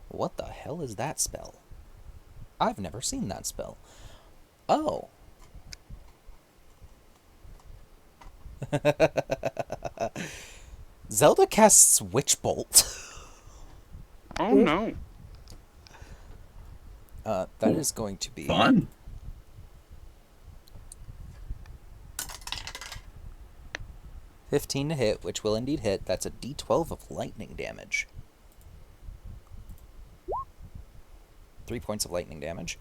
What the hell is that spell? I've never seen that spell. Oh. Zelda casts Witch Bolt. Oh no. That is going to be... Fun. $15 to hit, which will indeed hit. That's a d12 of lightning damage. 3 points of lightning damage.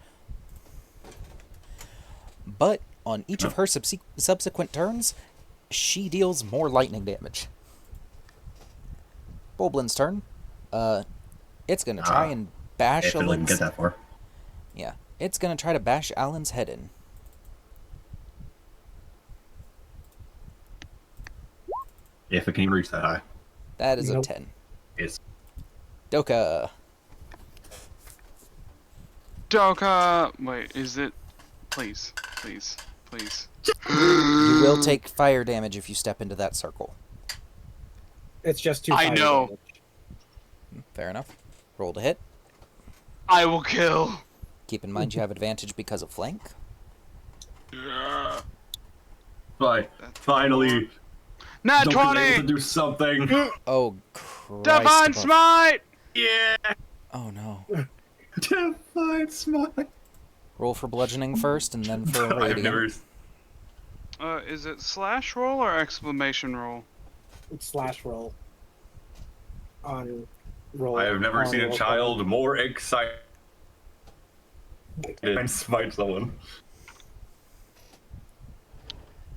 But on each of her subsequent turns, she deals more lightning damage. Bulblin's turn. It's gonna try and bash If it'll even Alan's... get that far. Yeah, it's gonna try to bash Alan's head in. If it can even reach that high. That is Nope. a 10. It's Doka. Doka! Wait, is it? Please, please, please. You will take fire damage if you step into that circle. It's just 2 I fire know. damage. Fair enough. Roll to hit. I will kill. Keep in mind you have advantage because of flank. finally. Nat Don't be able to 20! do something. Oh, Christ. Divine above- Smite! Yeah. Oh, no. Divine Smite. Roll for bludgeoning first, and then for I've radiant. never. Is it slash roll or exclamation roll? It's slash roll. On roll. I have never on seen a roll child more excited and smite someone.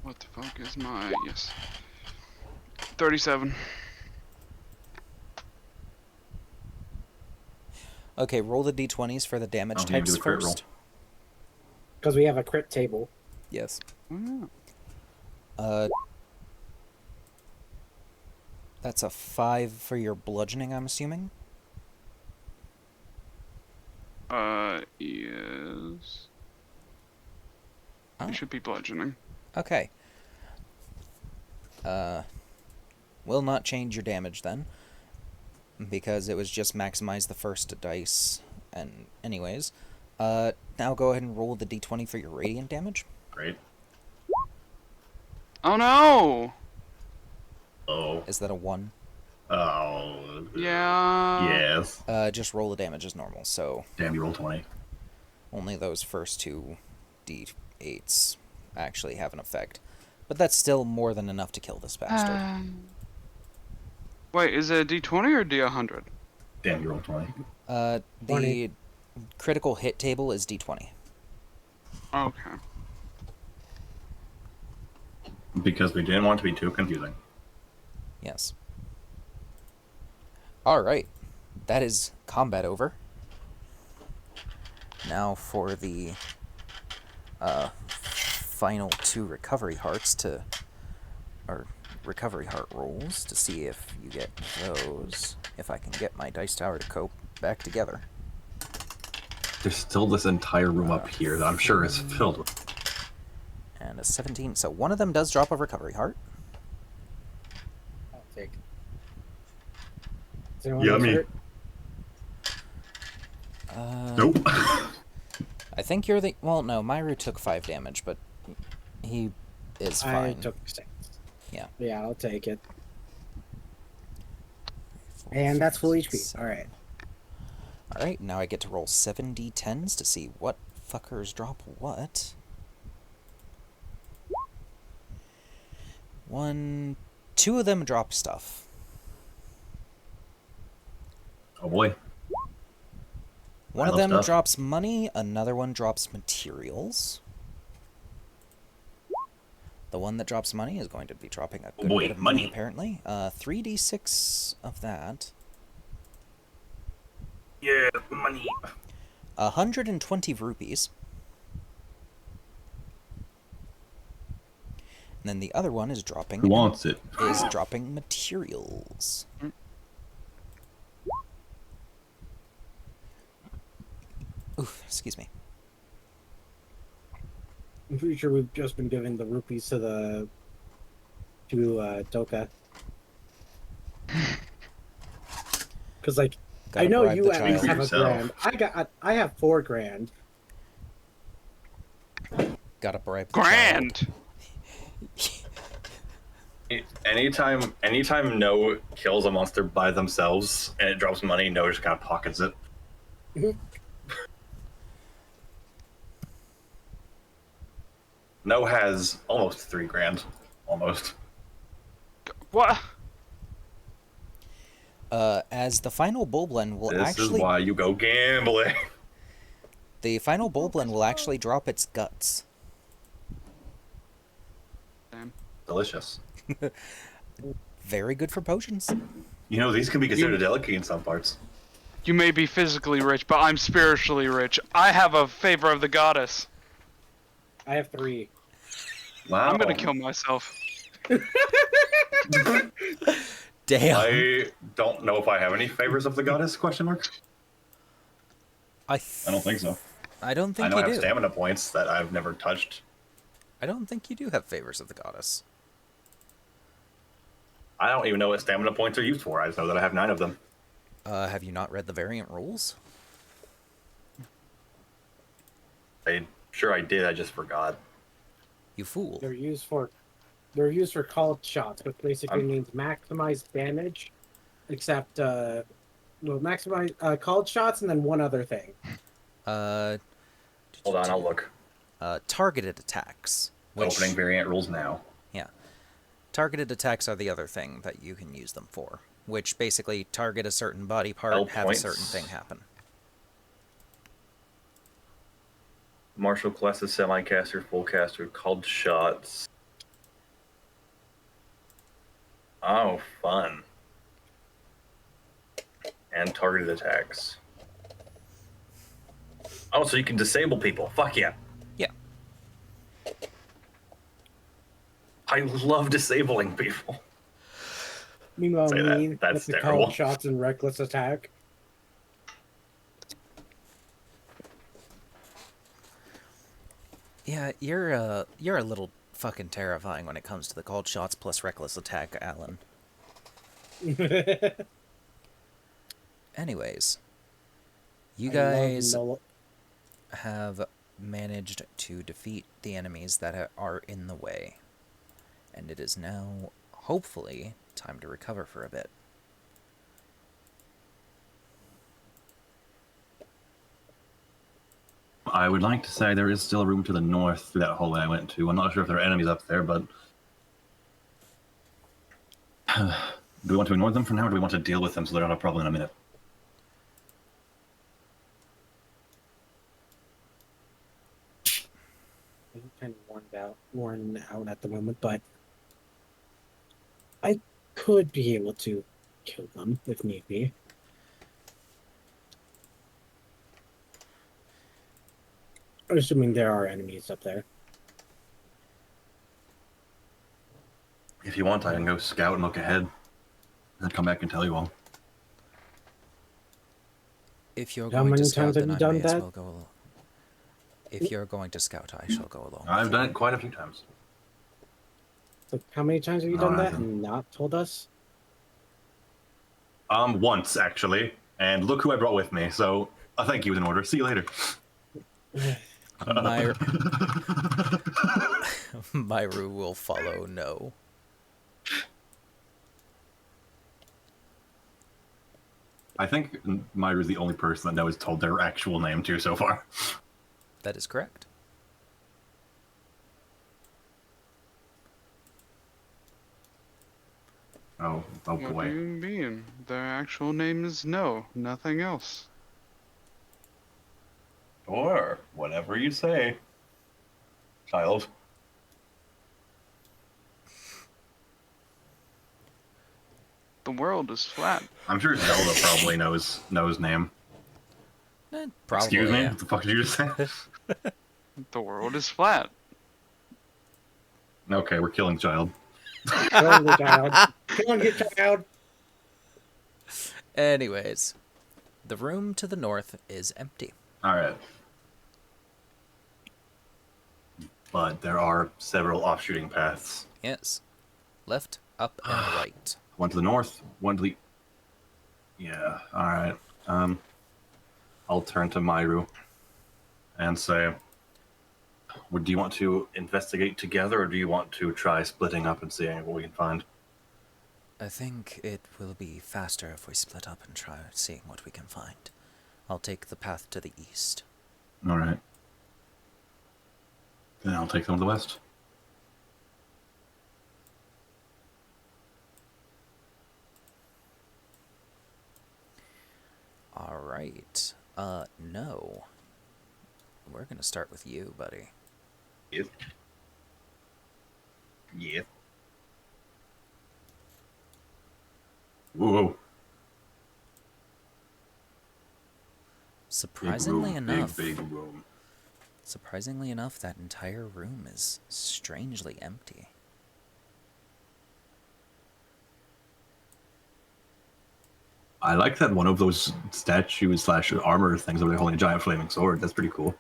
What the fuck is my... Yes. 37. Okay, roll the d20s for the damage Oh, you do types the crit roll. first. Because we have a crit table. Yes. Oh, That's a 5 for your bludgeoning, I'm assuming? yes. Oh. It should be bludgeoning. Okay. Will not change your damage then, because it was just maximize the first dice, and anyways. Now go ahead and roll the d20 for your radiant damage. Great. Oh no! Oh. Is that a 1? Oh. Yeah. Yes. Just roll the damage as normal, so Damn, you roll 20. only those first 2 d8s actually have an effect. But that's still more than enough to kill this bastard. Wait, is it a D20 or D100? Damn, you roll 20. The 20. critical hit table is d20. Okay. Because we didn't want it to be too confusing. Yes. Alright. That is combat over. Now for the final 2 recovery hearts or recovery heart rolls to see if you get those. If I can get my dice tower to cope back together. There's still this entire room up here that I'm sure is filled with. And a 17. So one of them does drop a recovery heart. I'll take. Is anyone else Yummy. hurt? Nope. I think you're the... Well, no, Myru took 5 damage, but he is I fine. took 6. Yeah. Yeah, I'll take it. And that's full HP. Alright. Alright, now I get to roll 7 d10s to see what fuckers drop what. 2 of them drop stuff. Oh boy. One I of love them stuff. drops money, another one drops materials. The one that drops money is going to be dropping a good boy, bit of money, money. apparently. 3d6 of that. Yeah, money. 120 rupees. And then the other one is dropping... Who wants it? Is dropping materials. Oof, excuse me. I'm pretty sure we've just been giving the rupees to Doka. Because like, Gotta I know bribe you the at least child. have a Yourself. grand. I have 4 grand. Gotta bribe the child. Grand. Anytime No kills a monster by themselves and it drops money, No just kind of pockets it. No has almost 3 grand. Almost. What? As the final Bulblin will This actually... is why you go gambling. The final Bulblin will actually drop its guts. Damn. Delicious. Very good for potions. You know, these can be considered a delicacy in some parts. You may be physically rich, but I'm spiritually rich. I have a favor of the goddess. I have 3. Wow. I'm gonna kill myself. Damn. I don't know if I have any favors of the goddess, question mark? I don't think so. I don't I think know I you have do. stamina points that I've never touched. I don't think you do have favors of the goddess. I don't even know what stamina points are used for. I just know that I have 9 of them. Have you not read the variant rules? Sure I did, I just forgot. You fool. They're used for called shots, which basically means maximize damage, except maximize called shots and then one other thing. Hold on, I'll look. Targeted attacks. Which, Opening variant rules now. yeah. Targeted attacks are the other thing that you can use them for. Which basically target a certain body part, L have points. a certain thing happen. Martial classes, semi-caster, full caster, called shots. Oh, fun. And targeted attacks. Oh, so you can disable people. Fuck yeah. Yeah. I love disabling people. Meanwhile, Say that. me That's with the terrible. called shots and reckless attack. Yeah, you're a little fucking terrifying when it comes to the called shots plus reckless attack, Alan. Anyways, you guys have managed to defeat the enemies that are in the way. And it is now, hopefully, time to recover for a bit. I would like to say there is still a room to the north through that hallway I went to. I'm not sure if there are enemies up there, but... do we want to ignore them for now, or do we want to deal with them so they're not a problem in a minute? I'm kind of worn out at the moment, but I could be able to kill them if need be. Assuming there are enemies up there. If you want, I can go scout and look ahead, and then come back and tell you all. If you're How going to many scout, times have then you I done may as that? well go along. If you're going to scout, I shall go along. I've done it quite a few times. So how many times have you done that and not told us? Once, actually. And look who I brought with me, so a thank you is in order. See you later. Myru will follow no. I think Myra's the only person that knows told their actual name to so far. That is correct. Oh What do boy. you mean? Their actual name is No, nothing else. Or whatever you say, child. The world is flat. I'm sure Zelda probably knows name. Probably, Excuse me? yeah. What the fuck did you just say? The world is flat. Okay, we're killing child. Killing the child. Killing your child. Anyways, the room to the north is empty. Alright. But there are several offshooting paths. Yes. Left, up, and right. One to the north, one to the... Yeah, alright. I'll turn to Myru and say, do you want to investigate together, or do you want to try splitting up and seeing what we can find? I think it will be faster if we split up and try seeing what we can find. I'll take the path to the east. Alright. Then I'll take them to the west. Alright. No. We're gonna start with you, buddy. Yes. Yes. Whoa. Surprisingly big room, enough, big room. surprisingly enough, that entire room is strangely empty. I like that one of those statues / armor things where they're holding a giant flaming sword. That's pretty cool.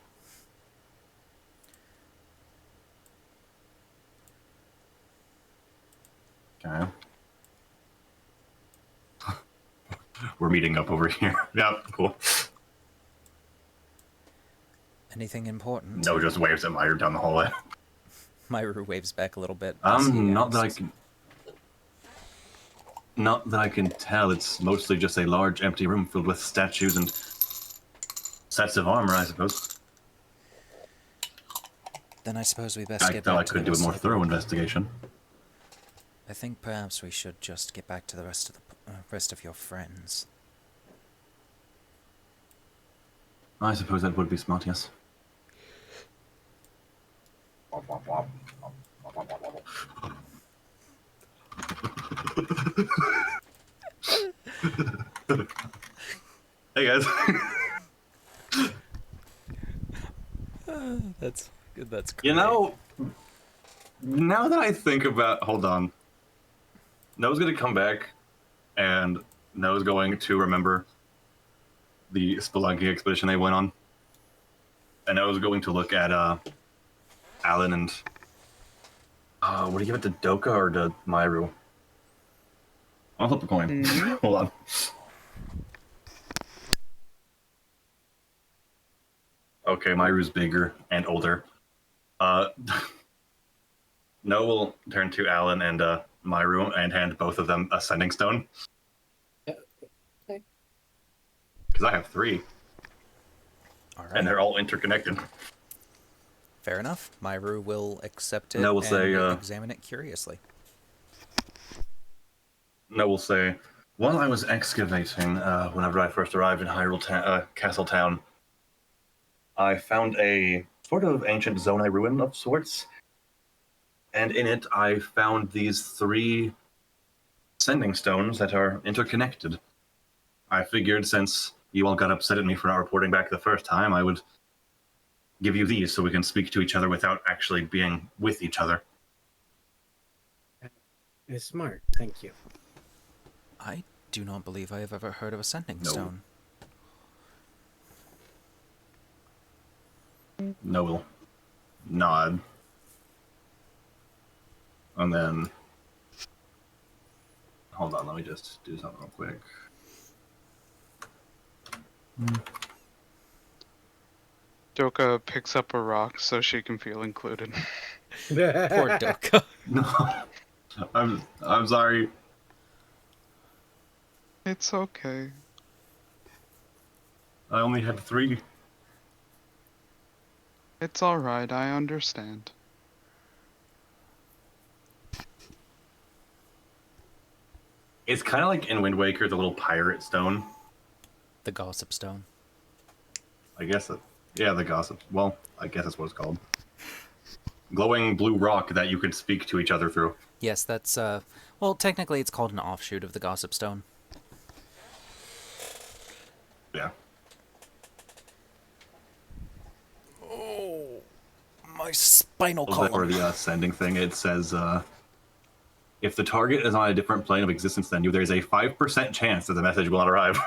Okay. We're meeting up over here. Yep, cool. Anything important? No, just waves at Myru down the hallway. Myru waves back a little bit. as he Not that I asks, can. Not that I can tell. It's mostly just a large empty room filled with statues and sets of armor, I suppose. Then I suppose we best I get thought I back to the could do a rest more of the thorough group. investigation. I think perhaps we should just get back to the rest of your friends. I suppose that would be smart, yes. Hey guys. That's great. You know, now that I think about, hold on. Noah's gonna come back, and Noah's going to remember the Spelunky expedition they went on. And Noah's going to look at Alan and would he give it to Doka or to Myru? I'll flip a coin. Hold on. Okay, Myru's bigger and older. Noah will turn to Alan and Myru and hand both of them a sending stone. Okay. Because I have 3, All right. and they're all interconnected. Fair enough. Myru will accept it No, we'll and say, examine it curiously. Noah will say, while I was excavating, whenever I first arrived in Hyrule Castle Town, I found a sort of ancient Zonai ruin of sorts, and in it I found these 3 sending stones that are interconnected. I figured since you all got upset at me for not reporting back the first time, I would give you these so we can speak to each other without actually being with each other. It's smart. Thank you. I do not believe I have ever heard of a sending No. stone. Noah will nod. And then... Hold on, let me just do something real quick. Doka picks up a rock so she can feel included. Poor Doka. No, I'm sorry. It's okay. I only had 3. It's alright, I understand. It's kind of like in Wind Waker, the little pirate stone. The gossip stone. I guess it. Yeah, the gossip. Well, I guess that's what it's called. glowing blue rock that you could speak to each other through. Yes, that's, well, technically it's called an offshoot of the Gossip Stone. Yeah. Oh, my spinal For column. the sending thing, it says, if the target is on a different plane of existence than you, there's a 5% chance that the message will not arrive.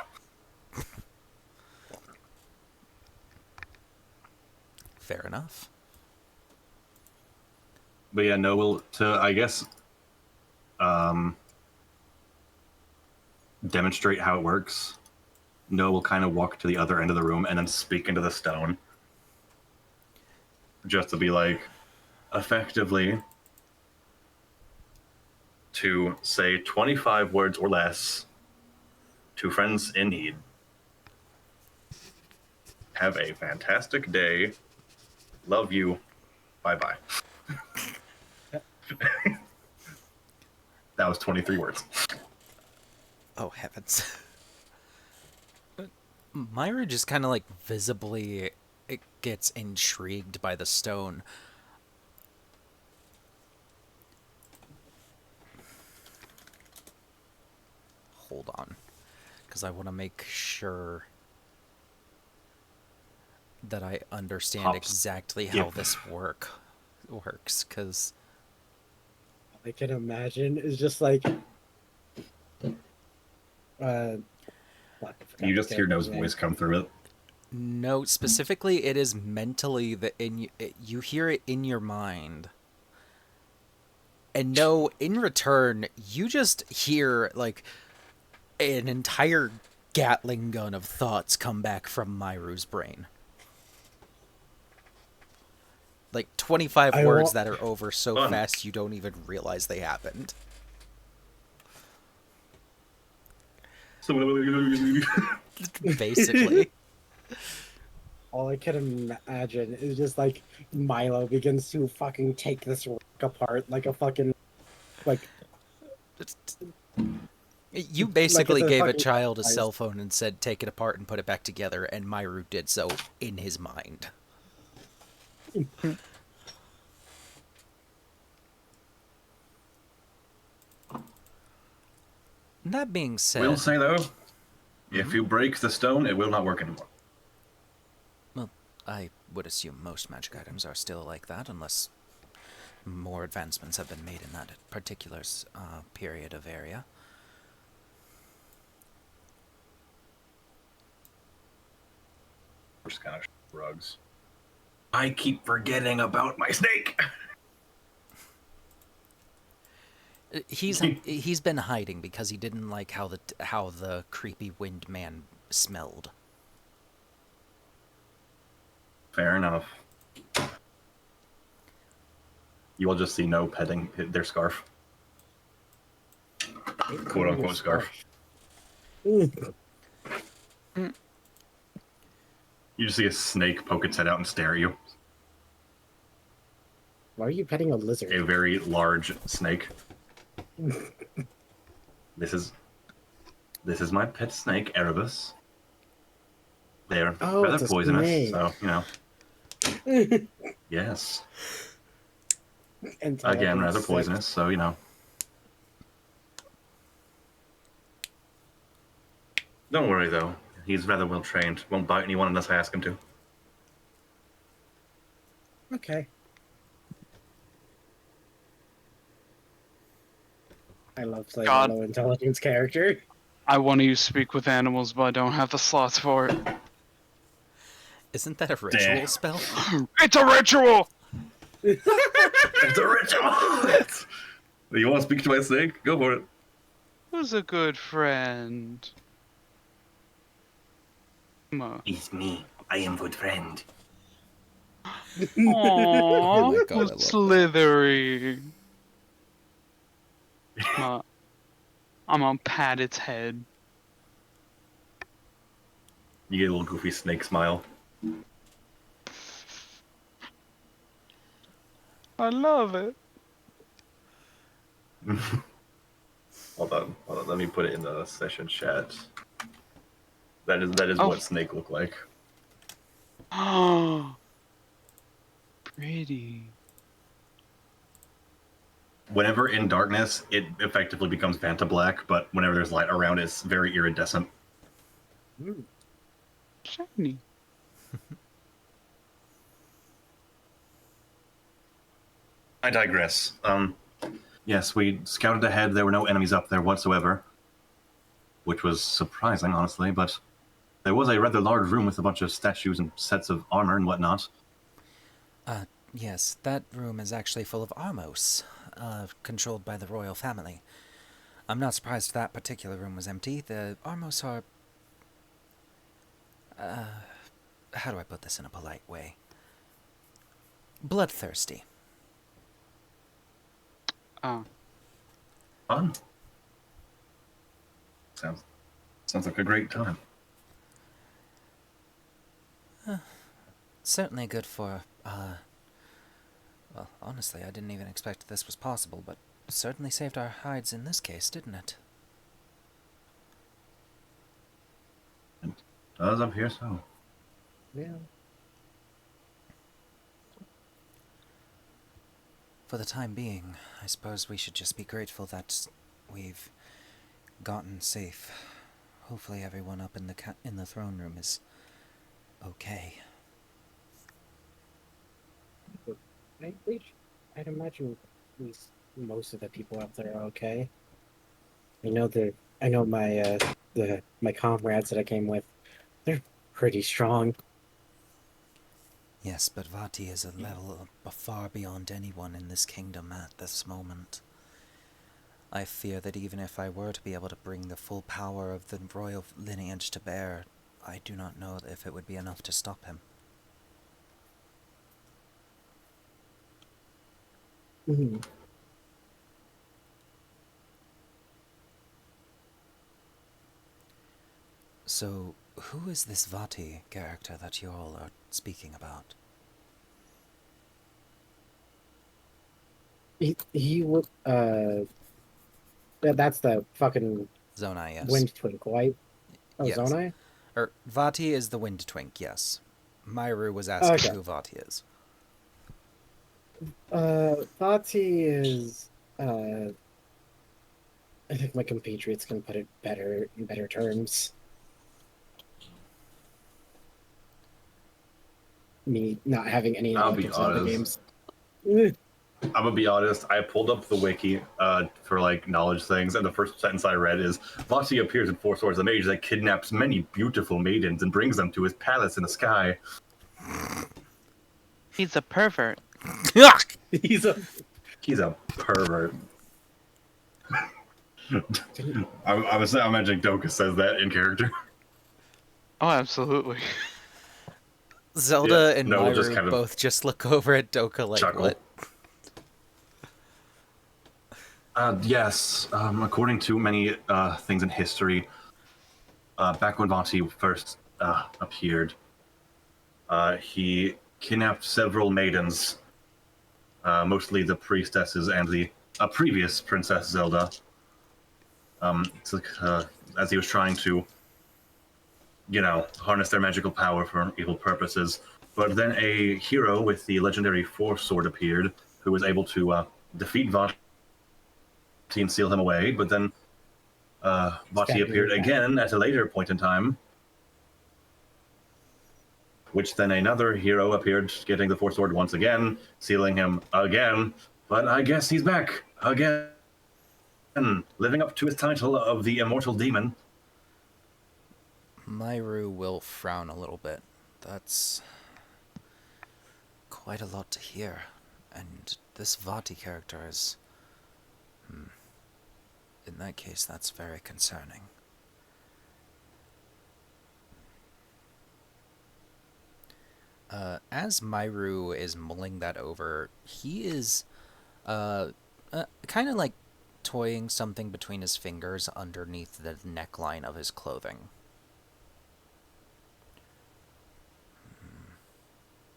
Fair enough. But yeah, no, we'll, I guess, demonstrate how it works. Noah will kind of walk to the other end of the room and then speak into the stone. Just to be like, effectively, to say 25 words or less to friends in need. Have a fantastic day. Love you. Bye-bye. That was 23 words. Oh, heavens. Myra just kind of, like, visibly it gets intrigued by the stone. Hold on. Because I want to make sure that I understand Pops. exactly how Yep. this works, because... I can imagine is just like fuck, I forgot You just the hear character's No's name. voice come through it. No, specifically, it is mentally that you hear it in your mind. And no, in return, you just hear, like, an entire Gatling gun of thoughts come back from Myru's brain. Like, 25 I words won't- that are over so Fun. fast you don't even realize they happened. Basically. All I can imagine is just like Milo begins to fucking take this rock apart like a fucking like You basically a gave a fucking child a surprise. cell phone and said, take it apart and put it back together, and Myru did so in his mind. That being said, Will say, though, if you break the stone, it will not work anymore. well, I would assume most magic items are still like that, unless more advancements have been made in that particular period of area. Just kind of rugs. I keep forgetting about my snake. He's been hiding because he didn't like how the creepy wind man smelled. Fair enough. You will just see No petting their scarf. Quote unquote scarf. You just see a snake poke its head out and stare at you. Why are you petting a lizard? A very large snake. This is my pet snake, Erebus. They're Oh, rather it's a poisonous, snake. so yes. And Again, rather poisonous, so Don't worry though. He's rather well trained. Won't bite anyone unless I ask him to. Okay. I love playing God. a low intelligence character. I want to use speak with animals, but I don't have the slots for it. Isn't that a ritual spell? It's a ritual! It's a ritual! You want to speak to my snake? Go for it. Who's a good friend? Come on. It's me. I am good friend. Aww, Oh my God, I love that. slithery. I'm gonna pat its head. You get a little goofy snake smile. I love it. Hold on. Let me put it in the session chat. That is Oh. what snake look like. Oh, pretty. whenever in darkness, it effectively becomes Vanta Black, but whenever there's light around, it's very iridescent. Hmm. Shiny. I digress. Yes, we scouted ahead. There were no enemies up there whatsoever, which was surprising, honestly, but there was a rather large room with a bunch of statues and sets of armor and whatnot. Yes, that room is actually full of Armos, controlled by the royal family. I'm not surprised that particular room was empty. The Armos are... how do I put this in a polite way? Bloodthirsty. Oh. Fun. Sounds like a great time. Certainly good for, well, honestly, I didn't even expect this was possible, but certainly saved our hides in this case, didn't it? Does appear so. Yeah. For the time being, I suppose we should just be grateful that we've gotten safe. Hopefully everyone up in the throne room is okay. I'd imagine at least most of the people up there are okay. I know my comrades that I came with, they're pretty strong. Yes, but Vati is a level far beyond anyone in this kingdom at this moment. I fear that even if I were to be able to bring the full power of the royal lineage to bear, I do not know if it would be enough to stop him. Mhm. So, who is this Vati character that you all are speaking about? He would that's the fucking Zonai, yes. wind twinkle, right? Oh, Yes. Zonai? Vati is the wind twink, yes. Myru was asking Okay. who Vati is. Fati is I think my compatriots can put it better in better terms. Me not having any I'll knowledge be of Zelda honest. games. I'm gonna be honest. I pulled up the wiki for like knowledge things, and the first sentence I read is: Vati appears in Four Swords, a mage that kidnaps many beautiful maidens and brings them to his palace in the sky. He's a pervert. He's a He's a pervert. I was imagining Doka says that in character. Oh, absolutely. Zelda Yeah, and no, Myru just kind of both just look over at Doka like, chuckle. what? Yes, according to many things in history, back when Vati first appeared, he kidnapped several maidens, mostly the priestesses and the previous Princess Zelda, as he was trying to, harness their magical power for evil purposes. But then a hero with the legendary Force Sword appeared, who was able to defeat Vati and seal him away. But then Vati appeared again at a later point in time, which then another hero appeared, getting the Force Sword once again, sealing him again. But I guess he's back again, living up to his title of the Immortal Demon. Myru will frown a little bit. That's quite a lot to hear. And this Vati character is... In that case, that's very concerning. As Myru is mulling that over, he is kind of like toying something between his fingers underneath the neckline of his clothing.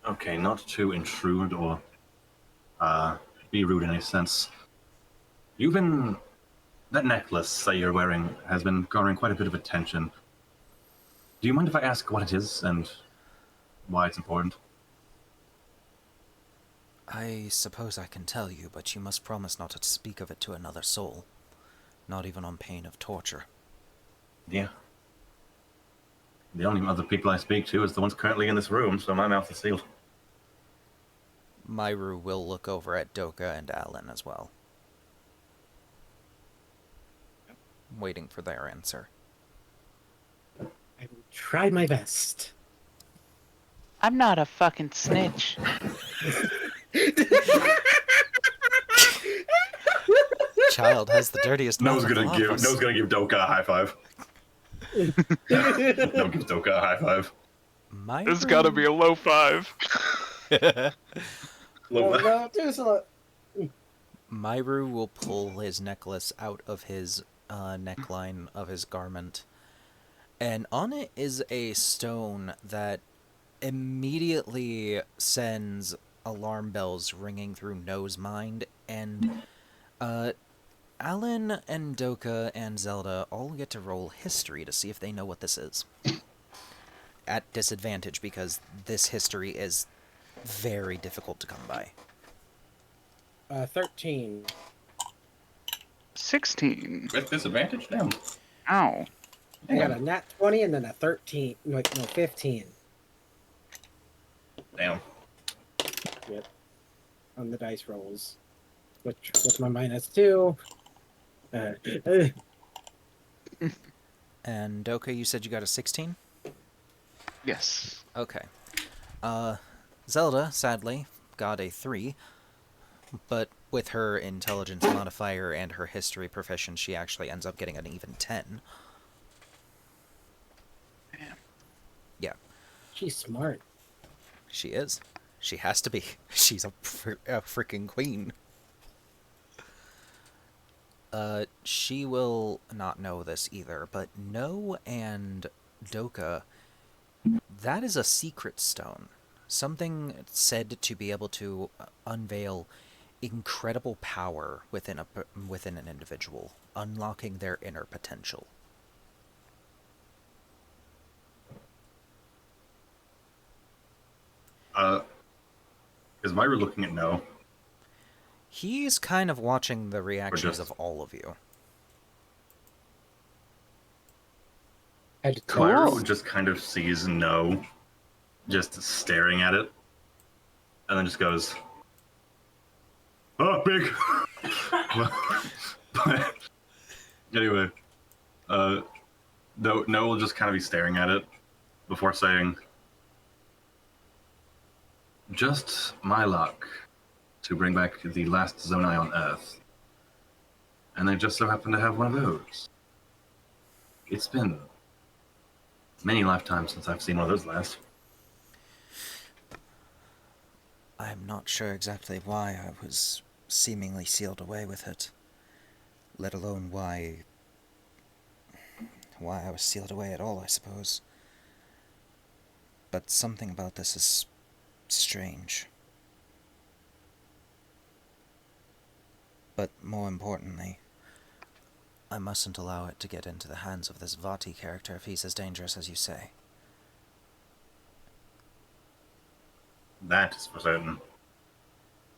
Okay, not to intrude or be rude in any sense. That necklace that you're wearing has been garnering quite a bit of attention. Do you mind if I ask what it is and why it's important? I suppose I can tell you, but you must promise not to speak of it to another soul. Not even on pain of torture. Yeah. The only other people I speak to is the ones currently in this room, so my mouth is sealed. Myru will look over at Doka and Alan as well. Waiting for their answer. I will try my best. I'm not a fucking snitch. Child has the dirtiest mouth No's of all of us. gonna give Doka a high five. No gives Doka a high five. Myru... There's gotta be a low 5. Love that. No, do so. Myru will pull his necklace out of his neckline of his garment, and on it is a stone that immediately sends alarm bells ringing through No's mind, and Alan and Doka and Zelda all get to roll history to see if they know what this is. At disadvantage, because this history is very difficult to come by. 13. 16. With disadvantage? Damn. Ow. I got a nat 20 and then a 13. No, 15 Damn. on the dice rolls. Which with my -2. And Doka, you said you got a 16? Yes. Okay. Zelda, sadly, got a 3, but with her intelligence modifier and her history proficiency, she actually ends up getting an even 10. Damn. Yeah. She's smart. She is. She has to be. She's a freaking queen. She will not know this either, but No and Doka, that is a secret stone. Something said to be able to unveil incredible power within an individual, unlocking their inner potential. Is Myra looking at No? He's kind of watching the reactions just- of all of you. Cool. Myra just kind of sees No, just staring at it, and then just goes, "Oh, big." But anyway, No will just kind of be staring at it before saying, "Just my luck to bring back the last Zonai on Earth. And they just so happen to have one of those. It's been many lifetimes since I've seen one of those last." I'm not sure exactly why I was seemingly sealed away with it, let alone why I was sealed away at all, I suppose. But something about this is strange. But more importantly, I mustn't allow it to get into the hands of this Vati character if he's as dangerous as you say. That is for certain.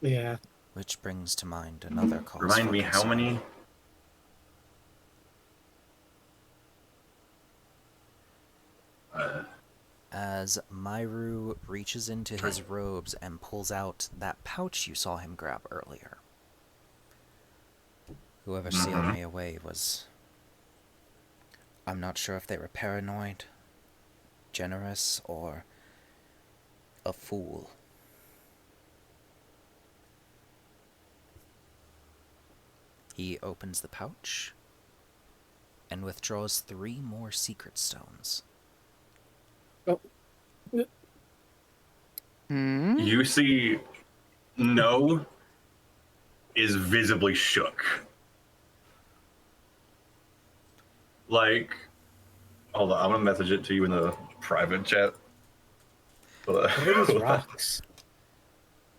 Yeah. Which brings to mind another cause Remind for me, how concern. many? As Myru reaches into his robes and pulls out that pouch you saw him grab earlier. Whoever sealed me away was... I'm not sure if they were paranoid, generous, or a fool. He opens the pouch and withdraws 3 more secret stones. Hmm? You see, No is visibly shook. Like, hold on, I'm gonna message it to you in the private chat. What are these rocks?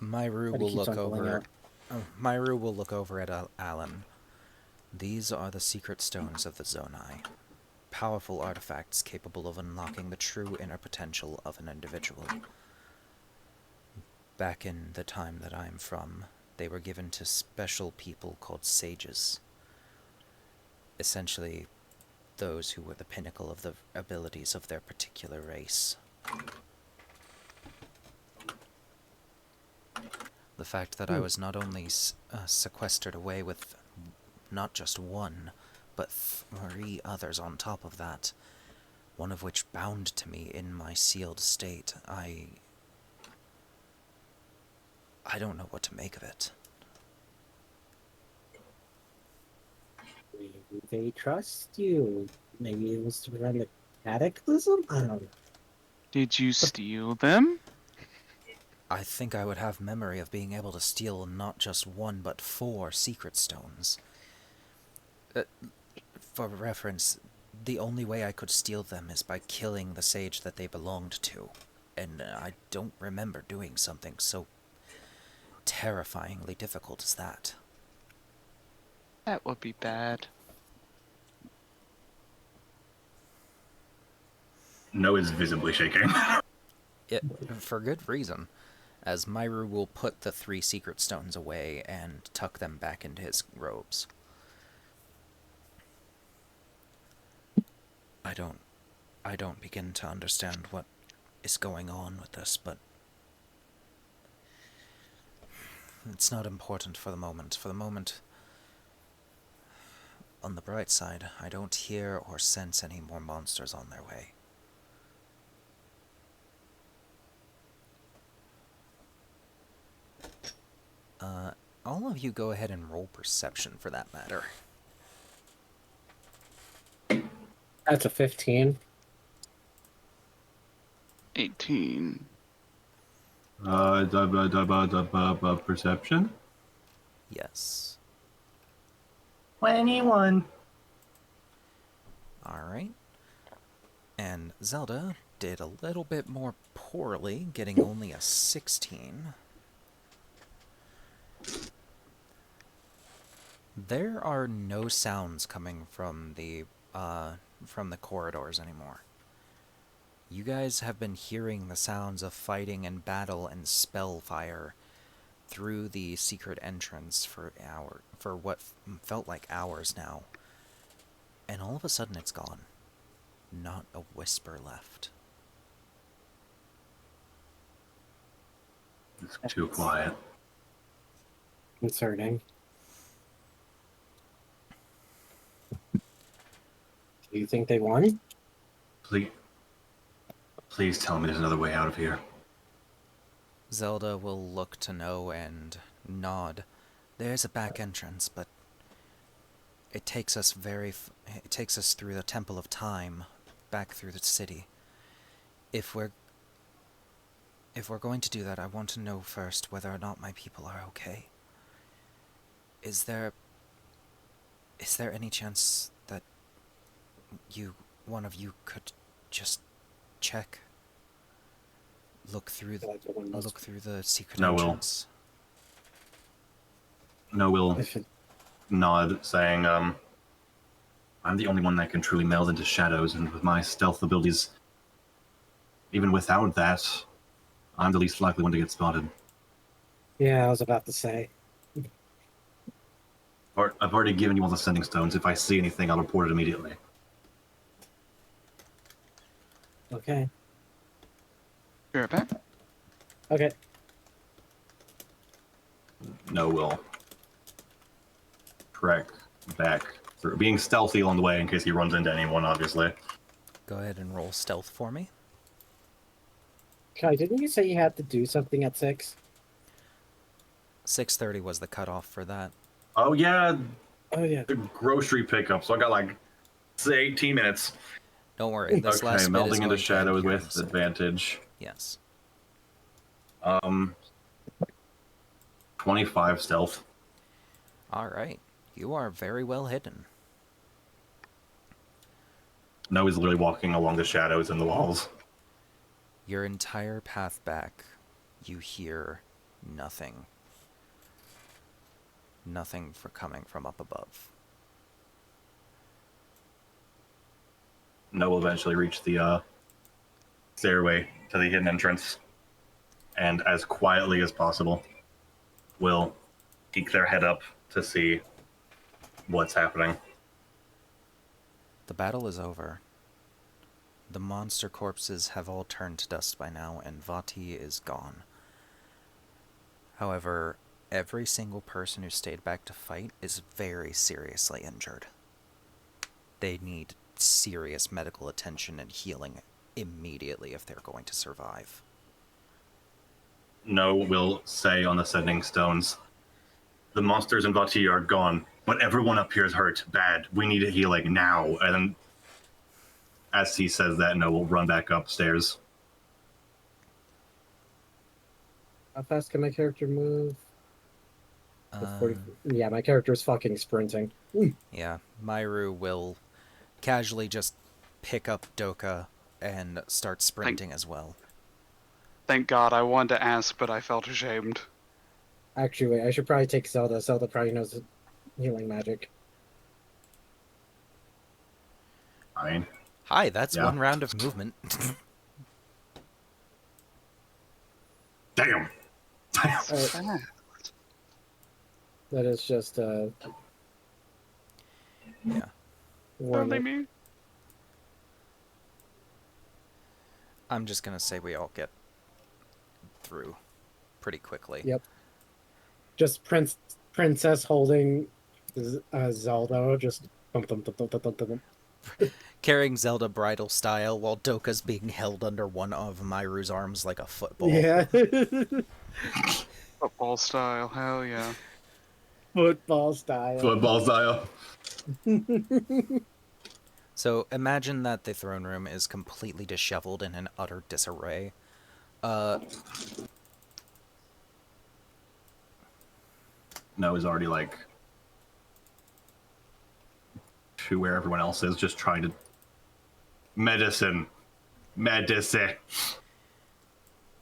Myru But it will keeps look on going over. out. Myru will look over at Alan. These are the secret stones of the Zonai. Powerful artifacts capable of unlocking the true inner potential of an individual. Back in the time that I'm from, they were given to special people called sages. Essentially, those who were the pinnacle of the abilities of their particular race. The fact that I was not only sequestered away with not just one, but 3 others on top of that, one of which bound to me in my sealed state, I don't know what to make of it. Maybe they trust you. Maybe it was to prevent a cataclysm? I don't know. Did you steal them? I think I would have memory of being able to steal not just 1, but 4 secret stones. For reference, the only way I could steal them is by killing the sage that they belonged to, and I don't remember doing something so terrifyingly difficult as that. That would be bad. No is visibly shaking. For good reason, as Myru will put the 3 secret stones away and tuck them back into his robes. I don't begin to understand what is going on with this, but it's not important for the moment. For the moment, on the bright side, I don't hear or sense any more monsters on their way. All of you go ahead and roll perception for that matter. That's a 15. 18. Perception? Yes. 21. Alright. And Zelda did a little bit more poorly, getting only a 16. There are no sounds coming from the corridors anymore. You guys have been hearing the sounds of fighting and battle and spellfire through the secret entrance for what felt like hours now. And all of a sudden it's gone. Not a whisper left. It's too quiet. Concerning. Do you think they won? Please tell me there's another way out of here. Zelda will look to know and nod. There's a back entrance, but it takes us through the Temple of Time, back through the city. If we're going to do that, I want to know first whether or not my people are okay. Is there any chance that one of you could just check? Look through the secret entrance. No will nod, saying, I'm the only one that can truly meld into shadows, and with my stealth abilities, even without that, I'm the least likely one to get spotted. Yeah, I was about to say. I've already given you all the sending stones. If I see anything, I'll report it immediately. Okay. Sure, back. Okay. No will trek back through, being stealthy along the way in case he runs into anyone, obviously. Go ahead and roll stealth for me. Kai, didn't you say you had to do something at 6? 6:30 was the cutoff for that. Oh yeah, Oh, yeah. the grocery pickup, so I got like, say, 18 minutes. Don't worry, this Okay, last bit is melding into going to shadows end here, with so- advantage. Yes. 25 stealth. Alright. You are very well hidden. No, he's literally walking along the shadows in the walls. Your entire path back, you hear nothing. Nothing coming from up above. No will eventually reach the stairway to the hidden entrance. and as quietly as possible will peek their head up to see what's happening. The battle is over. The monster corpses have all turned to dust by now, and Vati is gone. However, every single person who stayed back to fight is very seriously injured. They need serious medical attention and healing immediately if they're going to survive. No will say on the sending stones, the monsters in Vati are gone, but everyone up here is hurt bad. We need a healing now. And then, as he says that, No will run back upstairs. How fast can my character move? Yeah, my character is fucking sprinting. Yeah, Myru will casually just pick up Doka and start sprinting as well. Thank God, I wanted to ask, but I felt ashamed. Actually, I should probably take Zelda. Zelda probably knows healing magic. Fine. Hi, that's Yeah. one round of movement. Damn! That is just Yeah. Only me. I'm just gonna say we all get through pretty quickly. Yep. Just princess holding Zelda, just thump, thump, thump, thump, thump, thump, thump. Carrying Zelda bridal style while Doka's being held under one of Myru's arms like a football. Yeah. Football style, hell yeah. Football style. Football style. So imagine that the throne room is completely disheveled and in utter disarray. No is already like to where everyone else is, just trying to medicine.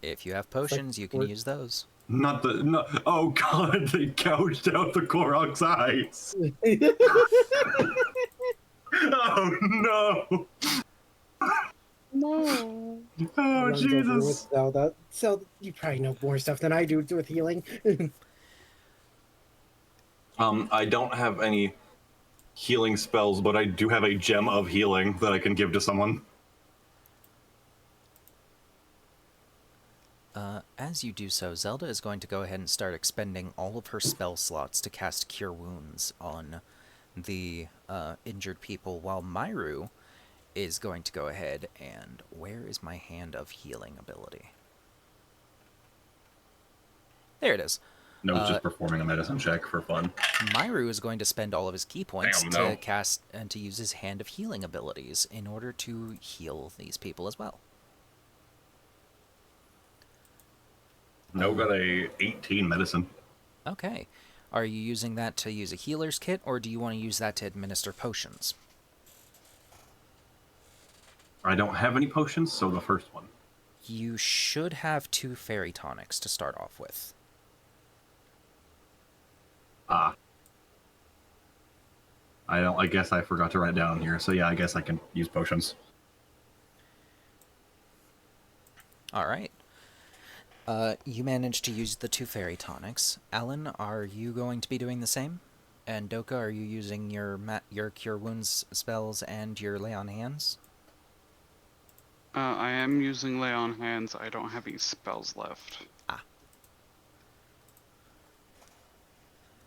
If you have potions, you can use those. Not the no. Oh God! They gouged out the Korok's eyes. Oh no! No. Oh Runs over with Jesus! Zelda. Zelda, you probably know more stuff than I do with healing. I don't have any healing spells, but I do have a gem of healing that I can give to someone. As you do so, Zelda is going to go ahead and start expending all of her spell slots to cast Cure Wounds on the injured people, while Myru is going to go ahead and... Where is my Hand of Healing ability? There it is. No, just performing a medicine check for fun. Myru is going to spend all of his key points Damn, to no. cast and to use his Hand of Healing abilities in order to heal these people as well. No, got a 18 medicine. Okay. Are you using that to use a healer's kit, or do you want to use that to administer potions? I don't have any potions, so the first one. You should have 2 fairy tonics to start off with. I guess I forgot to write down here, so yeah, I guess I can use potions. Alright. You managed to use the 2 fairy tonics. Alan, are you going to be doing the same? And Doka, are you using your Cure Wounds spells and your Lay on Hands? I am using Lay on Hands. I don't have any spells left. Ah.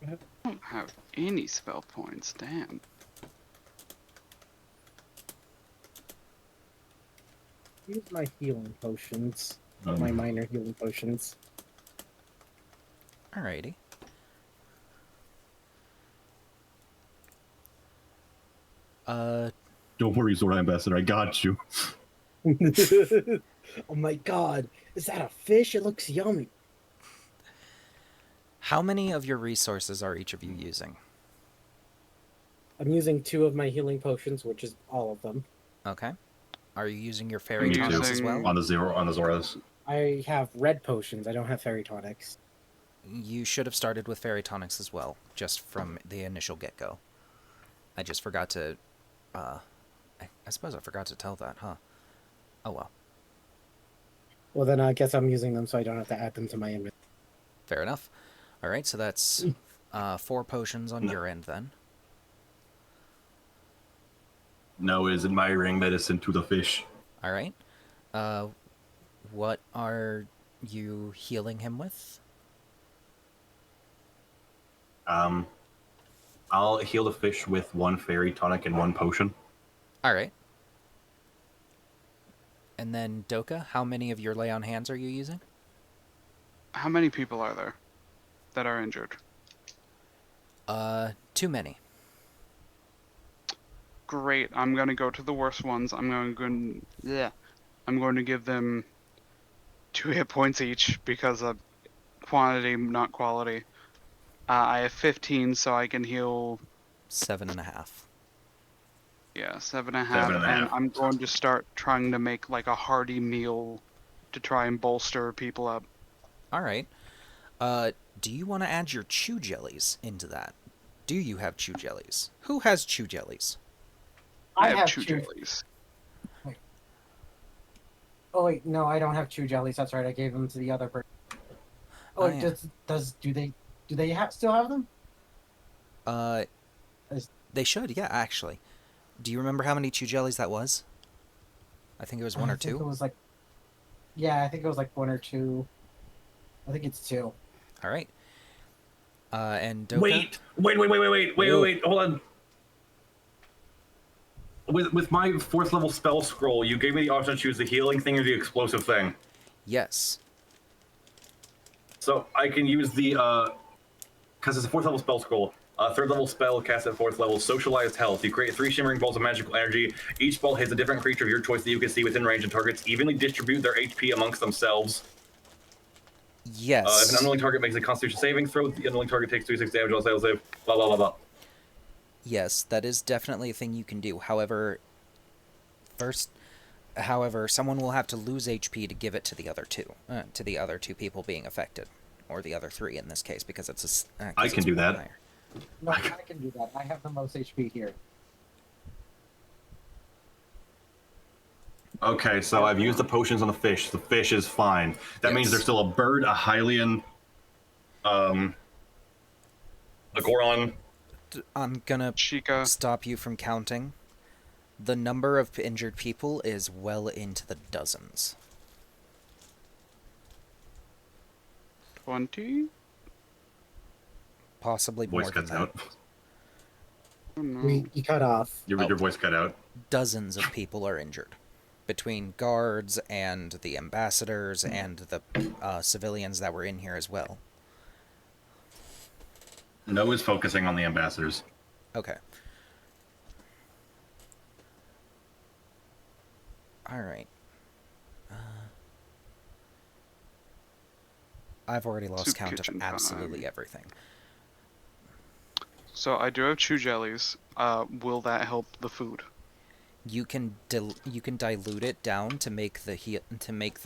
I don't have any spell points, damn. Use my healing potions. My minor healing potions. Alrighty. Don't worry, Sword Ambassador, I got you. Oh my god, is that a fish? It looks yummy. How many of your resources are each of you using? I'm using 2 of my healing potions, which is all of them. Okay. Are you using your fairy Me tonics too. as well? On the Zoras. I have red potions. I don't have fairy tonics. You should have started with fairy tonics as well, just from the initial get-go. I just forgot to... I suppose I forgot to tell that, huh? Oh well. Well, then I guess I'm using them so I don't have to add them to my inventory. Fair enough. All right, so that's 4 potions on No. your end then. No is admiring medicine to the fish. All right. Uh, what are you healing him with? I'll heal the fish with 1 fairy tonic and 1 potion. All right. And then Doka, how many of your lay on hands are you using? How many people are there that are injured? Too many. Great. I'm gonna go to the worst ones. I'm going to give them 2 hit points each because of quantity, not quality. I have 15, so I can heal. 7.5. Yeah, 7.5, 7.5. and I'm going to start trying to make like a hearty meal to try and bolster people up. All right. Do you want to add your chew jellies into that? Do you have chew jellies? Who has chew jellies? I have chew. jellies. Oh wait, no, I don't have chew jellies. That's right. I gave them to the other person. Oh, Oh, yeah. do they still have them? They should, yeah, actually. Do you remember how many chew jellies that was? I think it was 1 or I think 2. it was like, yeah, I think it was like 1 or 2. I think it's 2. All right. And Doka? Wait, hold on. With my 4th level spell scroll, you gave me the option to choose the healing thing or the explosive thing. Yes. So I can use the, because it's a 4th level spell scroll. 3rd level spell cast at 4th level, Socialized Health. You create 3 shimmering balls of magical energy. Each ball hits a different creature of your choice that you can see within range, and targets evenly distribute their HP amongst themselves. Yes. If an unwilling target makes a Constitution saving throw, the unwilling target takes 2d6 damage on a fail save. Blah blah blah blah. Yes, that is definitely a thing you can do. However, someone will have to lose HP to give it to the other 2 people being affected, or the other 3 in this case, because it's I can do that. Higher. No, I can do that. I have the most HP here. Okay, so I've used the potions on the fish. The fish is fine. That means Yes. there's still a bird, a Hylian, a Goron. I'm gonna Chica. stop you from counting. The number of injured people is well into the dozens. 20? Possibly more Voice than cuts that. out. I don't know. You cut off. Your voice cut out. Dozens of people are injured. Between guards and the ambassadors and the civilians that were in here as well. No is focusing on the ambassadors. Okay. Alright. I've already lost Soup count of kitchen absolutely time. everything. So I do have chew jellies. Will that help the food? You can dilute it down to make the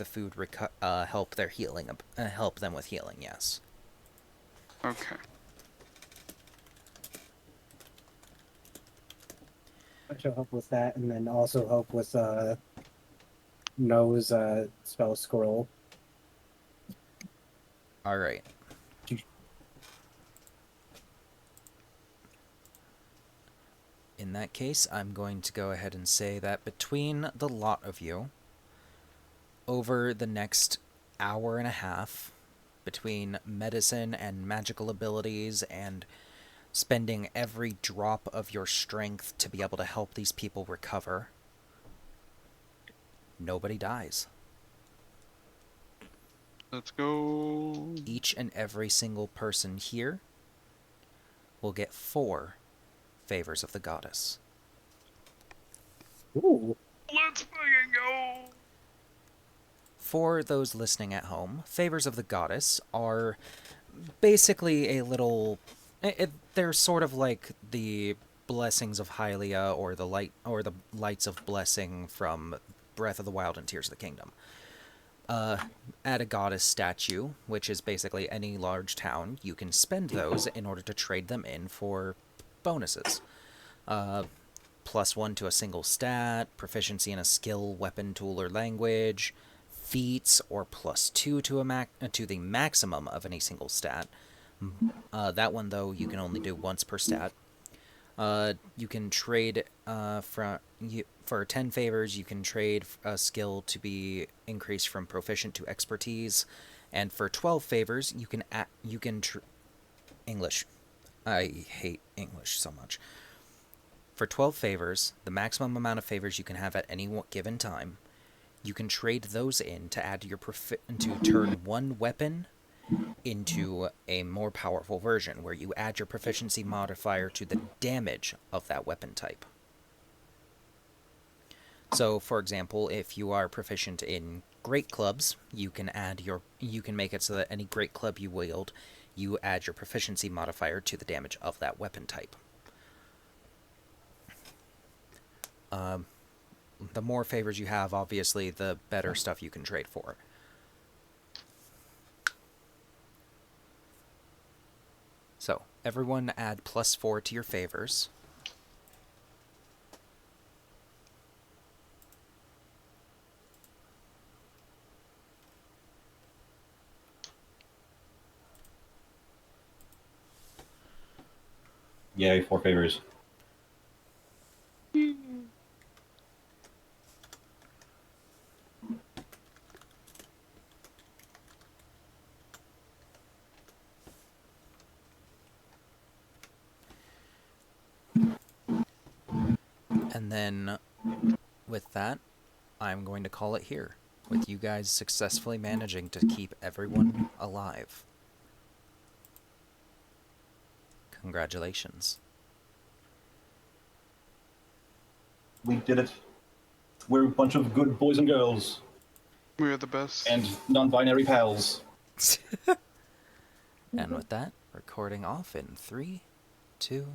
food help their healing help them with healing. Yes. Okay. I shall help with that, and then also help with No's spell scroll. All right. In that case, I'm going to go ahead and say that between the lot of you, over the next hour and a half, between medicine and magical abilities and spending every drop of your strength to be able to help these people recover, nobody dies. Let's go. Each and every single person here will get 4 favors of the goddess. Ooh. Let's fucking go. For those listening at home, favors of the goddess are basically a little... they're sort of like the blessings of Hylia or the lights of blessing from Breath of the Wild and Tears of the Kingdom. At a goddess statue, which is basically any large town, you can spend those in order to trade them in for bonuses. +1 to a single stat, proficiency in a skill, weapon, tool, or language, feats or +2 to the maximum of any single stat. That one, though, you can only do once per stat. You can trade for 10 favors. You can trade a skill to be increased from proficient to expertise, and for 12 favors, English. I hate English so much. For 12 favors, the maximum amount of favors you can have at any given time, you can trade those in to add to turn one weapon into a more powerful version, where you add your proficiency modifier to the damage of that weapon type. So, for example, if you are proficient in great clubs, you can make it so that any great club you wield, you add your proficiency modifier to the damage of that weapon type. The more favors you have, obviously, the better stuff you can trade for. So, everyone add +4 to your favors. Yay, 4 favors. And then, with that, I'm going to call it here, with you guys successfully managing to keep everyone alive. Congratulations. We did it. We're a bunch of good boys and girls. We are the best. And non-binary pals. And with that, recording off in 3, 2,